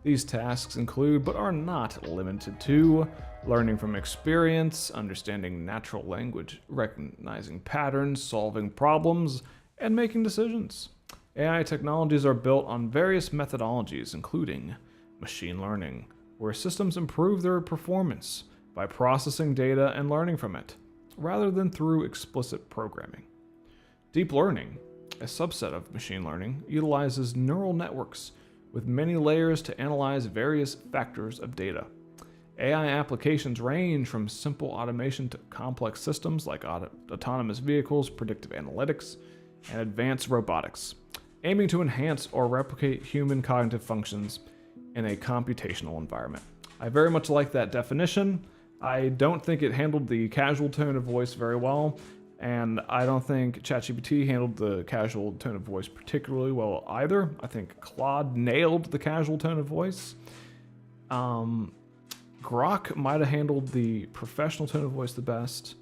These tasks include, but are not limited to, learning from experience, understanding natural language, recognizing patterns, solving problems, and making decisions. AI technologies are built on various methodologies, including machine learning, where systems improve their performance by processing data and learning from it, rather than through explicit programming. Deep learning, a subset of machine learning, utilizes neural networks with many layers to analyze various factors of data. AI applications range from simple automation to complex systems like autonomous vehicles, predictive analytics, and advanced robotics, aiming to enhance or replicate human cognitive functions in a computational environment. I very much like that definition. I don't think it handled the casual tone of voice very well, and I don't think ChatGPT handled the casual tone of voice particularly well either. I think Claude nailed the casual tone of voice. Grok might have handled the professional tone of voice the best,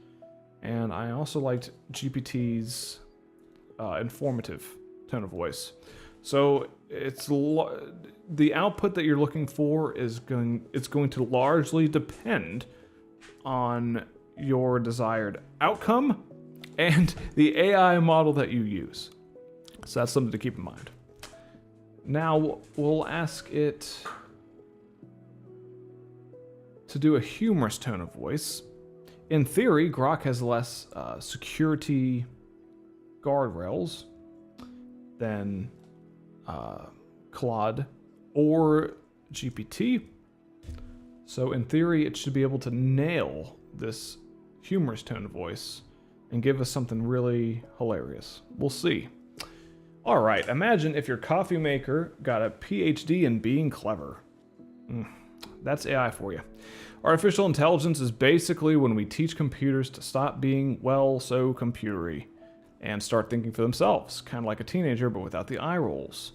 and I also liked GPT's informative tone of voice. So it's the output that you're looking for is going to largely depend on your desired outcome and the AI model that you use. So that's something to keep in mind. Now we'll ask it to do a humorous tone of voice. In theory, Grok has less security guardrails than Claude or GPT. So in theory, it should be able to nail this humorous tone of voice and give us something really hilarious. We'll see. All right, imagine if your coffee maker got a PhD in being clever. That's AI for you. Artificial intelligence is basically when we teach computers to stop being, well, so computery and start thinking for themselves, kind of like a teenager, but without the eye rolls.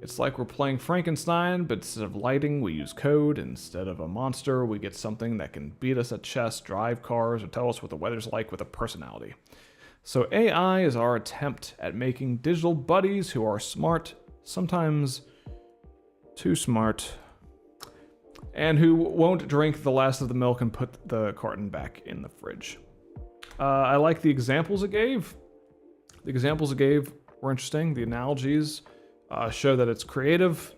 It's like we're playing Frankenstein, but instead of lighting, we use code. Instead of a monster, we get something that can beat us at chess, drive cars, or tell us what the weather's like with a personality. So AI is our attempt at making digital buddies who are smart, sometimes too smart, and who won't drink the last of the milk and put the carton back in the fridge. I like the examples it gave. The examples it gave were interesting. The analogies show that it's creative.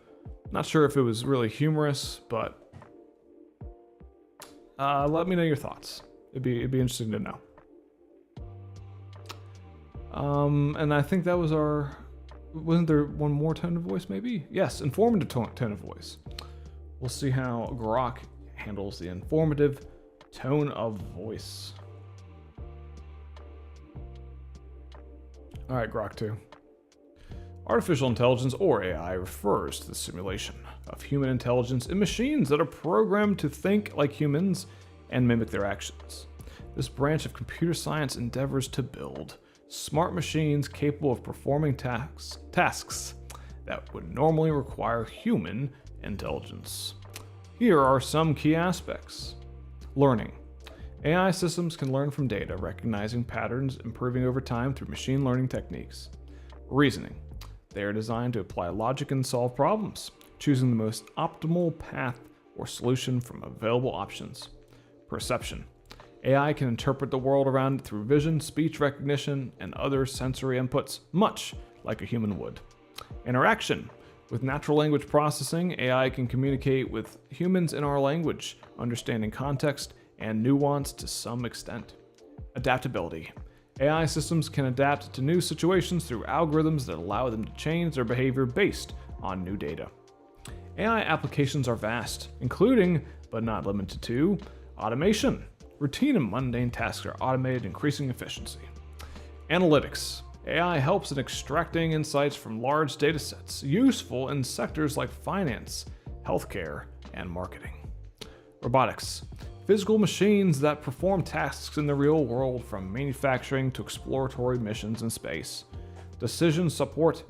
Not sure if it was really humorous, but let me know your thoughts. It'd be interesting to know. And I think that was our... Wasn't there one more tone of voice, maybe? Yes, informative tone of voice. We'll see how Grok handles the informative tone of voice. All right, Grok 2. Artificial intelligence, or AI, refers to the simulation of human intelligence in machines that are programmed to think like humans and mimic their actions. This branch of computer science endeavors to build smart machines capable of performing tasks that would normally require human intelligence. Here are some key aspects. Learning. AI systems can learn from data, recognizing patterns, improving over time through machine learning techniques. Reasoning. They are designed to apply logic and solve problems, choosing the most optimal path or solution from available options. Perception. AI can interpret the world around it through vision, speech recognition, and other sensory inputs, much like a human would. Interaction. With natural language processing, AI can communicate with humans in our language, understanding context and nuance to some extent. Adaptability. AI systems can adapt to new situations through algorithms that allow them to change their behavior based on new data. AI applications are vast, including, but not limited to, automation. Routine and mundane tasks are automated, increasing efficiency. Analytics. AI helps in extracting insights from large datasets, useful in sectors like finance, healthcare, and marketing. Robotics. Physical machines that perform tasks in the real world, from manufacturing to exploratory missions in space. Decision support.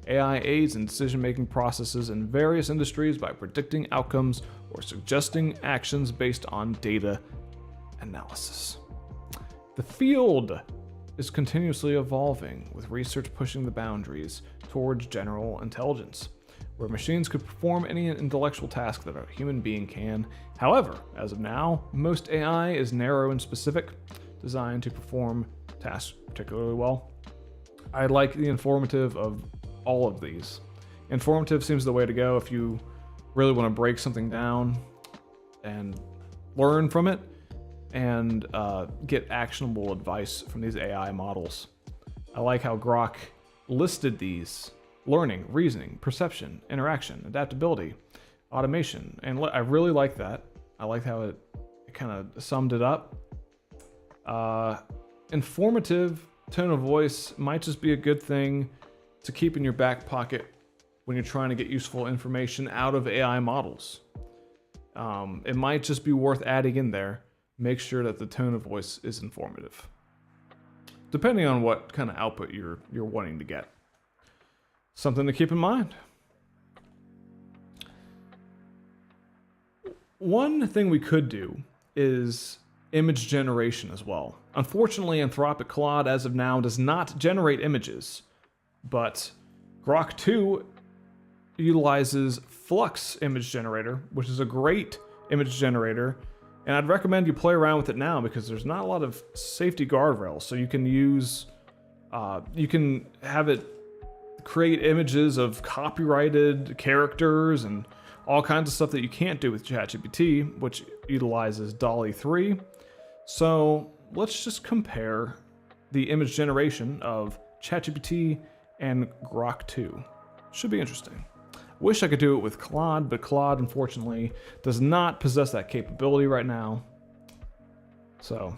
AI aids in decision-making processes in various industries by predicting outcomes or suggesting actions based on data analysis. The field is continuously evolving, with research pushing the boundaries towards general intelligence, where machines could perform any intellectual task that a human being can. However, as of now, most AI is narrow and specific, designed to perform tasks particularly well. I like the informative of all of these. Informative seems the way to go if you really want to break something down and learn from it and get actionable advice from these AI models. I like how Grok listed these: learning, reasoning, perception, interaction, adaptability, automation, and I really like that. I like how it kind of summed it up. Informative tone of voice might just be a good thing to keep in your back pocket when you're trying to get useful information out of AI models. It might just be worth adding in there. Make sure that the tone of voice is informative, depending on what kind of output you're wanting to get. Something to keep in mind. One thing we could do is image generation as well. Unfortunately, Anthropic Claude as of now does not generate images, but Grok 2 utilizes Flux image generator, which is a great image generator, and I'd recommend you play around with it now because there's not a lot of safety guardrails. So you can use, you can have it create images of copyrighted characters and all kinds of stuff that you can't do with ChatGPT, which utilizes DALL-E 3. So let's just compare the image generation of ChatGPT and Grok 2. Should be interesting. Wish I could do it with Claude, but Claude unfortunately does not possess that capability right now. So,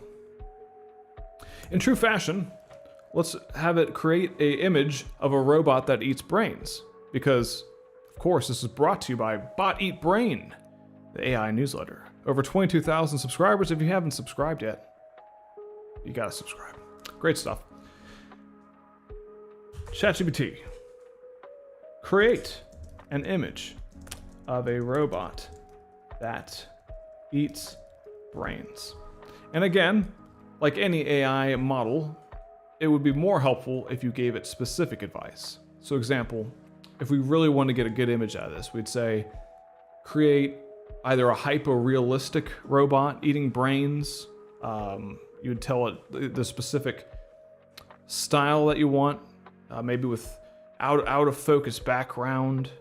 in true fashion, let's have it create an image of a robot that eats brains. Because, of course, this is brought to you by Bot Eat Brain, the AI newsletter. Over 22,000 subscribers. If you haven't subscribed yet, you gotta subscribe. Great stuff. ChatGPT. Create an image of a robot that eats brains. And again, like any AI model, it would be more helpful if you gave it specific advice. So example, if we really want to get a good image out of this, we'd say, create either a hyper-realistic robot eating brains. You would tell it the specific style that you want, maybe with out of focus background,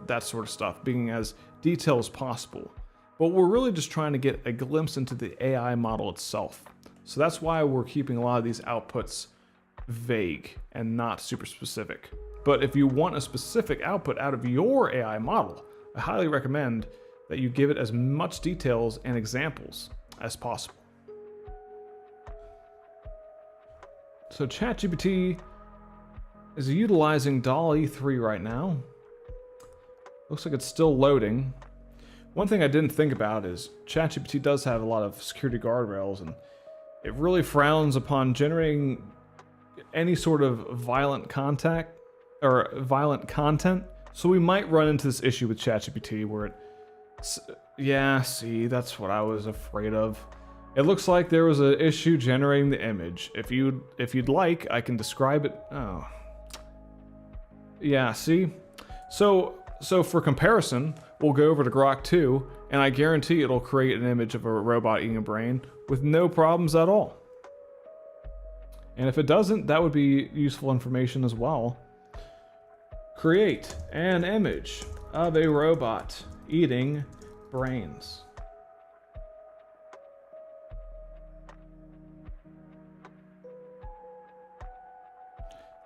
that sort of stuff, being as detailed as possible. But we're really just trying to get a glimpse into the AI model itself. So that's why we're keeping a lot of these outputs vague and not super specific. But if you want a specific output out of your AI model, I highly recommend that you give it as much details and examples as possible. So ChatGPT is utilizing DALL-E 3 right now. Looks like it's still loading. One thing I didn't think about is ChatGPT does have a lot of security guardrails, and it really frowns upon generating any sort of violent content or violent content. So we might run into this issue with ChatGPT where yeah, see, that's what I was afraid of. It looks like there was an issue generating the image. If you'd like, I can describe it. Oh. Yeah, see? So for comparison, we'll go over to Grok 2, and I guarantee it'll create an image of a robot eating a brain with no problems at all. And if it doesn't, that would be useful information as well. Create an image of a robot eating brains.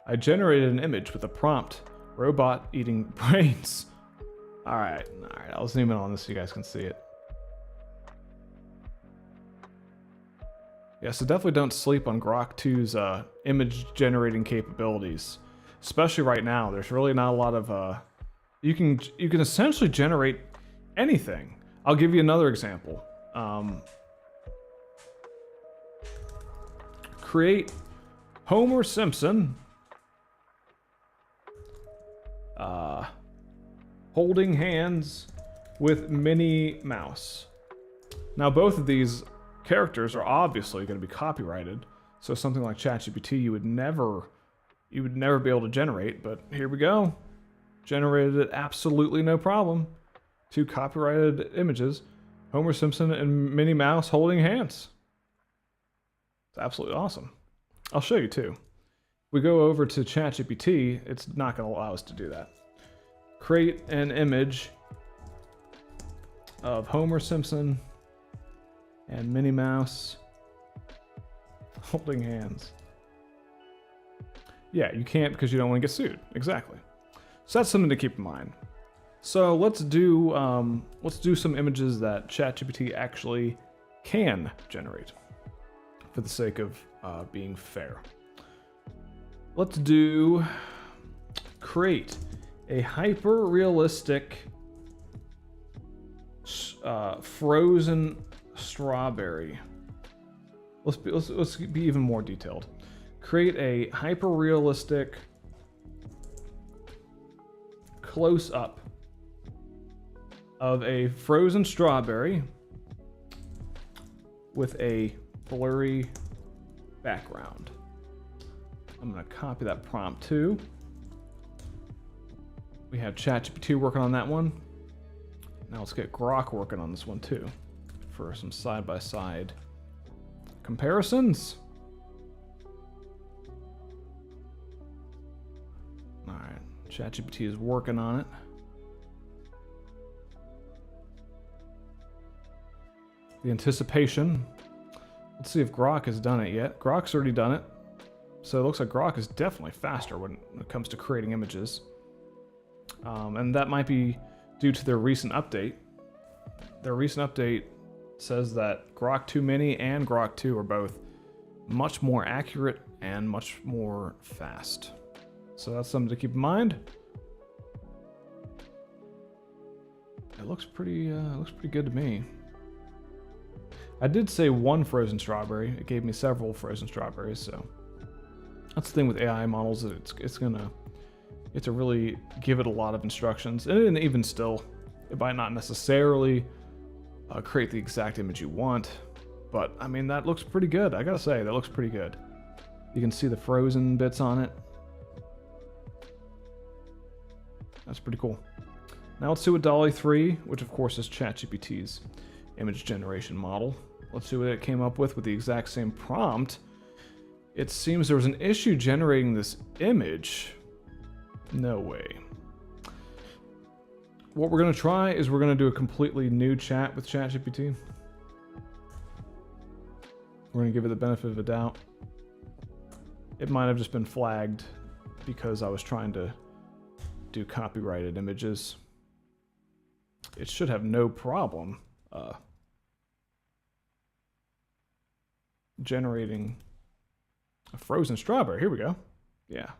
I generated an image with a prompt, robot eating brains. All right, I'll zoom in on this so you guys can see it. Yeah, so definitely don't sleep on Grok 2's image generating capabilities. Especially right now, there's really not a lot of, you can essentially generate anything. I'll give you another example. Create Homer Simpson holding hands with Minnie Mouse. Now both of these characters are obviously going to be copyrighted, so something like ChatGPT you would never be able to generate, but here we go. Generated it absolutely no problem. 2 copyrighted images, Homer Simpson and Minnie Mouse holding hands. It's absolutely awesome. I'll show you too. If we go over to ChatGPT, it's not going to allow us to do that. Create an image of Homer Simpson and Minnie Mouse holding hands. Yeah, you can't because you don't want to get sued. Exactly. So that's something to keep in mind. So let's do some images that ChatGPT actually can generate, for the sake of being fair. Let's do create a hyper-realistic frozen strawberry. Let's be even more detailed. Create a hyper-realistic close-up of a frozen strawberry with a blurry background. I'm going to copy that prompt too. We have ChatGPT working on that one. Now let's get Grok working on this one too, for some side-by-side comparisons. All right, ChatGPT is working on it. The anticipation. Let's see if Grok has done it yet. Grok's already done it. So it looks like Grok is definitely faster when it comes to creating images. And that might be due to their recent update. Their recent update says that Grok 2 Mini and Grok 2 are both much more accurate and much more fast. So that's something to keep in mind. It looks pretty good to me. I did say one frozen strawberry. It gave me several frozen strawberries, so that's the thing with AI models. It's to really give it a lot of instructions, and even still, it might not necessarily create the exact image you want. But I mean, that looks pretty good. I gotta say, that looks pretty good. You can see the frozen bits on it. That's pretty cool. Now let's see what DALL-E 3, which of course is ChatGPT's image generation model. Let's see what it came up with the exact same prompt. It seems there was an issue generating this image. No way. What we're going to try is we're going to do a completely new chat with ChatGPT. We're going to give it the benefit of the doubt. It might have just been flagged because I was trying to do copyrighted images. It should have no problem generating a frozen strawberry. Here we go. Yeah.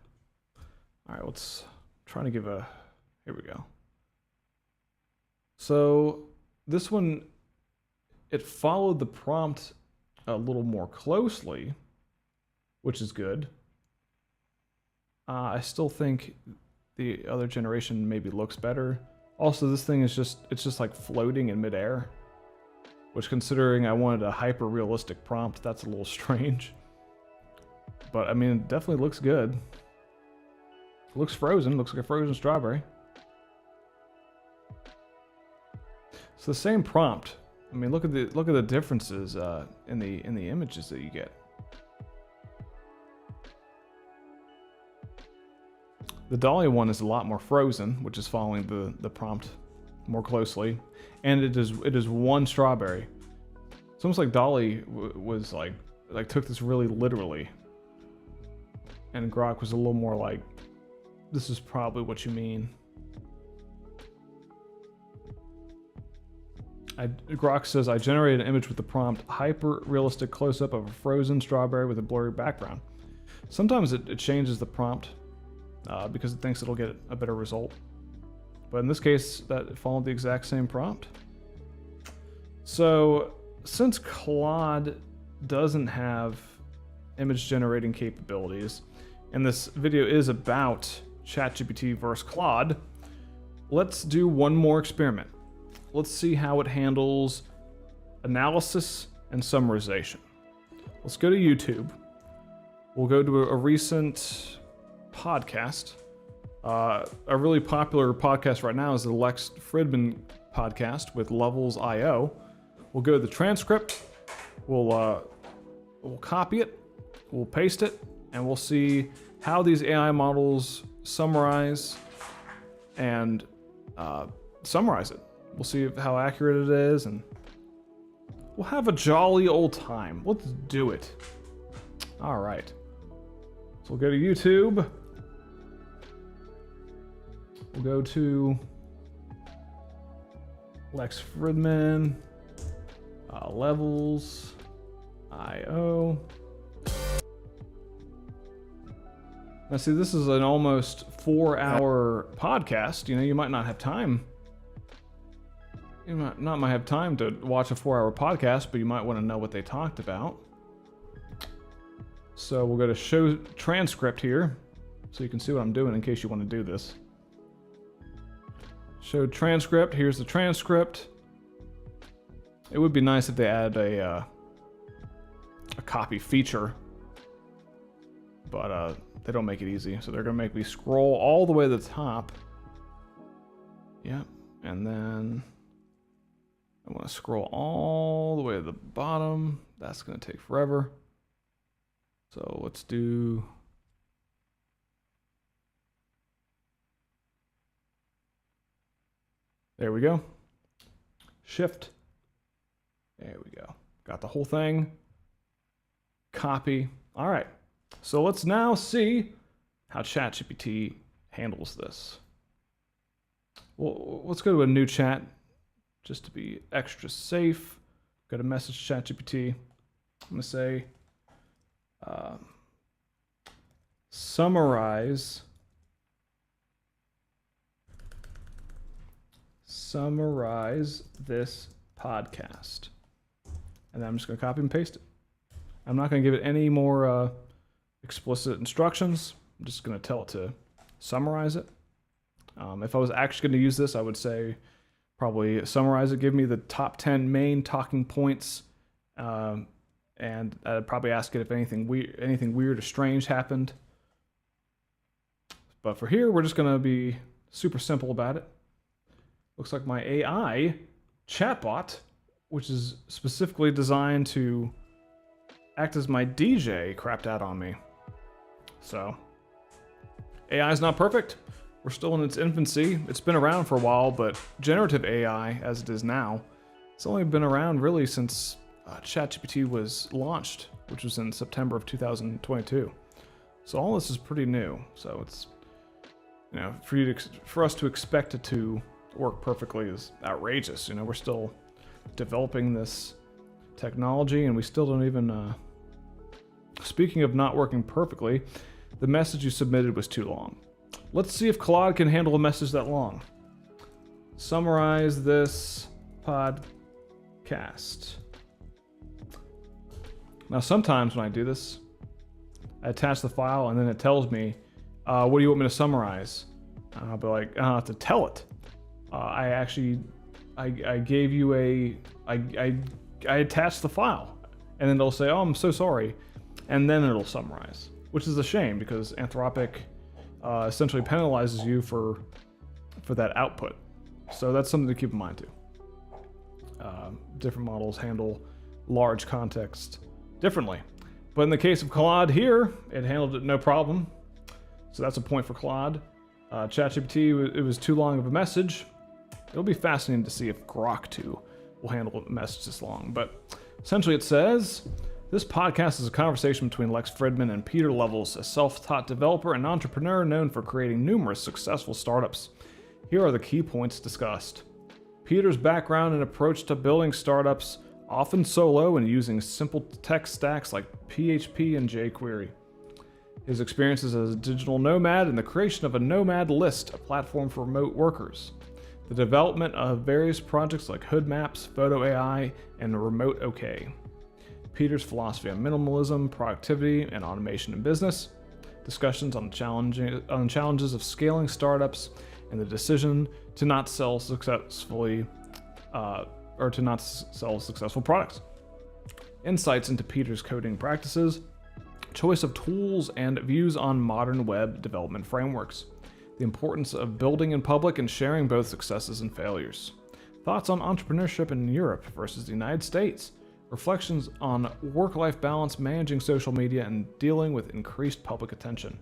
All right, let's try to give a... Here we go. So this one, it followed the prompt a little more closely, which is good. I still think the other generation maybe looks better. Also, this thing is it's just like floating in midair, which, considering I wanted a hyper realistic prompt, that's a little strange. But I mean, it definitely looks good. It looks frozen. Looks like a frozen strawberry. It's the same prompt. I mean, look at the differences in the images that you get. The Dolly one is a lot more frozen, which is following the prompt more closely, and it is one strawberry. It's almost like Dolly was like took this really literally, and Grok was a little more like, this is probably what you mean. Grok says, I generated an image with the prompt hyper realistic close-up of a frozen strawberry with a blurry background. Sometimes it changes the prompt because it thinks it'll get a better result. But in this case, that followed the exact same prompt. So since Claude doesn't have image generating capabilities, and this video is about ChatGPT versus Claude, let's do one more experiment. Let's see how it handles analysis and summarization. Let's go to YouTube. We'll go to a recent podcast. A really popular podcast right now is the Lex Fridman podcast with Levels.io. We'll go to the transcript. We'll copy it. We'll paste it, and we'll see how these AI models summarize and summarize it. We'll see how accurate it is, and we'll have a jolly old time. Let's do it. All right. So we'll go to YouTube. We'll go to Lex Fridman, Levels.io. Now see, this is an almost 4-hour podcast. You know, you might not have time. You might not have time to watch a 4-hour podcast, but you might want to know what they talked about. So we'll go to show transcript here, so you can see what I'm doing in case you want to do this. Show transcript. Here's the transcript. It would be nice if they added a copy feature, but they don't make it easy. So they're gonna make me scroll all the way to the top. Yep, and then I want to scroll all the way to the bottom. That's gonna take forever. So let's do. There we go. Shift. There we go. Got the whole thing. Copy. All right. So let's now see how ChatGPT handles this. Well, let's go to a new chat just to be extra safe. Go to message ChatGPT. I'm going to say summarize this podcast. And then I'm just going to copy and paste it. I'm not going to give it any more explicit instructions. I'm just going to tell it to summarize it. If I was actually going to use this, I would say probably summarize it, give me the top 10 main talking points, and I'd probably ask it if anything weird or strange happened. But for here, we're just going to be super simple about it. Looks like my AI chatbot, which is specifically designed to act as my DJ, crapped out on me. So, AI is not perfect. We're still in its infancy. It's been around for a while, but generative AI, as it is now, it's only been around really since ChatGPT was launched, which was in September of 2022. So all this is pretty new. So it's, you know, for us to expect it to work perfectly is outrageous. You know, we're still developing this technology, and we still don't even. Speaking of not working perfectly, the message you submitted was too long. Let's see if Claude can handle a message that long. Summarize this podcast. Now, sometimes when I do this, I attach the file and then it tells me, what do you want me to summarize? I'll be like, to tell it. I gave you I attached the file. And then they'll say, oh, I'm so sorry. And then it'll summarize, which is a shame because Anthropic essentially penalizes you for that output. So that's something to keep in mind too. Different models handle large context differently. But in the case of Claude here, it handled it no problem. So that's a point for Claude. ChatGPT, it was too long of a message. It'll be fascinating to see if Grok 2 will handle a message this long. But essentially it says, this podcast is a conversation between Lex Fridman and Peter Levels, a self-taught developer and entrepreneur known for creating numerous successful startups. Here are the key points discussed. Peter's background and approach to building startups, often solo and using simple tech stacks like PHP and jQuery. His experiences as a digital nomad and the creation of a Nomad List, a platform for remote workers. The development of various projects like Hood Maps, Photo AI, and Remote OK. Peter's philosophy on minimalism, productivity, and automation in business. Discussions on challenges of scaling startups and the decision to not sell successfully successful products. Insights into Peter's coding practices, choice of tools, and views on modern web development frameworks. The importance of building in public and sharing both successes and failures. Thoughts on entrepreneurship in Europe versus the United States. Reflections on work-life balance, managing social media, and dealing with increased public attention.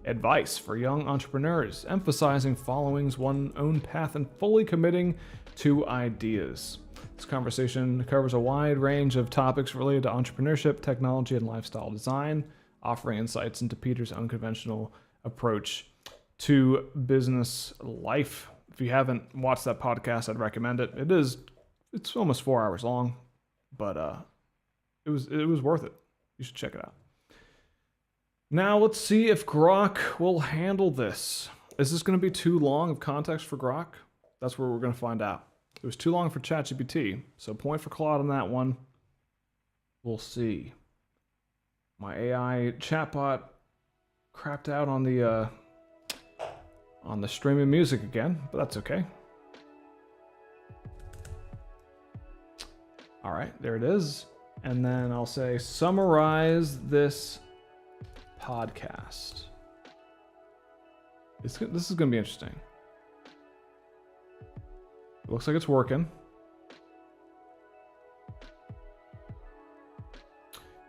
Advice for young entrepreneurs, emphasizing following one's own path and fully committing to ideas. This conversation covers a wide range of topics related to entrepreneurship, technology, and lifestyle design, offering insights into Peter's unconventional approach to business life. If you haven't watched that podcast, I'd recommend it. It's almost 4 hours long, but it was worth it. You should check it out. Now let's see if Grok will handle this. Is this going to be too long of context for Grok? That's where we're going to find out. It was too long for ChatGPT, so point for Claude on that one. We'll see. My AI chatbot crapped out on the streaming music again, but that's okay. All right, there it is. And then I'll say, summarize this podcast. This is going to be interesting. It looks like it's working.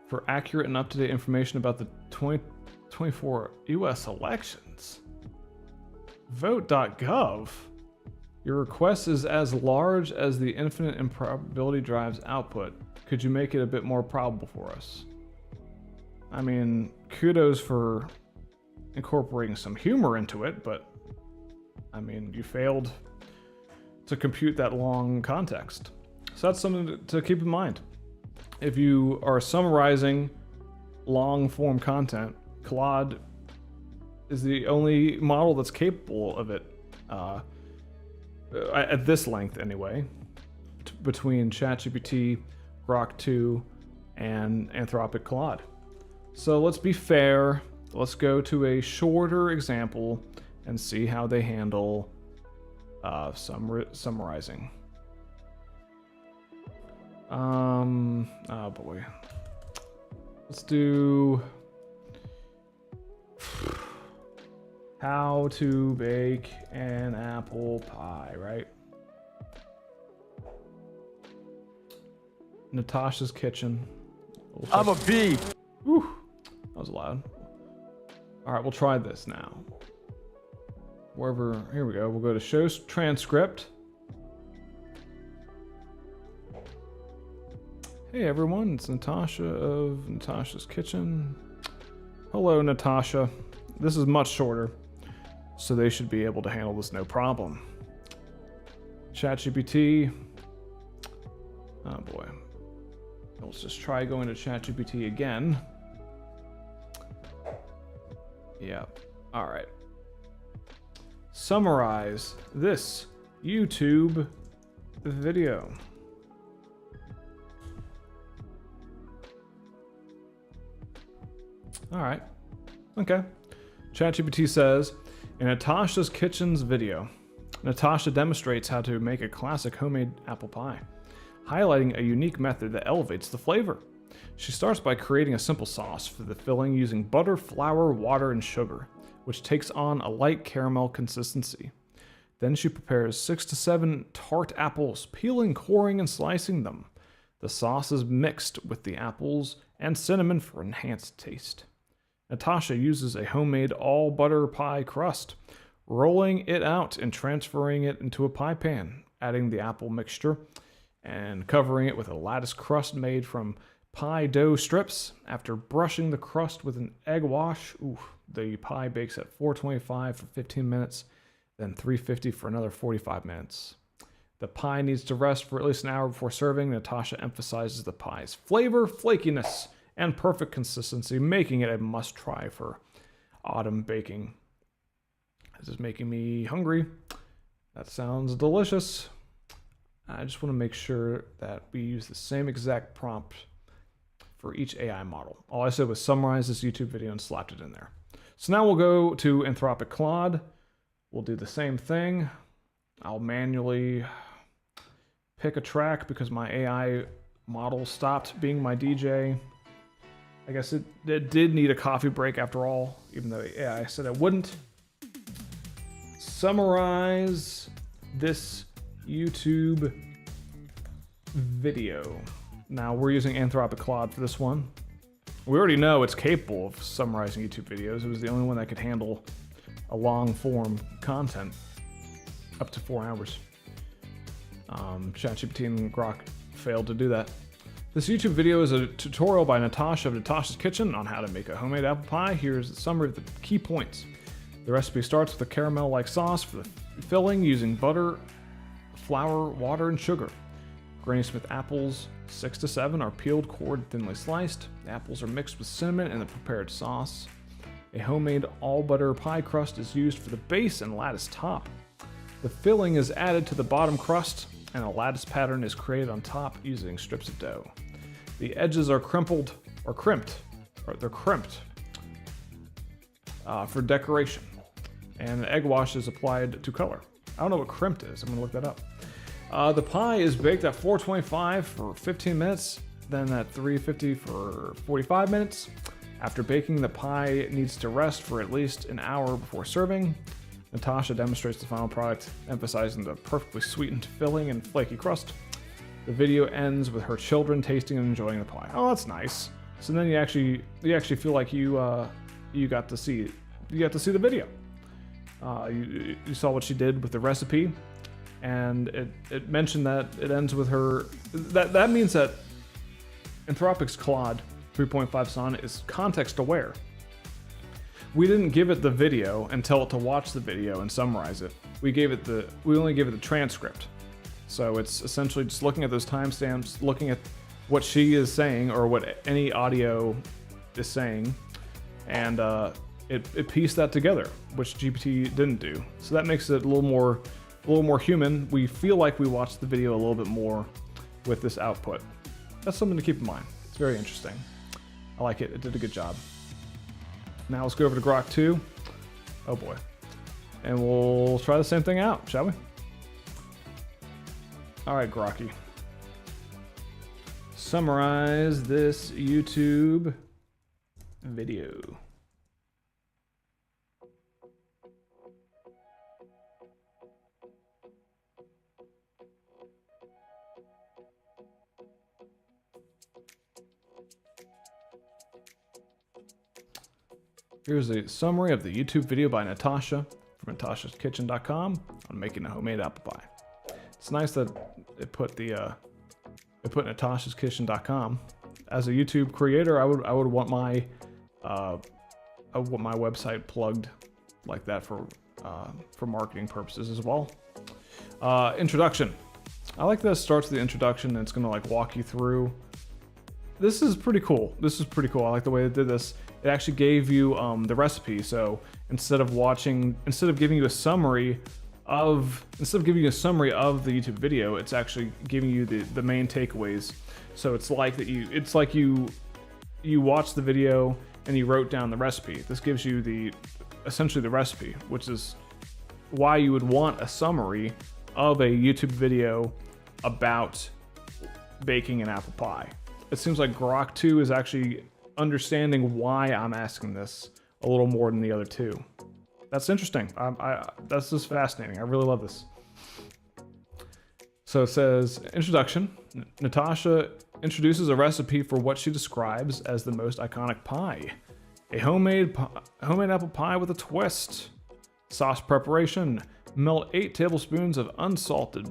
For accurate and up-to-date information about the 2024 U.S. elections. Vote.gov. Your request is as large as the infinite improbability drive's output. Could you make it a bit more probable for us? I mean, kudos for incorporating some humor into it, but I mean, you failed to compute that long context. So that's something to keep in mind. If you are summarizing long form content, Claude is the only model that's capable of it at this length anyway, between ChatGPT, Grok 2, and Anthropic Claude. So let's be fair. Let's go to a shorter example and see how they handle summarizing. Oh boy. Let's do how to bake an apple pie, right? Natasha's kitchen. I'm a bee. Whew, that was loud. All right, we'll try this now. Here we go. We'll go to show transcript. Hey everyone, it's Natasha of Natasha's Kitchen. Hello, Natasha. This is much shorter, so they should be able to handle this no problem. ChatGPT. Oh boy. Let's just try going to ChatGPT again. Yeah. All right. Summarize this YouTube video. All right. Okay. ChatGPT says, In Natasha's Kitchen's video, Natasha demonstrates how to make a classic homemade apple pie, highlighting a unique method that elevates the flavor. She starts by creating a simple sauce for the filling using butter, flour, water, and sugar, which takes on a light caramel consistency. Then she prepares 6 to 7 tart apples, peeling, coring, and slicing them. The sauce is mixed with the apples and cinnamon for enhanced taste. Natasha uses a homemade all-butter pie crust, rolling it out and transferring it into a pie pan, adding the apple mixture and covering it with a lattice crust made from pie dough strips. After brushing the crust with an egg wash, the pie bakes at 425 for 15 minutes, then 350 for another 45 minutes. The pie needs to rest for at least an hour before serving. Natasha emphasizes the pie's flavor, flakiness, and perfect consistency, making it a must-try for autumn baking. This is making me hungry. That sounds delicious. I just want to make sure that we use the same exact prompt for each AI model. All I said was summarize this YouTube video and slapped it in there. So now we'll go to Anthropic Claude. We'll do the same thing. I'll manually pick a track because my AI model stopped being my DJ. I guess it did need a coffee break after all, even though AI said it wouldn't. Summarize this YouTube video. Now we're using Anthropic Claude for this one. We already know it's capable of summarizing YouTube videos. It was the only one that could handle a long form content up to 4 hours. ChatGPT and Grok failed to do that. This YouTube video is a tutorial by Natasha of Natasha's Kitchen on how to make a homemade apple pie. Here's a summary of the key points. The recipe starts with a caramel-like sauce for the filling using butter, flour, water, and sugar. Granny Smith apples, 6 to 7, are peeled, cored, thinly sliced. The apples are mixed with cinnamon and the prepared sauce. A homemade all-butter pie crust is used for the base and lattice top. The filling is added to the bottom crust, and a lattice pattern is created on top using strips of dough. The edges are crimped for decoration, and the egg wash is applied to color. I don't know what crimped is. I'm gonna look that up. The pie is baked at 425 for 15 minutes, then at 350 for 45 minutes. After baking, the pie needs to rest for at least an hour before serving. Natasha demonstrates the final product, emphasizing the perfectly sweetened filling and flaky crust. The video ends with her children tasting and enjoying the pie. Oh, that's nice. So then you actually feel like you got to see the video. You saw what she did with the recipe, and it mentioned that it ends with her. That means that Anthropic's Claude 3.5 Sonnet is context aware. We didn't give it the video and tell it to watch the video and summarize it. We only gave it the transcript. So it's essentially just looking at those timestamps, looking at what she is saying or what any audio is saying, and it pieced that together, which GPT didn't do. So that makes it a little more human. We feel like we watched the video a little bit more with this output. That's something to keep in mind. It's very interesting. I like it. It did a good job. Now let's go over to Grok 2. Oh boy. And we'll try the same thing out, shall we? All right, Grocky. Summarize this YouTube video. Here's a summary of the YouTube video by Natasha from natasha'skitchen.com on making a homemade apple pie. It's nice that it put natasha'skitchen.com. As a YouTube creator, I would want my website plugged like that for marketing purposes as well. Introduction. I like that it starts with the introduction and it's gonna like walk you through. This is pretty cool. I like the way it did this. It actually gave you the recipe. So instead of giving you a summary of the YouTube video, it's actually giving you the main takeaways. So it's like you watched the video and you wrote down the recipe. This gives you essentially the recipe, which is why you would want a summary of a YouTube video about baking an apple pie. It seems like Grok 2 is actually understanding why I'm asking this a little more than the other two. That's interesting. That's just fascinating. I really love this. So it says, introduction. Natasha introduces a recipe for what she describes as the most iconic pie. A homemade apple pie with a twist. Sauce preparation. Melt 8 tablespoons of unsalted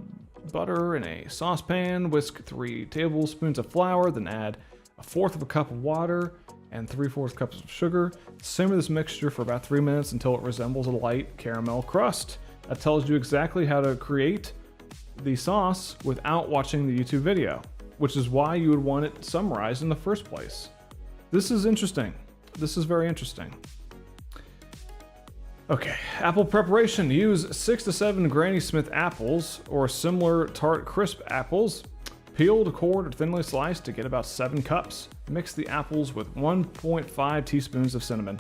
butter in a saucepan. Whisk 3 tablespoons of flour, then add 1/4 cup of water and 3/4 cups of sugar. Simmer this mixture for about 3 minutes until it resembles a light caramel crust. That tells you exactly how to create the sauce without watching the YouTube video, which is why you would want it summarized in the first place. This is interesting. This is very interesting. Okay, apple preparation. Use 6 to 7 Granny Smith apples or similar tart crisp apples. Peeled, cored, or thinly sliced to get about 7 cups. Mix the apples with 1.5 teaspoons of cinnamon.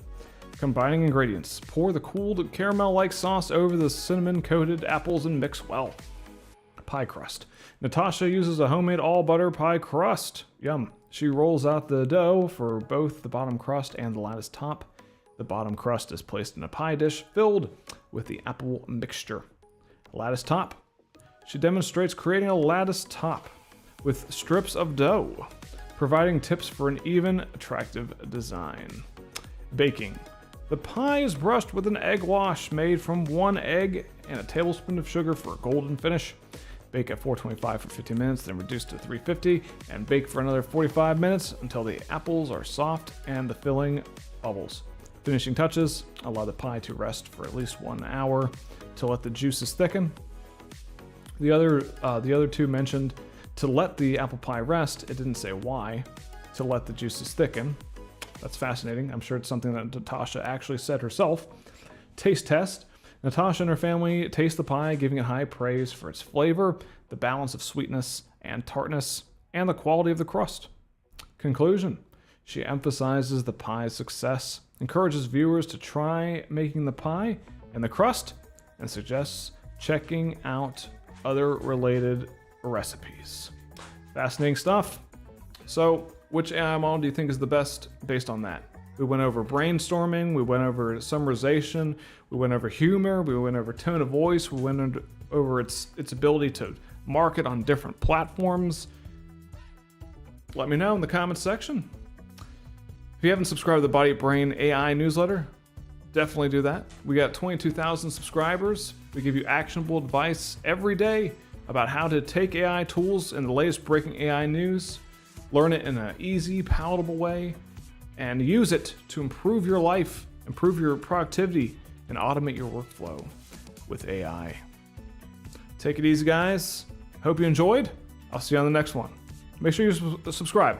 Combining ingredients. Pour the cooled caramel-like sauce over the cinnamon-coated apples and mix well. Pie crust. Natasha uses a homemade all-butter pie crust. Yum. She rolls out the dough for both the bottom crust and the lattice top. The bottom crust is placed in a pie dish filled with the apple mixture. Lattice top. She demonstrates creating a lattice top with strips of dough, providing tips for an even, attractive design. Baking. The pie is brushed with an egg wash made from 1 egg and a tablespoon of sugar for a golden finish. Bake at 425 for 15 minutes, then reduce to 350, and bake for another 45 minutes until the apples are soft and the filling bubbles. Finishing touches, allow the pie to rest for at least 1 hour to let the juices thicken. The other two mentioned to let the apple pie rest. It didn't say why. To let the juices thicken. That's fascinating. I'm sure it's something that Natasha actually said herself. Taste test. Natasha and her family taste the pie, giving it high praise for its flavor, the balance of sweetness and tartness, and the quality of the crust. Conclusion. She emphasizes the pie's success, encourages viewers to try making the pie and the crust, and suggests checking out other related recipes. Fascinating stuff. So, which AI model do you think is the best based on that? We went over brainstorming, we went over summarization, we went over humor, we went over tone of voice, we went over its ability to market on different platforms. Let me know in the comments section. If you haven't subscribed to the Body Brain AI newsletter, definitely do that. We got 22,000 subscribers. We give you actionable advice every day about how to take AI tools and the latest breaking AI news, learn it in an easy, palatable way, and use it to improve your life, improve your productivity, and automate your workflow with AI. Take it easy, guys. Hope you enjoyed. I'll see you on the next one. Make sure you subscribe.